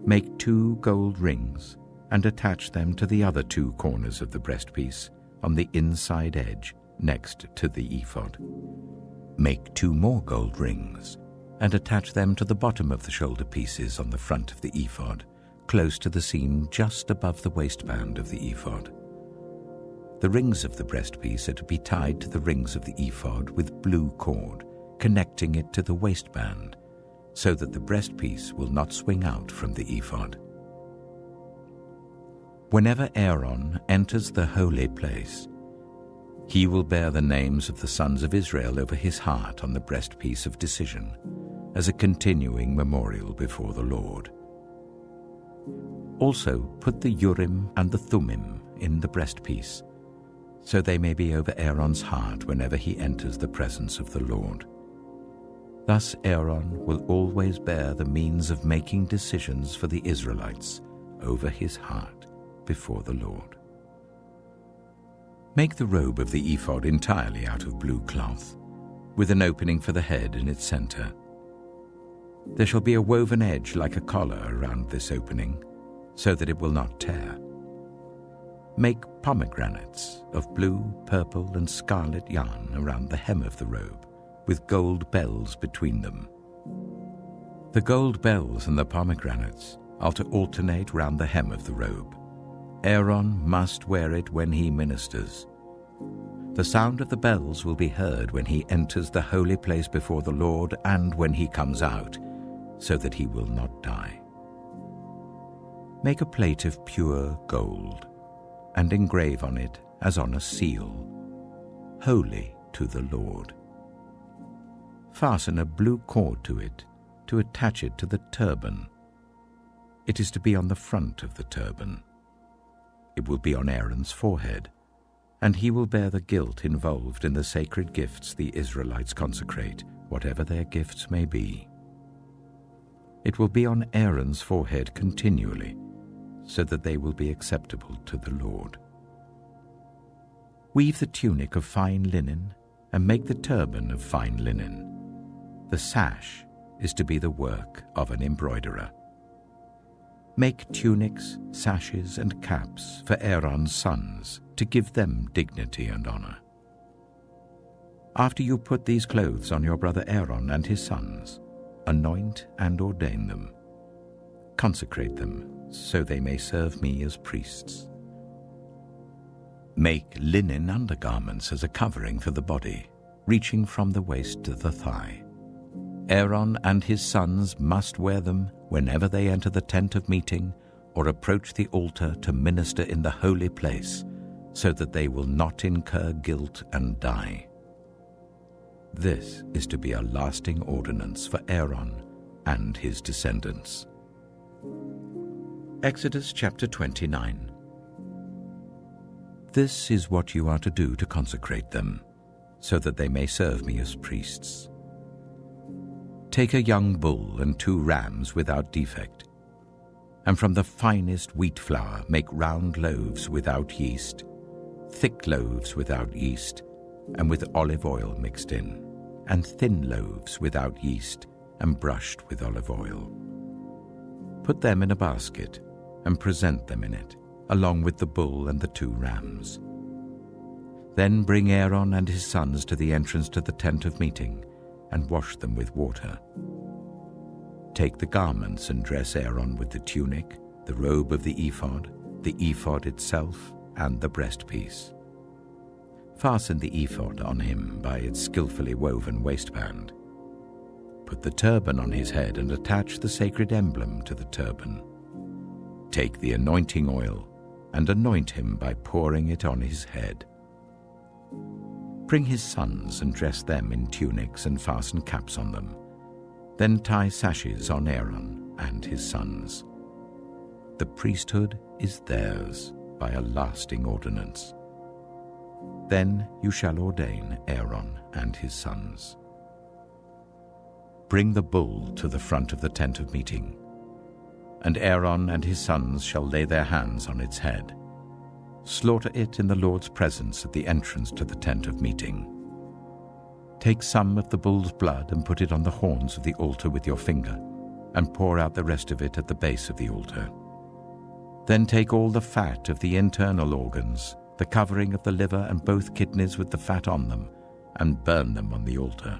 Make 2 gold rings and attach them to the other 2 corners of the breastpiece on the inside edge next to the ephod. Make 2 more gold rings and attach them to the bottom of the shoulder pieces on the front of the ephod, close to the seam just above the waistband of the ephod. The rings of the breastpiece are to be tied to the rings of the ephod with blue cord, connecting it to the waistband, so that the breastpiece will not swing out from the ephod. Whenever Aaron enters the holy place, he will bear the names of the sons of Israel over his heart on the breastpiece of decision, as a continuing memorial before the Lord. Also put the Urim and the Thummim in the breastpiece, so they may be over Aaron's heart whenever he enters the presence of the Lord. Thus Aaron will always bear the means of making decisions for the Israelites over his heart before the Lord. Make the robe of the ephod entirely out of blue cloth, with an opening for the head in its center. There shall be a woven edge like a collar around this opening, so that it will not tear. Make pomegranates of blue, purple, and scarlet yarn around the hem of the robe, with gold bells between them. The gold bells and the pomegranates are to alternate round the hem of the robe. Aaron must wear it when he ministers. The sound of the bells will be heard when he enters the holy place before the Lord and when he comes out, so that he will not die. Make a plate of pure gold, and engrave on it as on a seal, holy to the Lord. Fasten a blue cord to it to attach it to the turban. It is to be on the front of the turban. It will be on Aaron's forehead, and he will bear the guilt involved in the sacred gifts the Israelites consecrate, whatever their gifts may be. It will be on Aaron's forehead continually, so that they will be acceptable to the Lord. Weave the tunic of fine linen, and make the turban of fine linen. The sash is to be the work of an embroiderer. Make tunics, sashes, and caps for Aaron's sons, to give them dignity and honor. After you put these clothes on your brother Aaron and his sons, anoint and ordain them. Consecrate them, so they may serve me as priests. Make linen undergarments as a covering for the body, reaching from the waist to the thigh. Aaron and his sons must wear them whenever they enter the tent of meeting or approach the altar to minister in the holy place, so that they will not incur guilt and die. This is to be a lasting ordinance for Aaron and his descendants. Exodus chapter 29. This is what you are to do to consecrate them, so that they may serve me as priests. Take a young bull and 2 rams without defect, and from the finest wheat flour make round loaves without yeast, thick loaves without yeast, and with olive oil mixed in, and thin loaves without yeast, and brushed with olive oil. Put them in a basket, and present them in it, along with the bull and the 2 rams. Then bring Aaron and his sons to the entrance to the tent of meeting, and wash them with water. Take the garments and dress Aaron with the tunic, the robe of the ephod itself, and the breastpiece. Fasten the ephod on him by its skillfully woven waistband. Put the turban on his head and attach the sacred emblem to the turban. Take the anointing oil and anoint him by pouring it on his head. Bring his sons and dress them in tunics and fasten caps on them. Then tie sashes on Aaron and his sons. The priesthood is theirs by a lasting ordinance. Then you shall ordain Aaron and his sons. Bring the bull to the front of the tent of meeting, and Aaron and his sons shall lay their hands on its head. Slaughter it in the Lord's presence at the entrance to the tent of meeting. Take some of the bull's blood and put it on the horns of the altar with your finger, and pour out the rest of it at the base of the altar. Then take all the fat of the internal organs, the covering of the liver and both kidneys with the fat on them, and burn them on the altar.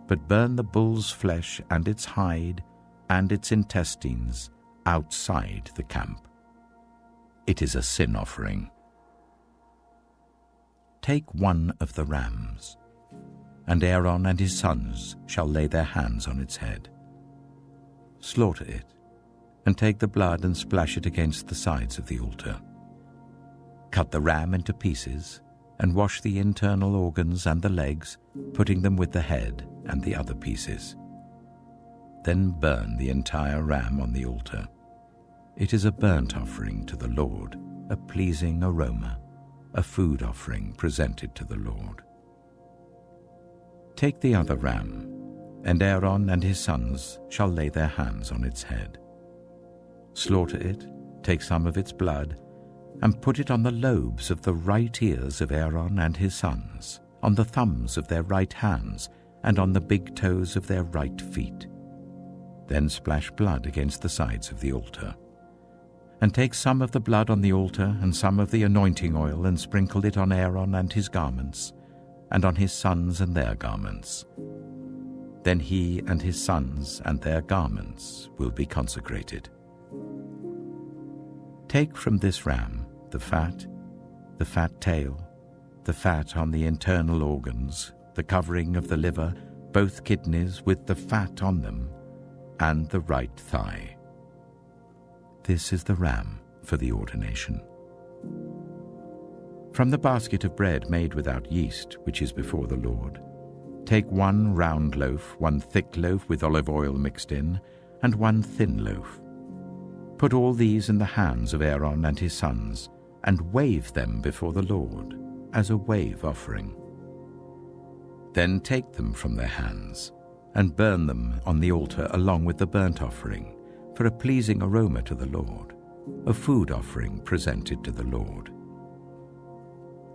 But burn the bull's flesh and its hide and its intestines outside the camp. It is a sin offering. Take one of the rams, and Aaron and his sons shall lay their hands on its head. Slaughter it, and take the blood and splash it against the sides of the altar. Cut the ram into pieces, and wash the internal organs and the legs, putting them with the head and the other pieces. Then burn the entire ram on the altar. It is a burnt offering to the Lord, a pleasing aroma, a food offering presented to the Lord. Take the other ram, and Aaron and his sons shall lay their hands on its head. Slaughter it, take some of its blood, and put it on the lobes of the right ears of Aaron and his sons, on the thumbs of their right hands, and on the big toes of their right feet. Then splash blood against the sides of the altar. And take some of the blood on the altar and some of the anointing oil, and sprinkle it on Aaron and his garments, and on his sons and their garments. Then he and his sons and their garments will be consecrated. Take from this ram the fat tail, the fat on the internal organs, the covering of the liver, both kidneys with the fat on them, and the right thigh. This is the ram for the ordination. From the basket of bread made without yeast, which is before the Lord, take 1 round loaf, 1 thick loaf with olive oil mixed in, and 1 thin loaf. Put all these in the hands of Aaron and his sons, and wave them before the Lord as a wave offering. Then take them from their hands, and burn them on the altar along with the burnt offering, for a pleasing aroma to the Lord, a food offering presented to the Lord.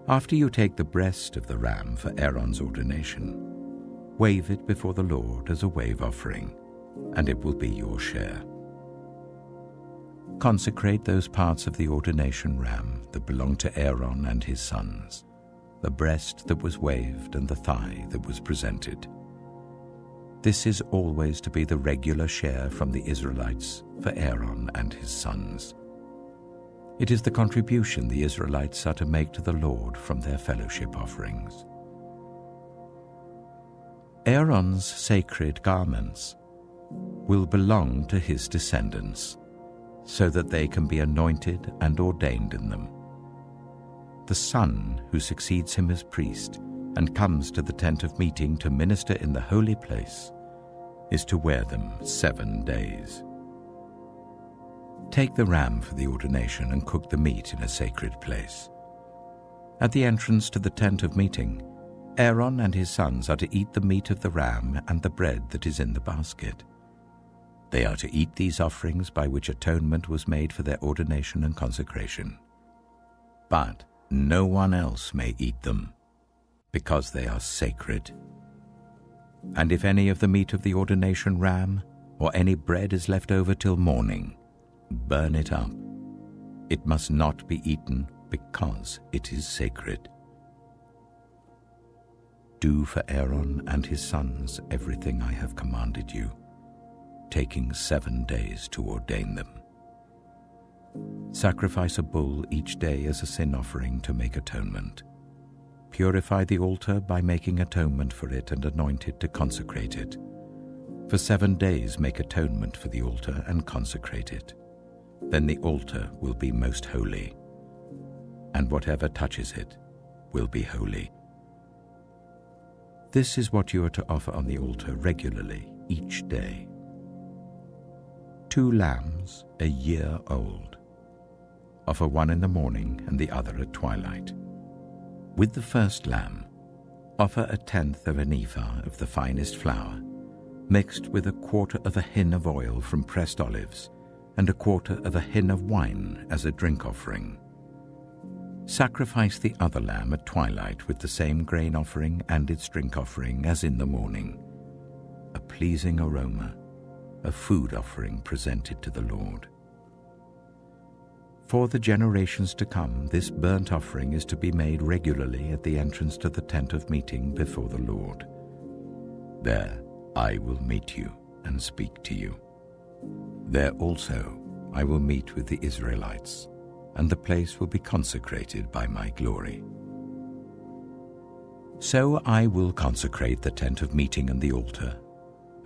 After you take the breast of the ram for Aaron's ordination, wave it before the Lord as a wave offering, and it will be your share. Consecrate those parts of the ordination ram that belong to Aaron and his sons, the breast that was waved and the thigh that was presented. This is always to be the regular share from the Israelites for Aaron and his sons. It is the contribution the Israelites are to make to the Lord from their fellowship offerings. Aaron's sacred garments will belong to his descendants, so that they can be anointed and ordained in them. The son who succeeds him as priest and comes to the tent of meeting to minister in the holy place is to wear them 7 days. Take the ram for the ordination and cook the meat in a sacred place. At the entrance to the tent of meeting, Aaron and his sons are to eat the meat of the ram and the bread that is in the basket. They are to eat these offerings by which atonement was made for their ordination and consecration. But no one else may eat them, because they are sacred. And if any of the meat of the ordination ram or any bread is left over till morning, burn it up. It must not be eaten, because it is sacred. Do for Aaron and his sons everything I have commanded you, taking 7 days to ordain them. Sacrifice a bull each day as a sin offering to make atonement. Purify the altar by making atonement for it and anoint it to consecrate it. For 7 days make atonement for the altar and consecrate it. Then the altar will be most holy, and whatever touches it will be holy. This is what you are to offer on the altar regularly each day. 2 lambs a year old. Offer one in the morning and the other at twilight. With the first lamb, offer 1/10 of an ephah of the finest flour, mixed with 1/4 of a hin of oil from pressed olives, and 1/4 of a hin of wine as a drink offering. Sacrifice the other lamb at twilight with the same grain offering and its drink offering as in the morning, a pleasing aroma, a food offering presented to the Lord. For the generations to come, this burnt offering is to be made regularly at the entrance to the tent of meeting before the Lord. There I will meet you and speak to you. There also I will meet with the Israelites, and the place will be consecrated by my glory. So I will consecrate the tent of meeting and the altar,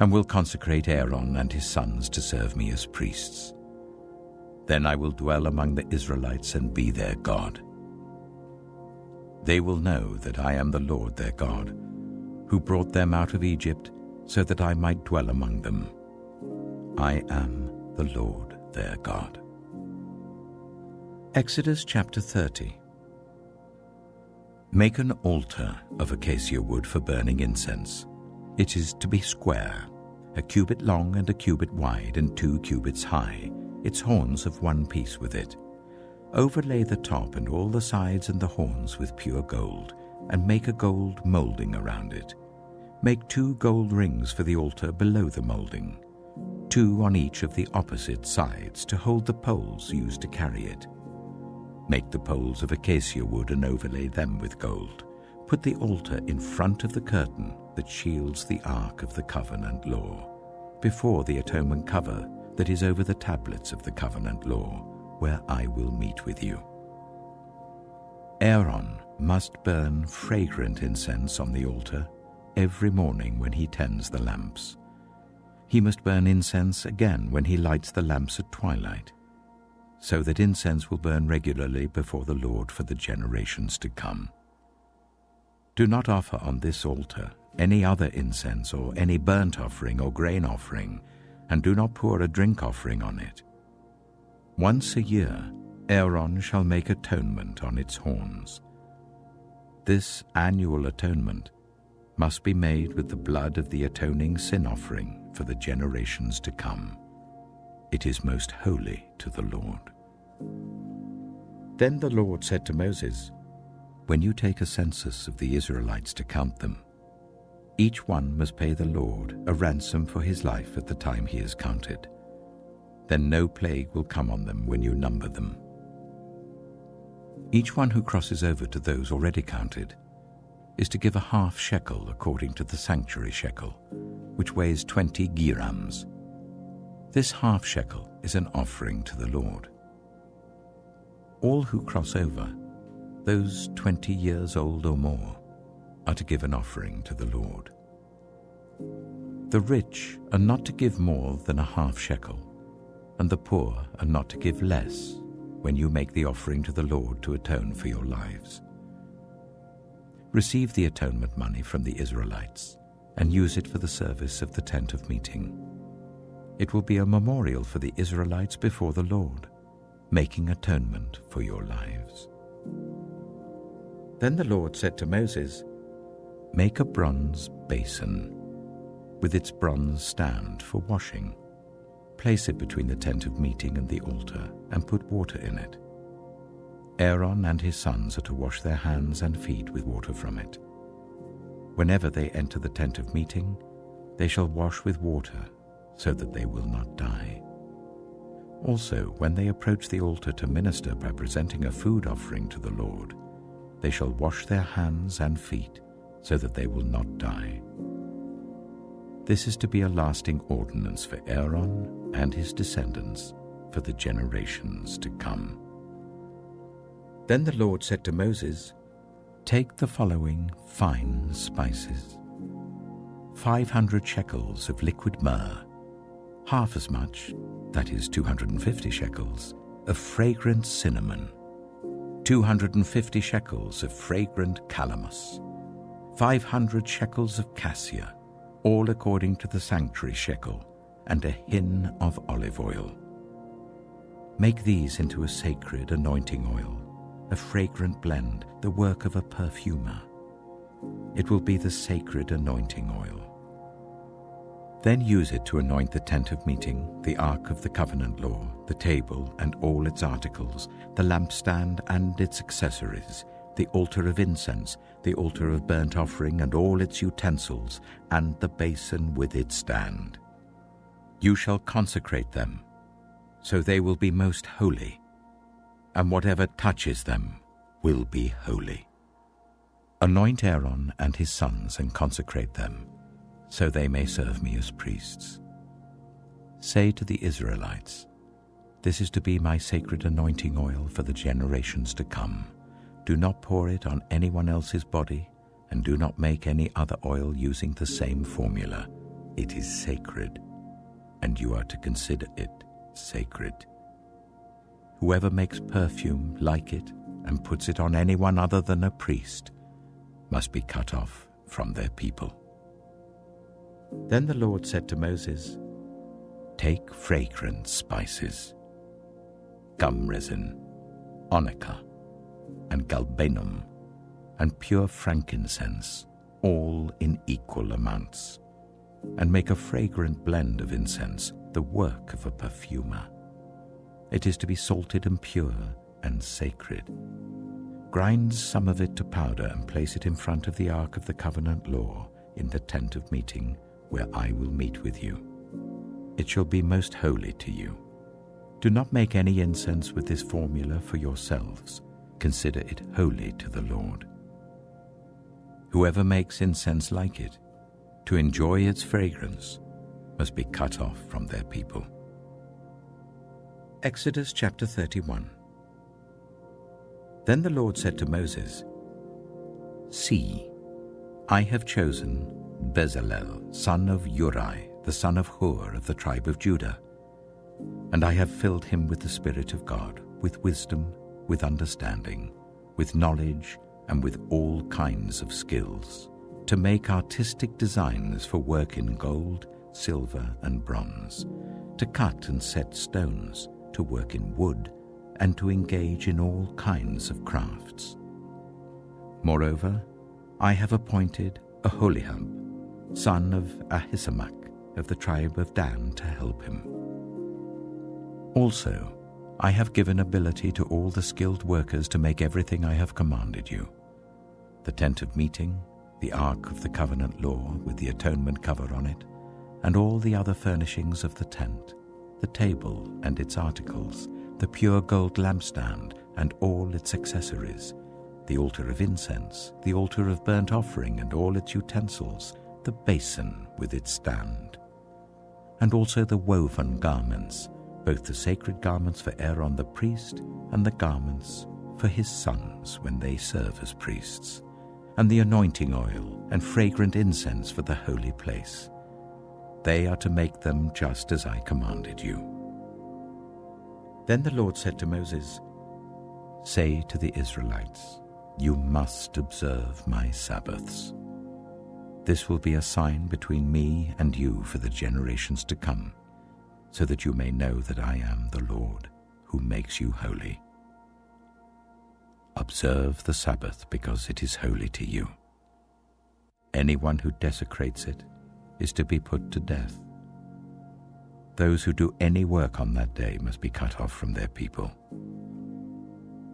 and will consecrate Aaron and his sons to serve me as priests. Then I will dwell among the Israelites and be their God. They will know that I am the Lord their God, who brought them out of Egypt so that I might dwell among them. I am the Lord their God. Exodus chapter 30. Make an altar of acacia wood for burning incense. It is to be square, 1 cubit long and 1 cubit wide and 2 cubits high. its horns of one piece with it. Overlay the top and all the sides and the horns with pure gold, and make a gold molding around it. Make 2 gold rings for the altar below the molding, 2 on each of the opposite sides to hold the poles used to carry it. Make the poles of acacia wood and overlay them with gold. Put the altar in front of the curtain that shields the Ark of the Covenant Law, before the atonement cover that is over the tablets of the covenant law, where I will meet with you. Aaron must burn fragrant incense on the altar every morning when he tends the lamps. He must burn incense again when he lights the lamps at twilight, so that incense will burn regularly before the Lord for the generations to come. Do not offer on this altar any other incense or any burnt offering or grain offering, and do not pour a drink offering on it. Once a year, Aaron shall make atonement on its horns. This annual atonement must be made with the blood of the atoning sin offering for the generations to come. It is most holy to the Lord. Then the Lord said to Moses, "When you take a census of the Israelites to count them, each one must pay the Lord a ransom for his life at the time he is counted. Then no plague will come on them when you number them. Each one who crosses over to those already counted is to give a half shekel according to the sanctuary shekel, which weighs 20 girams. This half shekel is an offering to the Lord. All who cross over, those 20 years old or more, are to give an offering to the Lord. The rich are not to give more than a half shekel, and the poor are not to give less when you make the offering to the Lord to atone for your lives. Receive the atonement money from the Israelites and use it for the service of the tent of meeting. It will be a memorial for the Israelites before the Lord, making atonement for your lives." Then the Lord said to Moses, "Make a bronze basin with its bronze stand for washing. Place it between the tent of meeting and the altar and put water in it. Aaron and his sons are to wash their hands and feet with water from it. Whenever they enter the tent of meeting, they shall wash with water so that they will not die. Also, when they approach the altar to minister by presenting a food offering to the Lord, they shall wash their hands and feet so that they will not die. This is to be a lasting ordinance for Aaron and his descendants for the generations to come." Then the Lord said to Moses, "Take the following fine spices: 500 shekels of liquid myrrh, half as much, that is 250 shekels, of fragrant cinnamon, 250 shekels of fragrant calamus, 500 shekels of cassia, all according to the sanctuary shekel, and a hin of olive oil. Make these into a sacred anointing oil, a fragrant blend, the work of a perfumer. It will be the sacred anointing oil. Then use it to anoint the tent of meeting, the Ark of the Covenant Law, the table and all its articles, the lampstand and its accessories, the altar of incense, the altar of burnt offering and all its utensils, and the basin with its stand. You shall consecrate them, so they will be most holy, and whatever touches them will be holy. Anoint Aaron and his sons and consecrate them, so they may serve me as priests. Say to the Israelites, this is to be my sacred anointing oil for the generations to come. Do not pour it on anyone else's body, and do not make any other oil using the same formula. It is sacred, and you are to consider it sacred. Whoever makes perfume like it and puts it on anyone other than a priest must be cut off from their people." Then the Lord said to Moses, "Take fragrant spices, gum resin, onycha, and galbanum, and pure frankincense, all in equal amounts, and make a fragrant blend of incense, the work of a perfumer. It is to be salted and pure and sacred. Grind some of it to powder and place it in front of the ark of the covenant law in the tent of meeting, where I will meet with you. It shall be most holy to you. Do not make any incense with this formula for yourselves. Consider it holy to the Lord. Whoever makes incense like it, to enjoy its fragrance, must be cut off from their people. Exodus chapter 31. Then the Lord said to Moses, See, I have chosen Bezalel, son of Uri, the son of Hur of the tribe of Judah, and I have filled him with the Spirit of God, with wisdom, with understanding, with knowledge, and with all kinds of skills, to make artistic designs for work in gold, silver, and bronze, to cut and set stones, to work in wood, and to engage in all kinds of crafts. Moreover, I have appointed Aholiab, son of Ahisamach, of the tribe of Dan, to help him. Also, I have given ability to all the skilled workers to make everything I have commanded you: the tent of meeting, the ark of the covenant law with the atonement cover on it, and all the other furnishings of the tent, the table and its articles, the pure gold lampstand and all its accessories, the altar of incense, the altar of burnt offering and all its utensils, the basin with its stand, and also the woven garments, both the sacred garments for Aaron the priest and the garments for his sons when they serve as priests, and the anointing oil and fragrant incense for the holy place. They are to make them just as I commanded you. Then the Lord said to Moses, Say to the Israelites, You must observe my Sabbaths. This will be a sign between me and you for the generations to come, so that you may know that I am the Lord who makes you holy. Observe the Sabbath because it is holy to you. Anyone who desecrates it is to be put to death. Those who do any work on that day must be cut off from their people.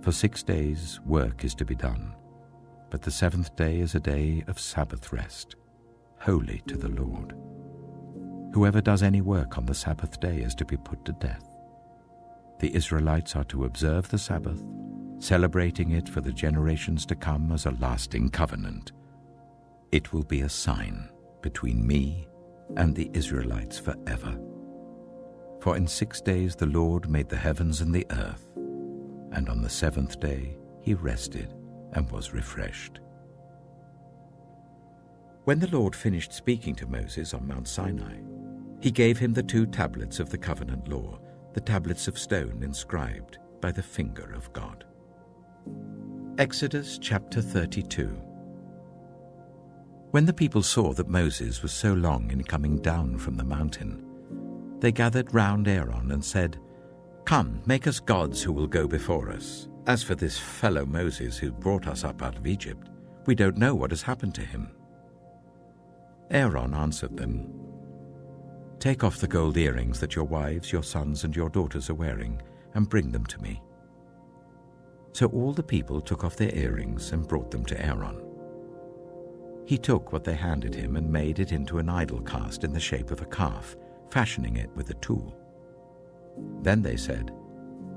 For 6 days work is to be done, but the seventh day is a day of Sabbath rest, holy to the Lord. Whoever does any work on the Sabbath day is to be put to death. The Israelites are to observe the Sabbath, celebrating it for the generations to come as a lasting covenant. It will be a sign between me and the Israelites forever. For in 6 days the Lord made the heavens and the earth, and on the seventh day he rested and was refreshed. When the Lord finished speaking to Moses on Mount Sinai, he gave him the 2 tablets of the covenant law, the tablets of stone inscribed by the finger of God. Exodus chapter 32. When the people saw that Moses was so long in coming down from the mountain, they gathered round Aaron and said, Come, make us gods who will go before us. As for this fellow Moses who brought us up out of Egypt, we don't know what has happened to him. Aaron answered them, Take off the gold earrings that your wives, your sons, and your daughters are wearing, and bring them to me. So all the people took off their earrings and brought them to Aaron. He took what they handed him and made it into an idol cast in the shape of a calf, fashioning it with a tool. Then they said,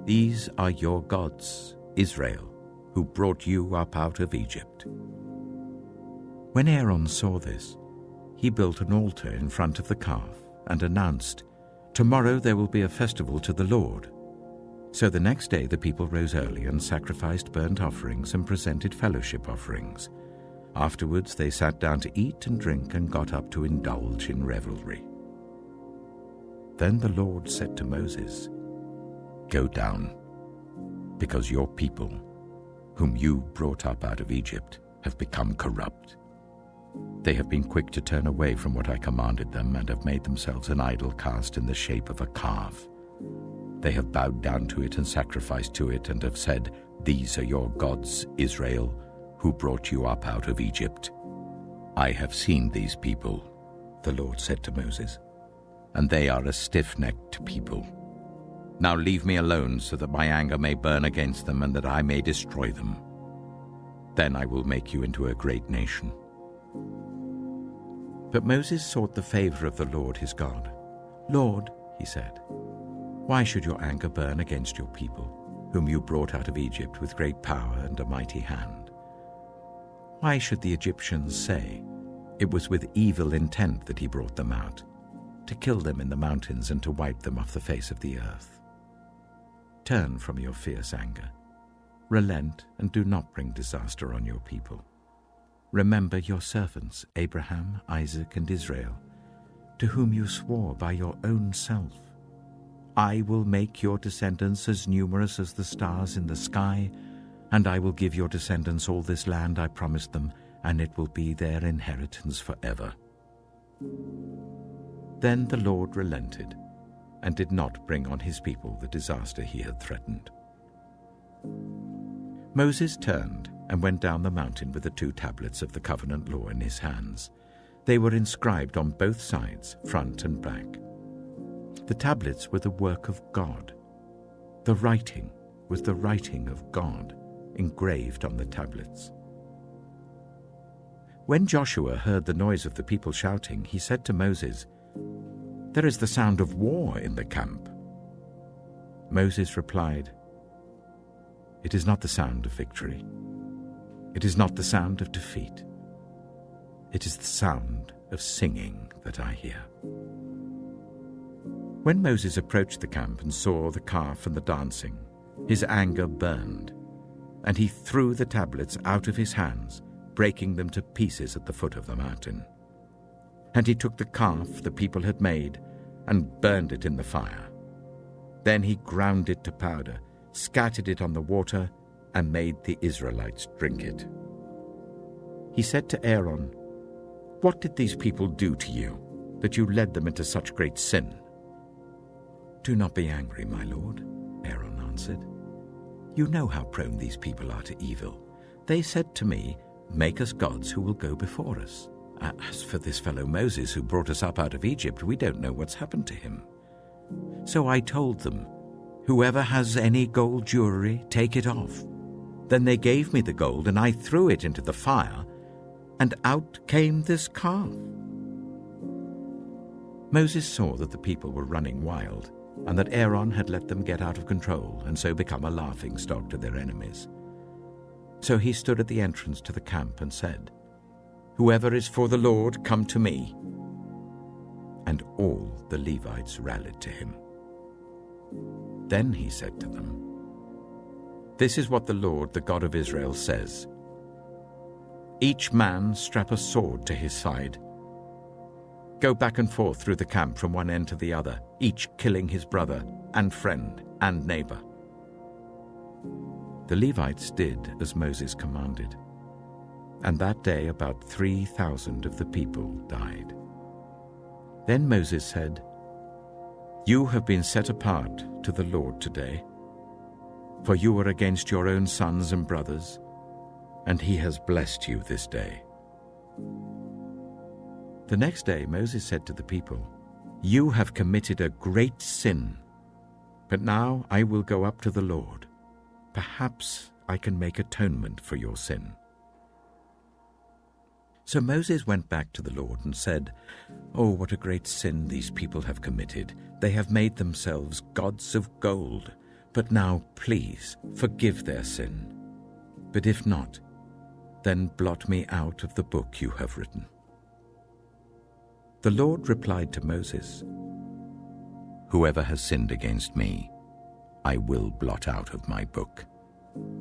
These are your gods, Israel, who brought you up out of Egypt. When Aaron saw this, he built an altar in front of the calf and announced, Tomorrow there will be a festival to the Lord. So the next day the people rose early and sacrificed burnt offerings and presented fellowship offerings. Afterwards they sat down to eat and drink and got up to indulge in revelry. Then the Lord said to Moses, Go down, because your people, whom you brought up out of Egypt, have become corrupt. They have been quick to turn away from what I commanded them and have made themselves an idol cast in the shape of a calf. They have bowed down to it and sacrificed to it and have said, These are your gods, Israel, who brought you up out of Egypt. I have seen these people, the Lord said to Moses, and they are a stiff-necked people. Now leave me alone so that my anger may burn against them and that I may destroy them. Then I will make you into a great nation." But Moses sought the favor of the Lord his God. "Lord," he said, "why should your anger burn against your people, whom you brought out of Egypt with great power and a mighty hand? Why should the Egyptians say, 'It was with evil intent that he brought them out, to kill them in the mountains and to wipe them off the face of the earth?' Turn from your fierce anger. Relent and do not bring disaster on your people. Remember your servants, Abraham, Isaac, and Israel, to whom you swore by your own self. I will make your descendants as numerous as the stars in the sky, and I will give your descendants all this land I promised them, and it will be their inheritance forever." Then the Lord relented and did not bring on his people the disaster he had threatened. Moses turned and went down the mountain with the 2 tablets of the covenant law in his hands. They were inscribed on both sides, front and back. The tablets were the work of God. The writing was the writing of God, engraved on the tablets. When Joshua heard the noise of the people shouting, he said to Moses, "There is the sound of war in the camp." Moses replied, "It is not the sound of victory. It is not the sound of defeat. It is the sound of singing that I hear." When Moses approached the camp and saw the calf and the dancing, his anger burned, and he threw the tablets out of his hands, breaking them to pieces at the foot of the mountain. And he took the calf the people had made and burned it in the fire. Then he ground it to powder, scattered it on the water, and made the Israelites drink it. He said to Aaron, "What did these people do to you, that you led them into such great sin?" "Do not be angry, my lord," Aaron answered. "You know how prone these people are to evil. They said to me, 'Make us gods who will go before us.' As for this fellow Moses who brought us up out of Egypt, we don't know what's happened to him. So I told them, 'Whoever has any gold jewelry, take it off.' Then they gave me the gold, and I threw it into the fire, and out came this calf." Moses saw that the people were running wild, and that Aaron had let them get out of control and so become a laughingstock to their enemies. So he stood at the entrance to the camp and said, "Whoever is for the Lord, come to me." And all the Levites rallied to him. Then he said to them, "This is what the Lord, the God of Israel, says. Each man strap a sword to his side. Go back and forth through the camp from one end to the other, each killing his brother and friend and neighbor." The Levites did as Moses commanded, and that day about 3,000 of the people died. Then Moses said, "You have been set apart to the Lord today, for you were against your own sons and brothers, and he has blessed you this day." The next day Moses said to the people, "You have committed a great sin, but now I will go up to the Lord. Perhaps I can make atonement for your sin." So Moses went back to the Lord and said, "Oh, what a great sin these people have committed. They have made themselves gods of gold. But now, please, forgive their sin. But if not, then blot me out of the book you have written." The Lord replied to Moses, "Whoever has sinned against me, I will blot out of my book.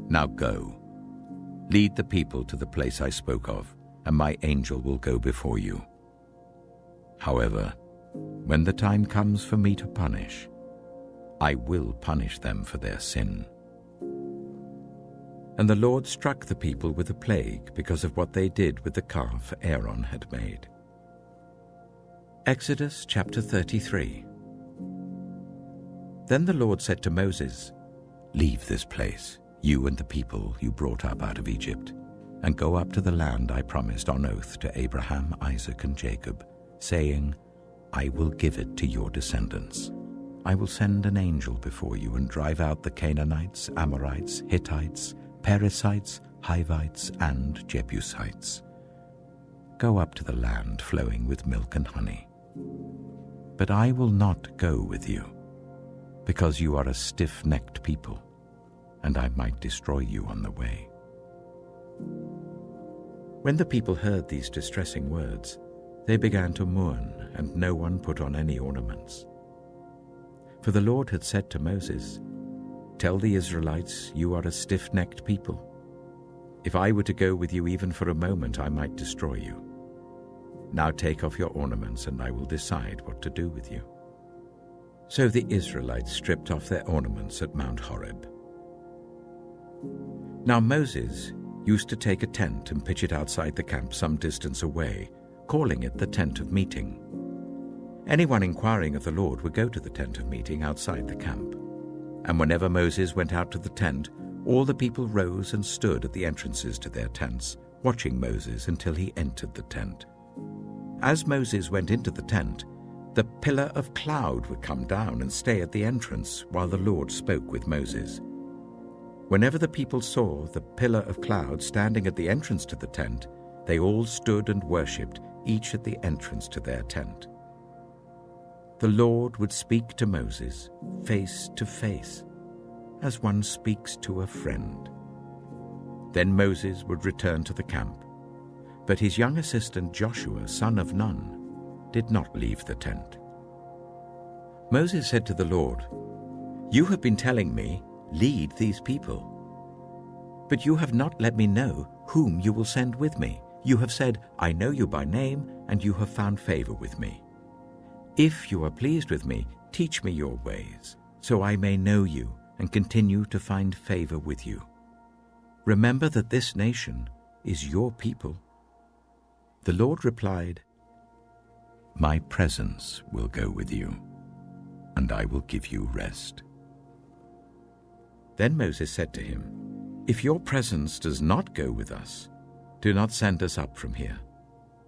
Now go, lead the people to the place I spoke of, and my angel will go before you. However, when the time comes for me to punish, I will punish them for their sin." And the Lord struck the people with a plague because of what they did with the calf Aaron had made. Exodus chapter 33. Then the Lord said to Moses, "Leave this place, you and the people you brought up out of Egypt, and go up to the land I promised on oath to Abraham, Isaac, and Jacob, saying, 'I will give it to your descendants.' I will send an angel before you and drive out the Canaanites, Amorites, Hittites, Perizzites, Hivites, and Jebusites. Go up to the land flowing with milk and honey. But I will not go with you, because you are a stiff-necked people, and I might destroy you on the way." When the people heard these distressing words, they began to mourn, and no one put on any ornaments. For the Lord had said to Moses, "Tell the Israelites, you are a stiff-necked people. If I were to go with you even for a moment, I might destroy you. Now take off your ornaments, and I will decide what to do with you." So the Israelites stripped off their ornaments at Mount Horeb. Now Moses used to take a tent and pitch it outside the camp some distance away, calling it the tent of meeting. Anyone inquiring of the Lord would go to the tent of meeting outside the camp. And whenever Moses went out to the tent, all the people rose and stood at the entrances to their tents, watching Moses until he entered the tent. As Moses went into the tent, the pillar of cloud would come down and stay at the entrance while the Lord spoke with Moses. Whenever the people saw the pillar of cloud standing at the entrance to the tent, they all stood and worshipped, each at the entrance to their tent. The Lord would speak to Moses face to face, as one speaks to a friend. Then Moses would return to the camp, but his young assistant Joshua, son of Nun, did not leave the tent. Moses said to the Lord, "You have been telling me, 'Lead these people.' But you have not let me know whom you will send with me. You have said, 'I know you by name, and you have found favor with me.' If you are pleased with me, teach me your ways, so I may know you and continue to find favor with you. Remember that this nation is your people." The Lord replied, "My presence will go with you, and I will give you rest." Then Moses said to him, "If your presence does not go with us, do not send us up from here.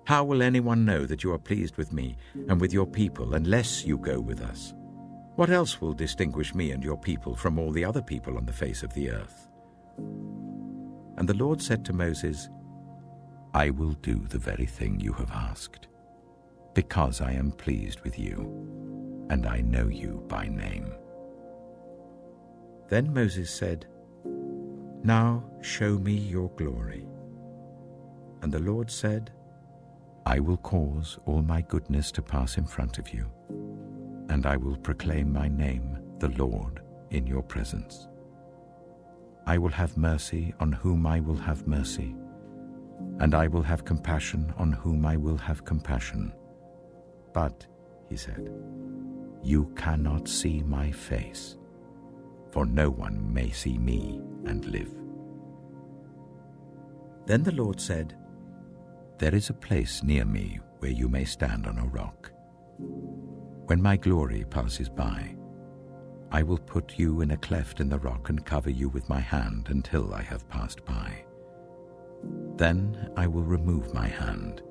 How will anyone know that you are pleased with me and with your people unless you go with us? What else will distinguish me and your people from all the other people on the face of the earth?" And the Lord said to Moses, "I will do the very thing you have asked, because I am pleased with you, and I know you by name." Then Moses said, "Now show me your glory." And the Lord said, "I will cause all my goodness to pass in front of you, and I will proclaim my name, the Lord, in your presence. I will have mercy on whom I will have mercy, and I will have compassion on whom I will have compassion. But," he said, "you cannot see my face, for no one may see me and live." Then the Lord said, "There is a place near me where you may stand on a rock. When my glory passes by, I will put you in a cleft in the rock and cover you with my hand until I have passed by. Then I will remove my hand,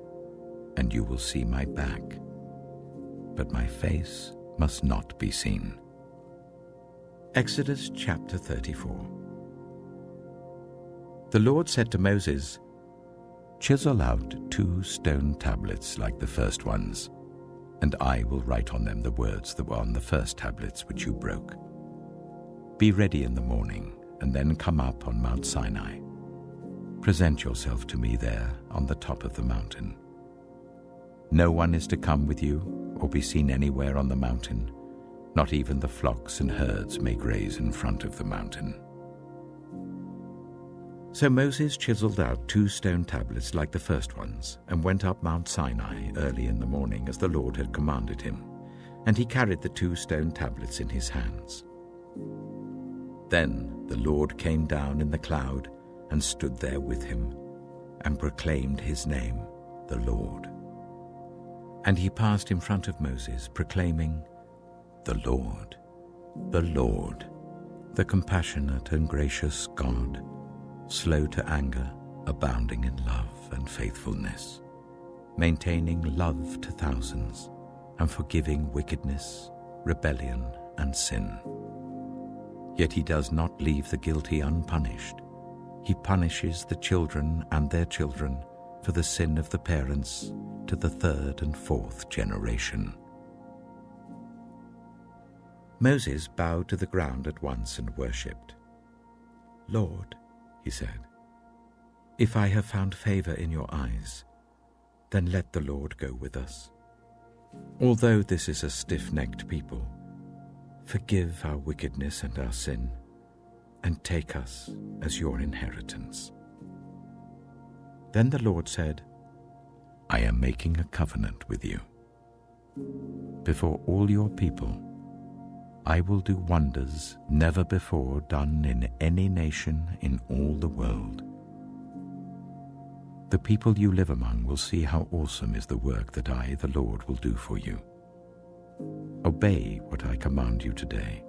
and you will see my back, but my face must not be seen." Exodus chapter 34. The Lord said to Moses, "Chisel out 2 stone tablets like the first ones, and I will write on them the words that were on the first tablets which you broke. Be ready in the morning, and then come up on Mount Sinai. Present yourself to me there on the top of the mountain. No one is to come with you or be seen anywhere on the mountain. Not even the flocks and herds may graze in front of the mountain." So Moses chiseled out 2 stone tablets like the first ones, and went up Mount Sinai early in the morning as the Lord had commanded him, and he carried the 2 stone tablets in his hands. Then the Lord came down in the cloud and stood there with him, and proclaimed his name, the Lord. And he passed in front of Moses, proclaiming, "The Lord, the compassionate and gracious God, slow to anger, abounding in love and faithfulness, maintaining love to thousands, and forgiving wickedness, rebellion, and sin. Yet he does not leave the guilty unpunished. He punishes the children and their children for the sin of the parents to the third and fourth generation." Moses bowed to the ground at once and worshipped. "Lord," he said, "if I have found favor in your eyes, then let the Lord go with us. Although this is a stiff-necked people, forgive our wickedness and our sin, and take us as your inheritance." Then the Lord said, "I am making a covenant with you. Before all your people, I will do wonders never before done in any nation in all the world. The people you live among will see how awesome is the work that I, the Lord, will do for you. Obey what I command you today.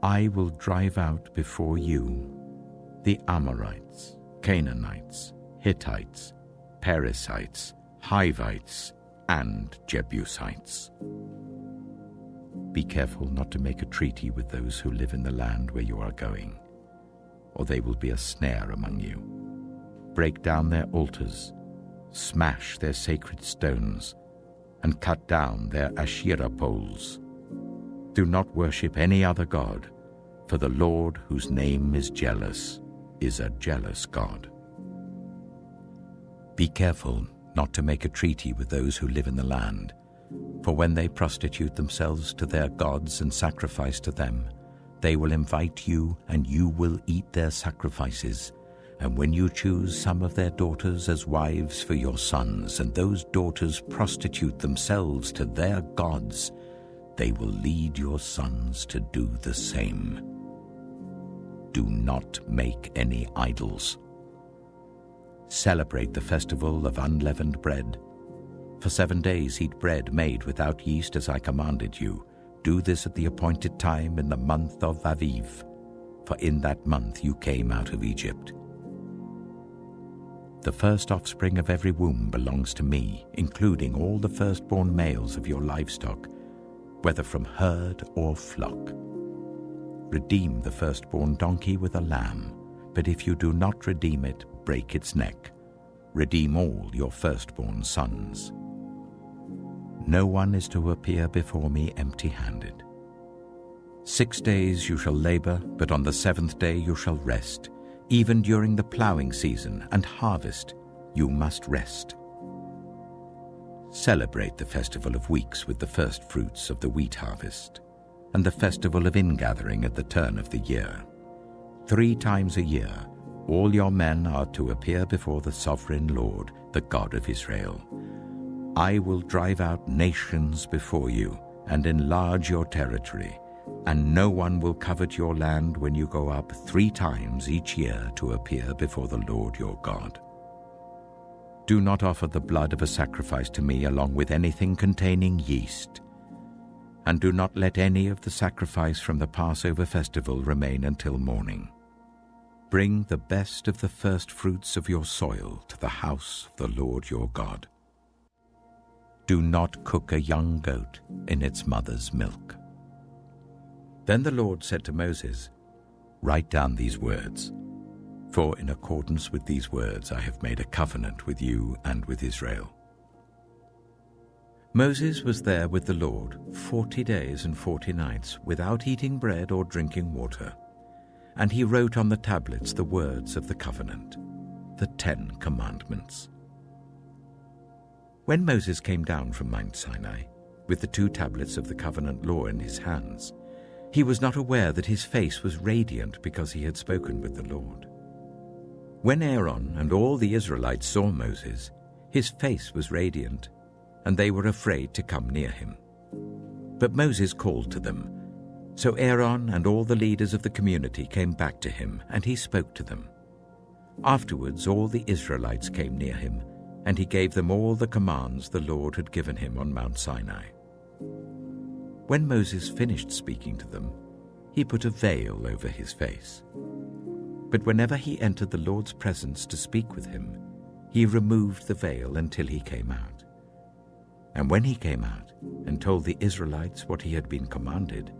I will drive out before you the Amorites, Canaanites, Hittites, Perizzites, Hivites, and Jebusites. Be careful not to make a treaty with those who live in the land where you are going, or they will be a snare among you. Break down their altars, smash their sacred stones, and cut down their Asherah poles. Do not worship any other god, for the Lord, whose name is jealous, is a jealous God. Be careful not to make a treaty with those who live in the land, for when they prostitute themselves to their gods and sacrifice to them, they will invite you, and you will eat their sacrifices. And when you choose some of their daughters as wives for your sons, and those daughters prostitute themselves to their gods, they will lead your sons to do the same. Do not make any idols. Celebrate the festival of unleavened bread. For 7 days eat bread made without yeast as I commanded you. Do this at the appointed time in the month of Aviv, for in that month you came out of Egypt. The first offspring of every womb belongs to me, including all the firstborn males of your livestock, whether from herd or flock. Redeem the firstborn donkey with a lamb, but if you do not redeem it, break its neck. Redeem all your firstborn sons. No one is to appear before me empty-handed. 6 days you shall labor, but on the 7th day you shall rest. Even during the plowing season and harvest, you must rest. Celebrate the festival of weeks with the first fruits of the wheat harvest, and the festival of ingathering at the turn of the year. 3 times a year, all your men are to appear before the sovereign Lord, the God of Israel. I will drive out nations before you and enlarge your territory, and no one will covet your land when you go up 3 times each year to appear before the Lord your God. Do not offer the blood of a sacrifice to me along with anything containing yeast, and do not let any of the sacrifice from the Passover festival remain until morning. Bring the best of the first fruits of your soil to the house of the Lord your God. Do not cook a young goat in its mother's milk. Then the Lord said to Moses, "Write down these words, for in accordance with these words I have made a covenant with you and with Israel." Moses was there with the Lord 40 days and 40 nights without eating bread or drinking water, and he wrote on the tablets the words of the covenant, the 10 commandments. When Moses came down from Mount Sinai with the 2 tablets of the covenant law in his hands, he was not aware that his face was radiant because he had spoken with the Lord. When Aaron and all the Israelites saw Moses, his face was radiant, and they were afraid to come near him. But Moses called to them. So Aaron and all the leaders of the community came back to him, and he spoke to them. Afterwards all the Israelites came near him, and he gave them all the commands the Lord had given him on Mount Sinai. When Moses finished speaking to them, he put a veil over his face. But whenever he entered the Lord's presence to speak with him, he removed the veil until he came out. And when he came out and told the Israelites what he had been commanded,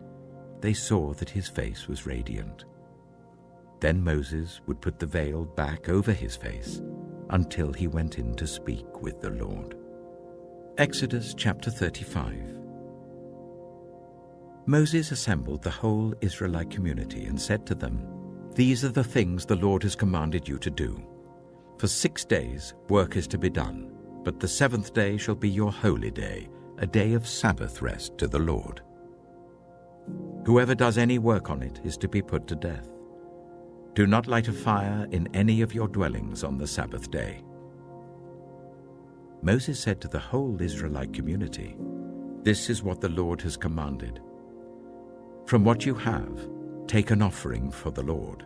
they saw that his face was radiant. Then Moses would put the veil back over his face until he went in to speak with the Lord. Exodus chapter 35. Moses assembled the whole Israelite community and said to them, "These are the things the Lord has commanded you to do. For 6 days work is to be done, but the 7th day shall be your holy day, a day of Sabbath rest to the Lord. Whoever does any work on it is to be put to death. Do not light a fire in any of your dwellings on the Sabbath day." Moses said to the whole Israelite community, "This is what the Lord has commanded. From what you have, take an offering for the Lord.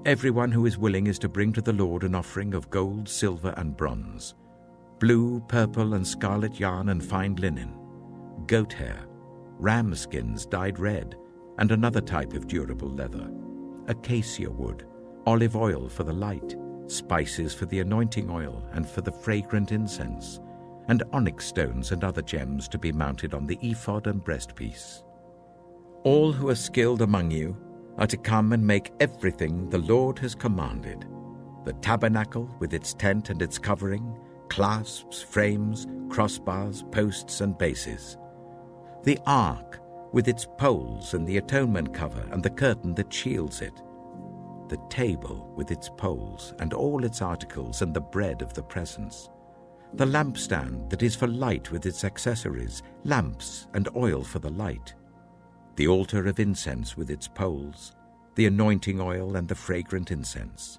Everyone who is willing is to bring to the Lord an offering of gold, silver, and bronze, blue, purple, and scarlet yarn and fine linen, goat hair, ram skins dyed red, and another type of durable leather, acacia wood, olive oil for the light, spices for the anointing oil and for the fragrant incense, and onyx stones and other gems to be mounted on the ephod and breastpiece. All who are skilled among you are to come and make everything the Lord has commanded: the tabernacle with its tent and its covering, clasps, frames, crossbars, posts, and bases; the ark with its poles and the atonement cover and the curtain that shields it; the table with its poles and all its articles and the bread of the presence; the lampstand that is for light with its accessories, lamps and oil for the light; the altar of incense with its poles, the anointing oil and the fragrant incense;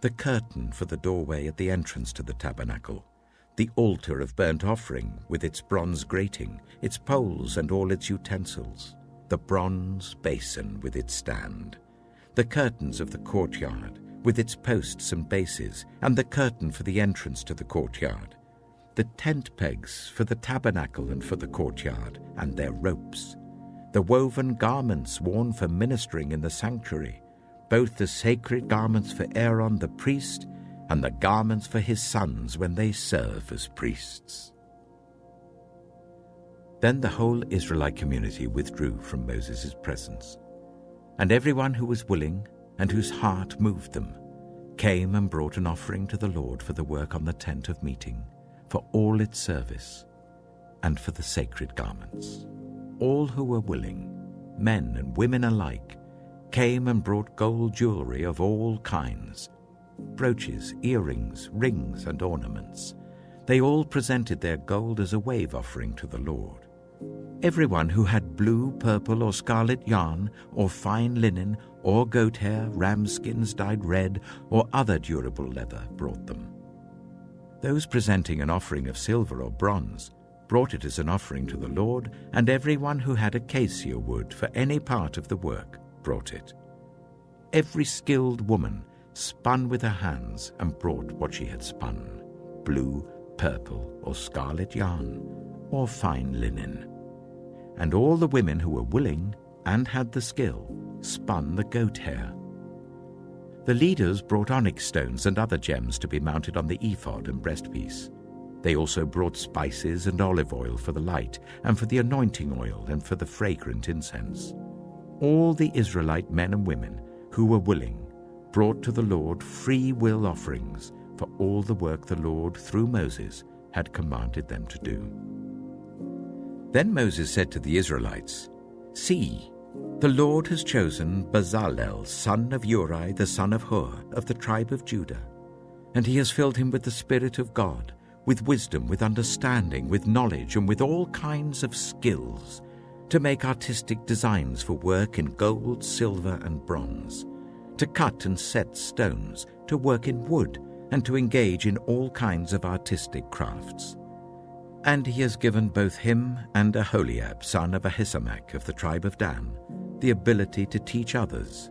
the curtain for the doorway at the entrance to the tabernacle; the altar of burnt offering with its bronze grating, its poles and all its utensils; the bronze basin with its stand; the curtains of the courtyard with its posts and bases, and the curtain for the entrance to the courtyard; the tent pegs for the tabernacle and for the courtyard, and their ropes; the woven garments worn for ministering in the sanctuary, both the sacred garments for Aaron the priest and the garments for his sons when they serve as priests." Then the whole Israelite community withdrew from Moses' presence, and everyone who was willing and whose heart moved them came and brought an offering to the Lord for the work on the tent of meeting, for all its service, and for the sacred garments. All who were willing, men and women alike, came and brought gold jewelry of all kinds, brooches, earrings, rings, and ornaments. They all presented their gold as a wave offering to the Lord. Everyone who had blue, purple, or scarlet yarn, or fine linen, or goat hair, ram skins dyed red, or other durable leather brought them. Those presenting an offering of silver or bronze brought it as an offering to the Lord, and everyone who had acacia wood for any part of the work brought it. Every skilled woman spun with her hands and brought what she had spun: blue, purple, or scarlet yarn, or fine linen. And all the women who were willing and had the skill spun the goat hair. The leaders brought onyx stones and other gems to be mounted on the ephod and breastpiece. They also brought spices and olive oil for the light, and for the anointing oil, and for the fragrant incense. All the Israelite men and women who were willing brought to the Lord free will offerings for all the work the Lord, through Moses, had commanded them to do. Then Moses said to the Israelites, "See, the Lord has chosen Bezalel, son of Uri, the son of Hur, of the tribe of Judah, and he has filled him with the Spirit of God, with wisdom, with understanding, with knowledge, and with all kinds of skills, to make artistic designs for work in gold, silver, and bronze, to cut and set stones, to work in wood, and to engage in all kinds of artistic crafts. And he has given both him and Aholiab, son of Ahisamach of the tribe of Dan, the ability to teach others.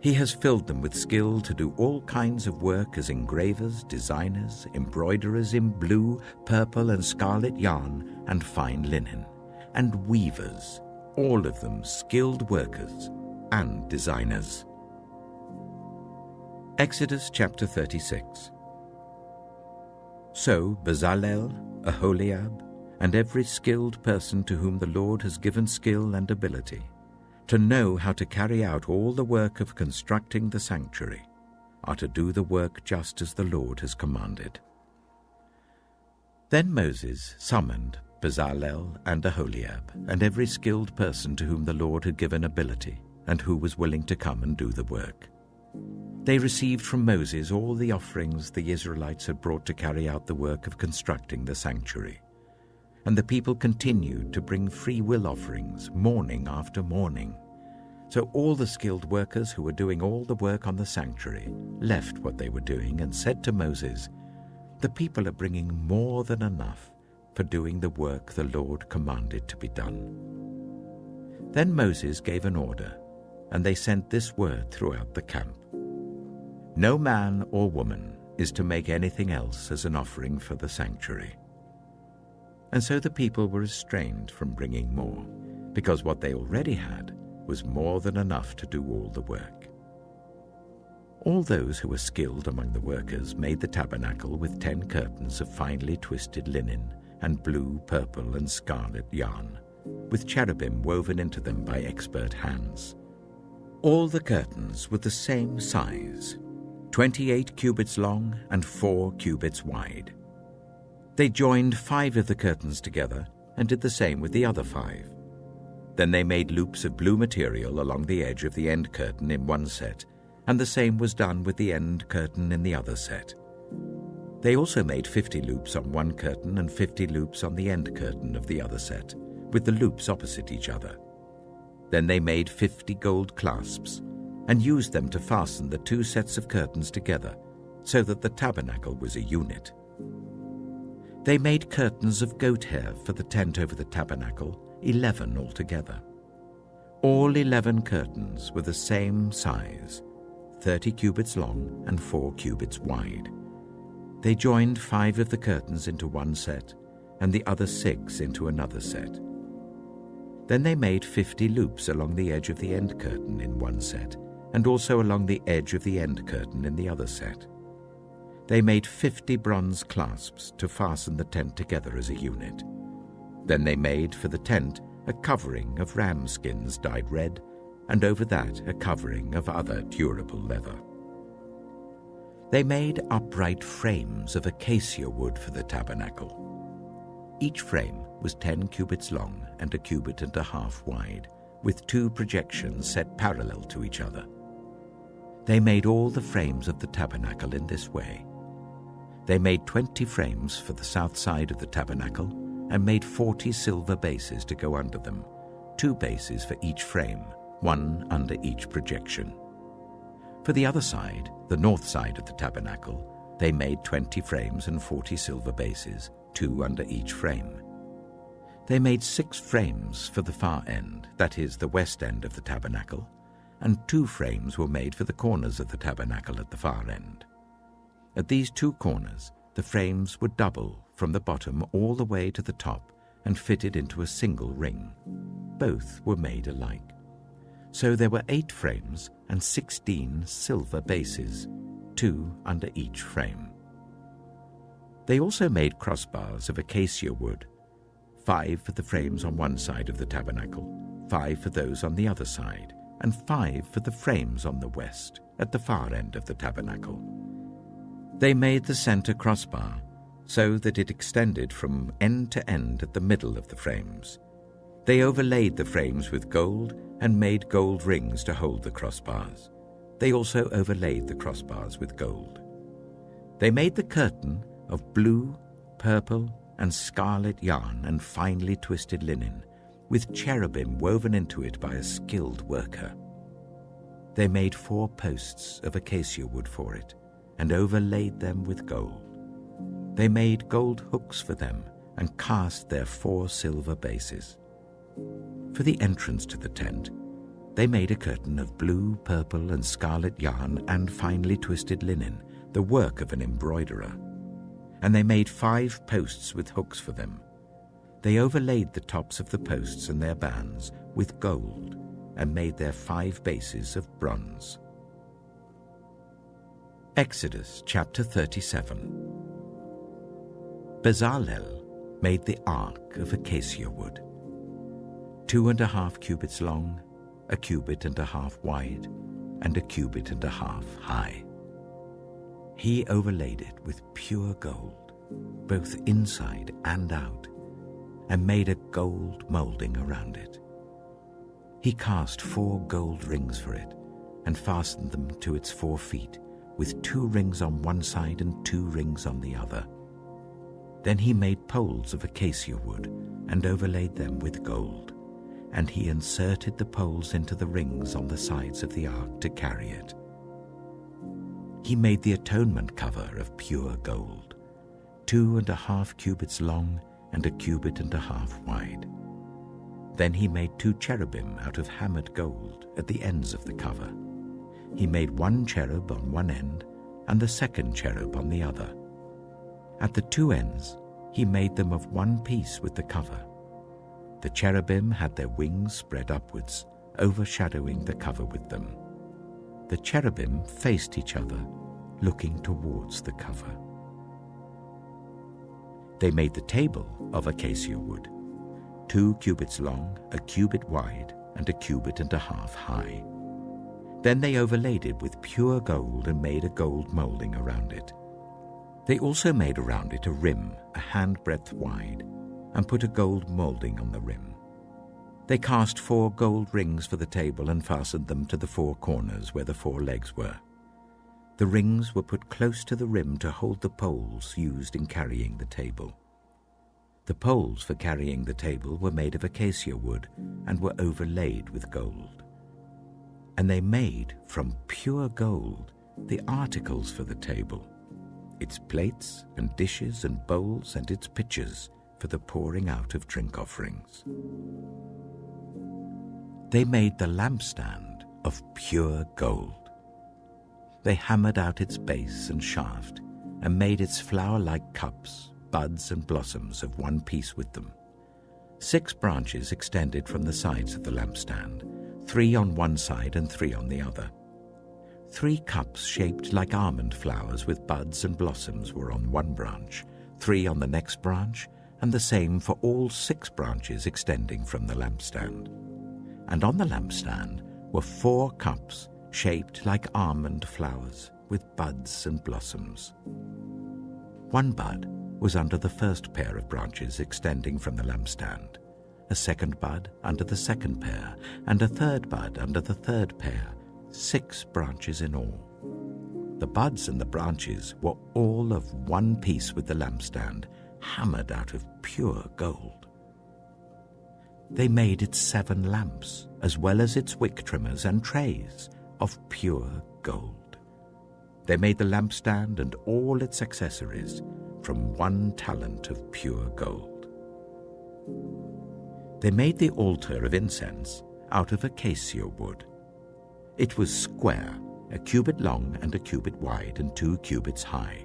He has filled them with skill to do all kinds of work as engravers, designers, embroiderers in blue, purple, and scarlet yarn and fine linen, and weavers, all of them skilled workers and designers." Exodus chapter 36. So Bezalel, Aholiab, and every skilled person to whom the Lord has given skill and ability, to know how to carry out all the work of constructing the sanctuary, are to do the work just as the Lord has commanded." Then Moses summoned Bezalel and Aholiab, and every skilled person to whom the Lord had given ability, and who was willing to come and do the work. They received from Moses all the offerings the Israelites had brought to carry out the work of constructing the sanctuary. And the people continued to bring free will offerings morning after morning. So all the skilled workers who were doing all the work on the sanctuary left what they were doing and said to Moses, "The people are bringing more than enough for doing the work the Lord commanded to be done." Then Moses gave an order, and they sent this word throughout the camp: "No man or woman is to make anything else as an offering for the sanctuary." And so the people were restrained from bringing more, because what they already had was more than enough to do all the work. All those who were skilled among the workers made the tabernacle with 10 curtains of finely twisted linen and blue, purple, and scarlet yarn, with cherubim woven into them by expert hands. All the curtains were the same size, 28 cubits long and 4 cubits wide. They joined 5 of the curtains together and did the same with the other 5. Then they made loops of blue material along the edge of the end curtain in one set, and the same was done with the end curtain in the other set. They also made 50 loops on one curtain and 50 loops on the end curtain of the other set, with the loops opposite each other. Then they made 50 gold clasps and used them to fasten the 2 sets of curtains together, so that the tabernacle was a unit. They made curtains of goat hair for the tent over the tabernacle, 11 altogether. All 11 curtains were the same size, 30 cubits long and 4 cubits wide. They joined 5 of the curtains into one set, and the other 6 into another set. Then they made 50 loops along the edge of the end curtain in one set, and also along the edge of the end curtain in the other set. They made 50 bronze clasps to fasten the tent together as a unit. Then they made for the tent a covering of ram skins dyed red, and over that a covering of other durable leather. They made upright frames of acacia wood for the tabernacle. Each frame was 10 cubits long and 1.5 cubits wide, with 2 projections set parallel to each other. They made all the frames of the tabernacle in this way. They made 20 frames for the south side of the tabernacle and made 40 silver bases to go under them, 2 bases for each frame, 1 under each projection. For the other side, the north side of the tabernacle, they made 20 frames and 40 silver bases, 2 under each frame. They made 6 frames for the far end, that is, the west end of the tabernacle, and 2 frames were made for the corners of the tabernacle at the far end. At these 2 corners, the frames were double from the bottom all the way to the top and fitted into a single ring. Both were made alike. So there were 8 frames and 16 silver bases, 2 under each frame. They also made crossbars of acacia wood, 5 for the frames on one side of the tabernacle, 5 for those on the other side, and 5 for the frames on the west, at the far end of the tabernacle. They made the center crossbar so that it extended from end to end at the middle of the frames. They overlaid the frames with gold and made gold rings to hold the crossbars. They also overlaid the crossbars with gold. They made the curtain of blue, purple, and scarlet yarn and finely twisted linen, with cherubim woven into it by a skilled worker. They made 4 posts of acacia wood for it, and overlaid them with gold. They made gold hooks for them, and cast their 4 silver bases. For the entrance to the tent, they made a curtain of blue, purple, and scarlet yarn and finely twisted linen, the work of an embroiderer. And they made 5 posts with hooks for them. They overlaid the tops of the posts and their bands with gold, and made their 5 bases of bronze. Exodus chapter 37. Bezalel, made the ark of acacia wood, 2.5 cubits long, 1.5 cubits wide, and 1.5 cubits high. He overlaid it with pure gold, both inside and out, and made a gold molding around it. He cast 4 gold rings for it, and fastened them to its 4 feet, with 2 rings on one side and 2 rings on the other. Then he made poles of acacia wood, and overlaid them with gold, and he inserted the poles into the rings on the sides of the ark to carry it. He made the atonement cover of pure gold, 2.5 cubits long and 1.5 cubits wide. Then he made 2 cherubim out of hammered gold at the ends of the cover. He made 1 cherub on one end and the second cherub on the other. At the 2 ends he made them of one piece with the cover. The cherubim had their wings spread upwards, overshadowing the cover with them. The cherubim faced each other, looking towards the cover. They made the table of acacia wood, 2 cubits long, 1 cubit wide, and 1.5 cubits high. Then they overlaid it with pure gold and made a gold molding around it. They also made around it a rim, a handbreadth wide, and put a gold molding on the rim. They cast 4 gold rings for the table and fastened them to the 4 corners where the 4 legs were. The rings were put close to the rim to hold the poles used in carrying the table. The poles for carrying the table were made of acacia wood and were overlaid with gold. And they made from pure gold the articles for the table, its plates and dishes and bowls and its pitchers for the pouring out of drink offerings. They made the lampstand of pure gold. They hammered out its base and shaft and made its flower-like cups, buds and blossoms of one piece with them. 6 branches extended from the sides of the lampstand, 3 on one side and 3 on the other. 3 cups shaped like almond flowers with buds and blossoms were on one branch, 3 on the next branch, and the same for all 6 branches extending from the lampstand. And on the lampstand were 4 cups shaped like almond flowers with buds and blossoms. 1 bud was under the first pair of branches extending from the lampstand, a 2nd bud under the 2nd pair, and a 3rd bud under the 3rd pair, 6 branches in all. The buds and the branches were all of one piece with the lampstand, hammered out of pure gold. They made its 7 lamps, as well as its wick trimmers and trays, of pure gold. They made the lampstand and all its accessories from 1 talent of pure gold. They made the altar of incense out of acacia wood. It was square, 1 cubit long and 1 cubit wide and 2 cubits high,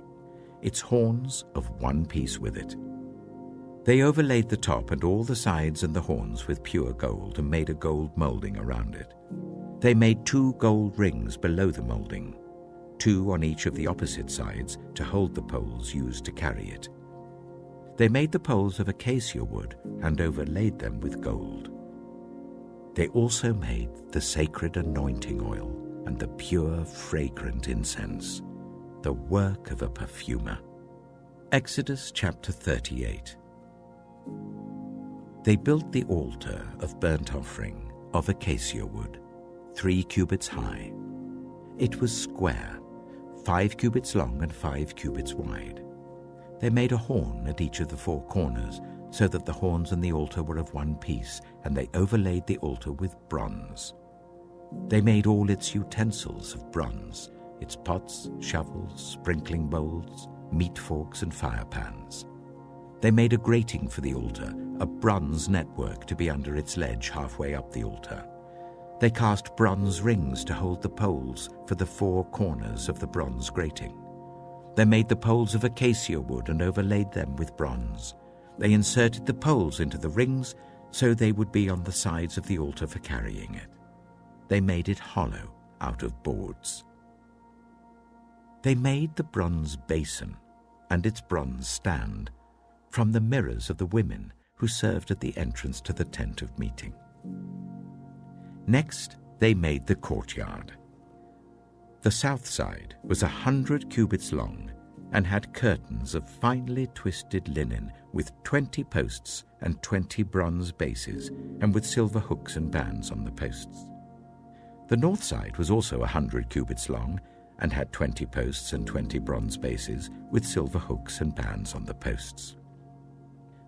its horns of one piece with it. They overlaid the top and all the sides and the horns with pure gold and made a gold molding around it. They made 2 gold rings below the molding, 2 on each of the opposite sides to hold the poles used to carry it. They made the poles of acacia wood and overlaid them with gold. They also made the sacred anointing oil and the pure fragrant incense, the work of a perfumer. Exodus chapter 38. They built the altar of burnt offering of acacia wood, 3 cubits high. It was square, 5 cubits long and 5 cubits wide. They made a horn at each of the 4 corners, so that the horns and the altar were of one piece, and they overlaid the altar with bronze. They made all its utensils of bronze, its pots, shovels, sprinkling bowls, meat forks, and fire pans. They made a grating for the altar, a bronze network to be under its ledge halfway up the altar. They cast bronze rings to hold the poles for the 4 corners of the bronze grating. They made the poles of acacia wood and overlaid them with bronze. They inserted the poles into the rings so they would be on the sides of the altar for carrying it. They made it hollow out of boards. They made the bronze basin and its bronze stand, from the mirrors of the women who served at the entrance to the tent of meeting. Next, they made the courtyard. The south side was 100 cubits long and had curtains of finely twisted linen with 20 posts and 20 bronze bases, and with silver hooks and bands on the posts. The north side was also 100 cubits long and had 20 posts and 20 bronze bases, with silver hooks and bands on the posts.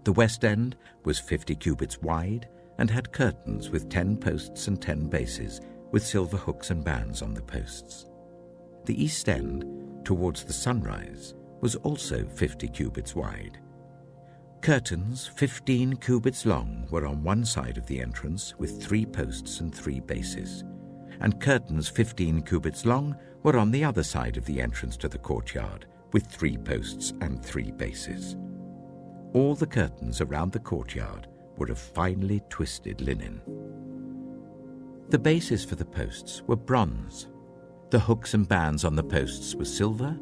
The west end was 50 cubits wide and had curtains with 10 posts and 10 bases, with silver hooks and bands on the posts. The east end, towards the sunrise, was also 50 cubits wide. Curtains 15 cubits long were on one side of the entrance, with 3 posts and 3 bases, and curtains 15 cubits long were on the other side of the entrance to the courtyard, with 3 posts and 3 bases. All the curtains around the courtyard were of finely twisted linen. The bases for the posts were bronze. The hooks and bands on the posts were silver,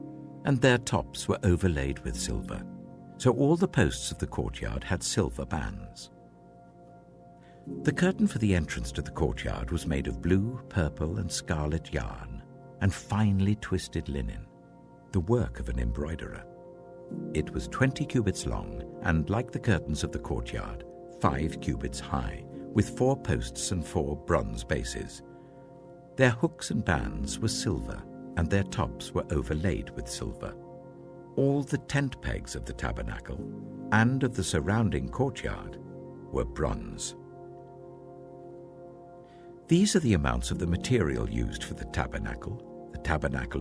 and their tops were overlaid with silver. So all the posts of the courtyard had silver bands. The curtain for the entrance to the courtyard was made of blue, purple, and scarlet yarn and finely twisted linen, the work of an embroiderer. It was 20 cubits long and, like the curtains of the courtyard, 5 cubits high, with 4 posts and 4 bronze bases. Their hooks and bands were silver, and their tops were overlaid with silver. All the tent pegs of the tabernacle and of the surrounding courtyard were bronze. These are the amounts of the material used for the tabernacle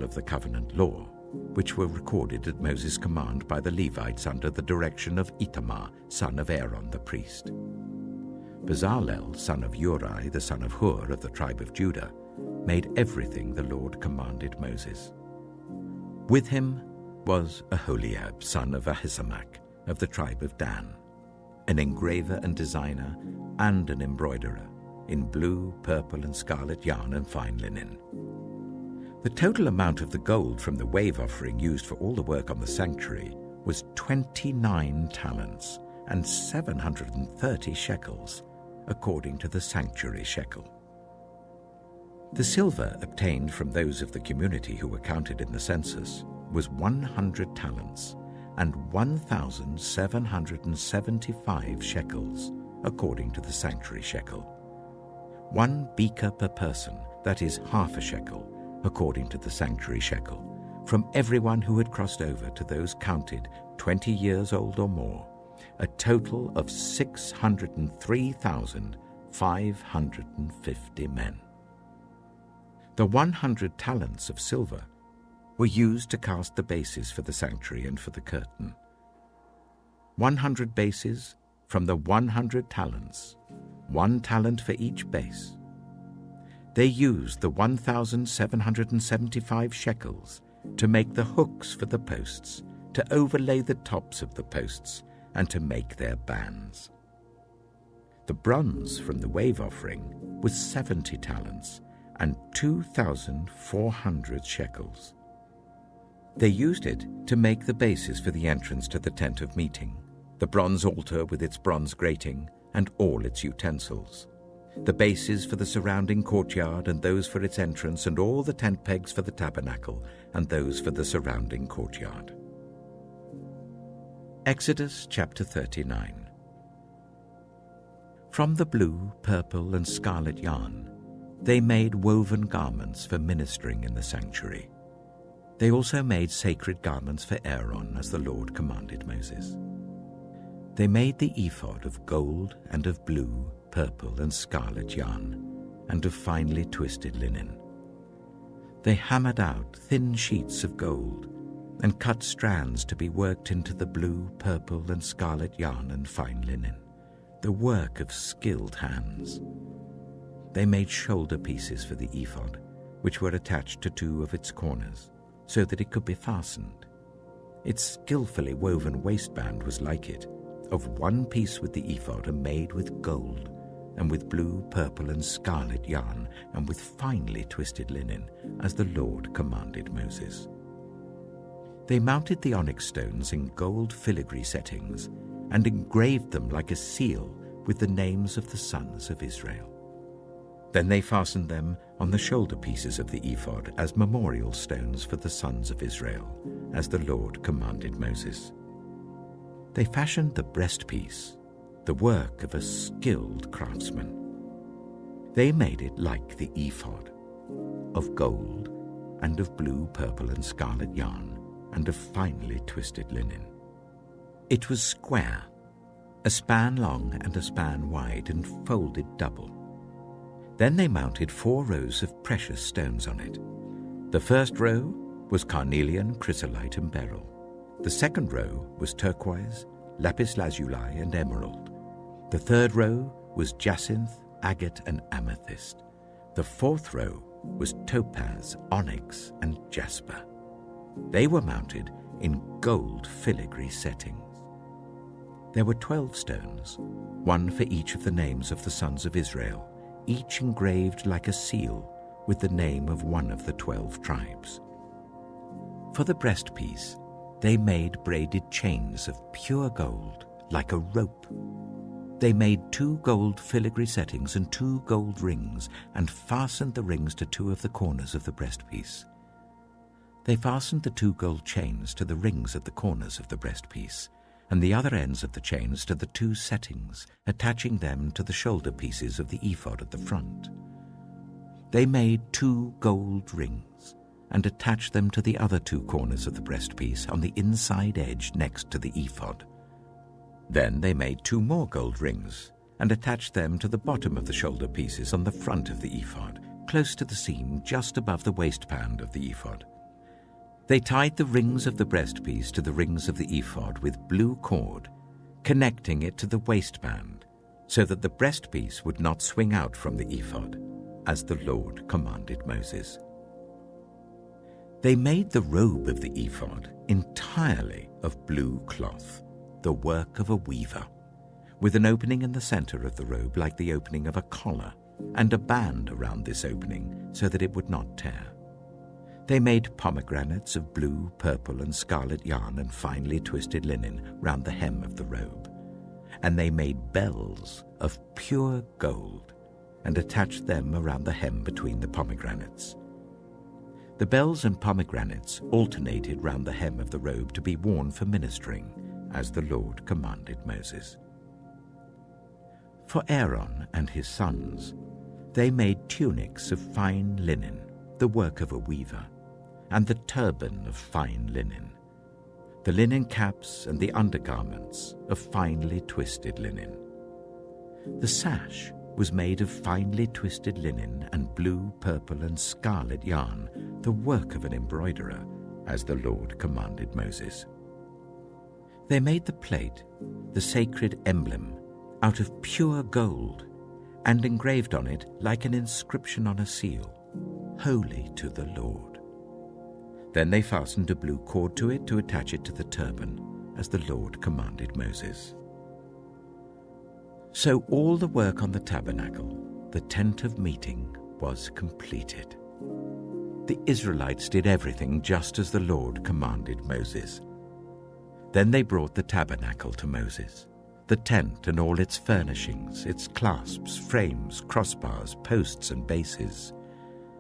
of the covenant law, which were recorded at Moses' command by the Levites under the direction of Itamar, son of Aaron the priest. Bezalel, son of Uri, the son of Hur of the tribe of Judah, made everything the Lord commanded Moses. With him was Aholiab, son of Ahisamach, of the tribe of Dan, an engraver and designer and an embroiderer, in blue, purple, and scarlet yarn and fine linen. The total amount of the gold from the wave offering used for all the work on the sanctuary was 29 talents and 730 shekels, according to the sanctuary shekel. The silver obtained from those of the community who were counted in the census was 100 talents and 1,775 shekels, according to the sanctuary shekel. 1 beaker per person, that is half a shekel, according to the sanctuary shekel, from everyone who had crossed over to those counted 20 years old or more, a total of 603,550 men. The 100 talents of silver were used to cast the bases for the sanctuary and for the curtain. 100 bases from the 100 talents, 1 talent for each base. They used the 1,775 shekels to make the hooks for the posts, to overlay the tops of the posts, and to make their bands. The bronze from the wave offering was 70 talents and 2,400 shekels. They used it to make the bases for the entrance to the tent of meeting, the bronze altar with its bronze grating and all its utensils, the bases for the surrounding courtyard and those for its entrance, and all the tent pegs for the tabernacle and those for the surrounding courtyard. Exodus chapter 39. From the blue, purple, and scarlet yarn, they made woven garments for ministering in the sanctuary. They also made sacred garments for Aaron, as the Lord commanded Moses. They made the ephod of gold and of blue, purple, and scarlet yarn, and of finely twisted linen. They hammered out thin sheets of gold and cut strands to be worked into the blue, purple, and scarlet yarn and fine linen, the work of skilled hands. They made shoulder pieces for the ephod, which were attached to 2 of its corners, so that it could be fastened. Its skillfully woven waistband was like it, of 1 piece with the ephod and made with gold, and with blue, purple, and scarlet yarn, and with finely twisted linen, as the Lord commanded Moses. They mounted the onyx stones in gold filigree settings, and engraved them like a seal with the names of the sons of Israel. Then they fastened them on the shoulder pieces of the ephod as memorial stones for the sons of Israel, as the Lord commanded Moses. They fashioned the breastpiece, the work of a skilled craftsman. They made it like the ephod, of gold and of blue, purple, and scarlet yarn, and of finely twisted linen. It was square, a span long and a span wide, and folded double. Then they mounted 4 rows of precious stones on it. The first row was carnelian, chrysolite, and beryl. The second row was turquoise, lapis lazuli, and emerald. The third row was jacinth, agate, and amethyst. The fourth row was topaz, onyx, and jasper. They were mounted in gold filigree settings. There were 12 stones, one for each of the names of the sons of Israel, each engraved like a seal with the name of one of the 12 tribes. For the breastpiece, they made braided chains of pure gold, like a rope. They made 2 gold filigree settings and 2 gold rings, and fastened the rings to 2 of the corners of the breastpiece. They fastened the 2 gold chains to the rings at the corners of the breastpiece, and the other ends of the chains to the 2 settings, attaching them to the shoulder pieces of the ephod at the front. They made 2 gold rings, and attached them to the other 2 corners of the breastpiece on the inside edge next to the ephod. Then they made 2 more gold rings, and attached them to the bottom of the shoulder pieces on the front of the ephod, close to the seam just above the waistband of the ephod. They tied the rings of the breastpiece to the rings of the ephod with blue cord, connecting it to the waistband, so that the breastpiece would not swing out from the ephod, as the Lord commanded Moses. They made the robe of the ephod entirely of blue cloth, the work of a weaver, with an opening in the center of the robe like the opening of a collar, and a band around this opening so that it would not tear. They made pomegranates of blue, purple, and scarlet yarn and finely twisted linen round the hem of the robe. And they made bells of pure gold and attached them around the hem between the pomegranates. The bells and pomegranates alternated round the hem of the robe to be worn for ministering, as the Lord commanded Moses. For Aaron and his sons, they made tunics of fine linen, the work of a weaver, and the turban of fine linen, the linen caps and the undergarments of finely twisted linen. The sash was made of finely twisted linen and blue, purple, and scarlet yarn, the work of an embroiderer, as the Lord commanded Moses. They made the plate, the sacred emblem, out of pure gold, and engraved on it like an inscription on a seal, "Holy to the Lord." Then they fastened a blue cord to it to attach it to the turban, as the Lord commanded Moses. So all the work on the tabernacle, the tent of meeting, was completed. The Israelites did everything just as the Lord commanded Moses. Then they brought the tabernacle to Moses, the tent and all its furnishings, its clasps, frames, crossbars, posts, and bases,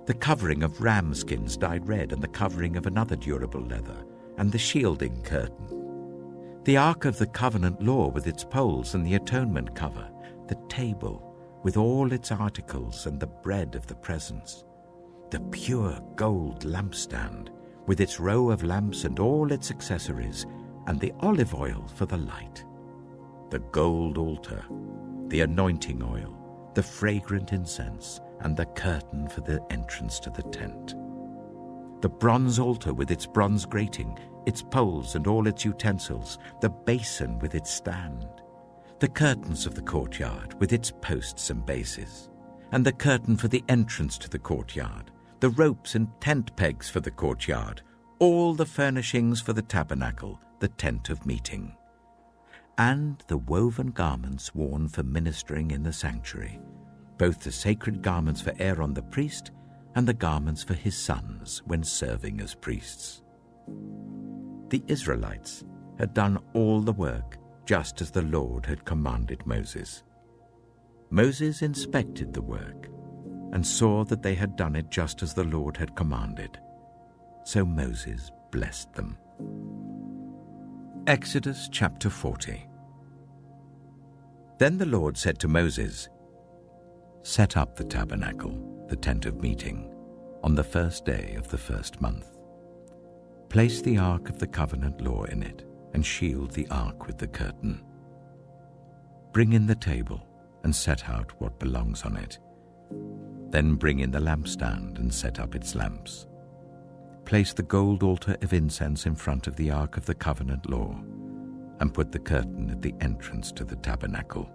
the covering of ram skins dyed red and the covering of another durable leather, and the shielding curtain, the Ark of the Covenant law with its poles and the atonement cover, the table with all its articles and the bread of the presence, the pure gold lampstand with its row of lamps and all its accessories, and the olive oil for the light, the gold altar, the anointing oil, the fragrant incense, and the curtain for the entrance to the tent, the bronze altar with its bronze grating, its poles and all its utensils, the basin with its stand, the curtains of the courtyard with its posts and bases, and the curtain for the entrance to the courtyard, the ropes and tent pegs for the courtyard, all the furnishings for the tabernacle, the tent of meeting, and the woven garments worn for ministering in the sanctuary, both the sacred garments for Aaron the priest and the garments for his sons when serving as priests. The Israelites had done all the work just as the Lord had commanded Moses. Moses inspected the work and saw that they had done it just as the Lord had commanded. So Moses blessed them. Exodus chapter 40. Then the Lord said to Moses, "Set up the tabernacle, the tent of meeting, on the first day of the first month. Place the ark of the covenant law in it, and shield the ark with the curtain. Bring in the table and set out what belongs on it. Then bring in the lampstand and set up its lamps. Place the gold altar of incense in front of the ark of the covenant law, and put the curtain at the entrance to the tabernacle.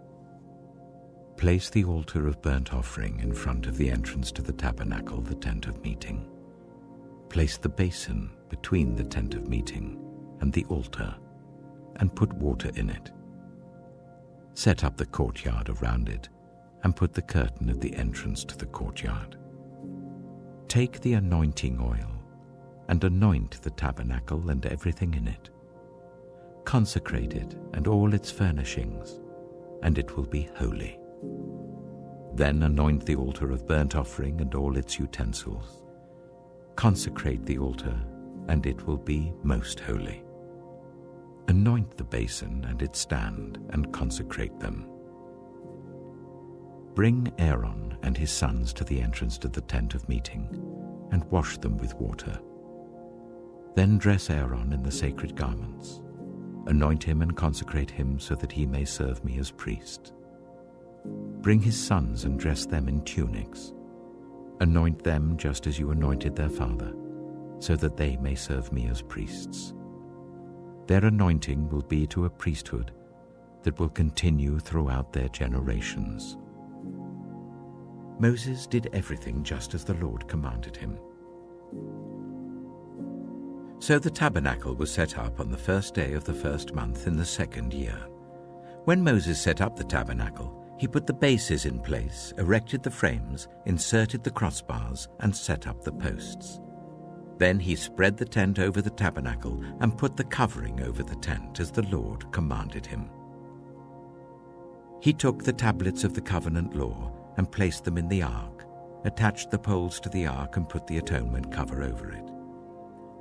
Place the altar of burnt offering in front of the entrance to the tabernacle, the tent of meeting. Place the basin between the tent of meeting and the altar, and put water in it. Set up the courtyard around it, and put the curtain at the entrance to the courtyard. Take the anointing oil, and anoint the tabernacle and everything in it. Consecrate it and all its furnishings, and it will be holy. Then anoint the altar of burnt offering and all its utensils. Consecrate the altar, and it will be most holy. Anoint the basin and its stand, and consecrate them. Bring Aaron and his sons to the entrance to the tent of meeting, and wash them with water. Then dress Aaron in the sacred garments. Anoint him and consecrate him so that he may serve me as priest. Bring his sons and dress them in tunics. Anoint them just as you anointed their father, so that they may serve me as priests. Their anointing will be to a priesthood that will continue throughout their generations." Moses did everything just as the Lord commanded him. So the tabernacle was set up on the first day of the first month in the second year. When Moses set up the tabernacle, he put the bases in place, erected the frames, inserted the crossbars, and set up the posts. Then he spread the tent over the tabernacle and put the covering over the tent as the Lord commanded him. He took the tablets of the covenant law and placed them in the ark, attached the poles to the ark and put the atonement cover over it.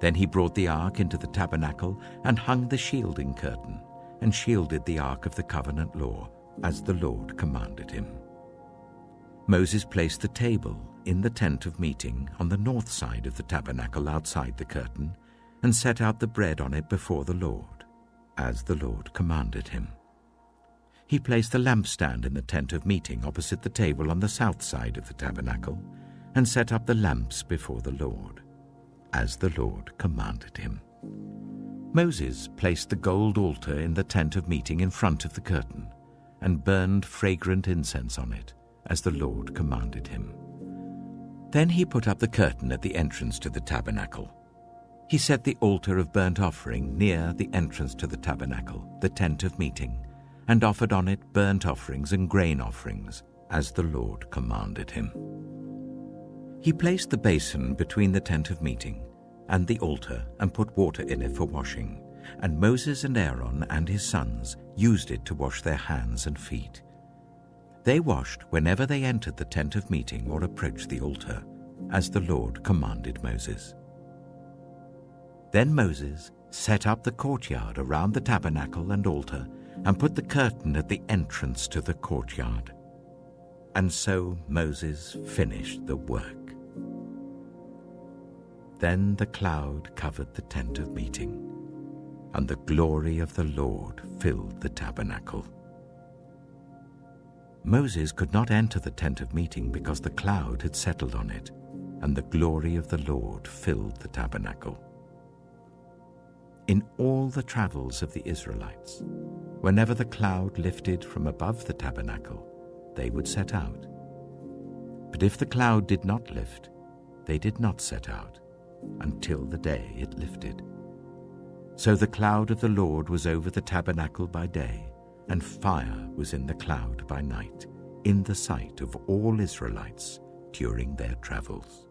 Then he brought the ark into the tabernacle and hung the shielding curtain and shielded the ark of the covenant law as the Lord commanded him. Moses placed the table in the tent of meeting on the north side of the tabernacle outside the curtain and set out the bread on it before the Lord, as the Lord commanded him. He placed the lampstand in the tent of meeting opposite the table on the south side of the tabernacle and set up the lamps before the Lord, as the Lord commanded him. Moses placed the gold altar in the tent of meeting in front of the curtain and burned fragrant incense on it, as the Lord commanded him. Then he put up the curtain at the entrance to the tabernacle. He set the altar of burnt offering near the entrance to the tabernacle, the tent of meeting, and offered on it burnt offerings and grain offerings, as the Lord commanded him. He placed the basin between the tent of meeting and the altar and put water in it for washing, and Moses and Aaron and his sons used it to wash their hands and feet. They washed whenever they entered the tent of meeting or approached the altar, as the Lord commanded Moses. Then Moses set up the courtyard around the tabernacle and altar and put the curtain at the entrance to the courtyard. And so Moses finished the work. Then the cloud covered the tent of meeting, and the glory of the Lord filled the tabernacle. Moses could not enter the tent of meeting because the cloud had settled on it, and the glory of the Lord filled the tabernacle. In all the travels of the Israelites, whenever the cloud lifted from above the tabernacle, they would set out. But if the cloud did not lift, they did not set out until the day it lifted. So the cloud of the Lord was over the tabernacle by day, and fire was in the cloud by night, in the sight of all Israelites during their travels.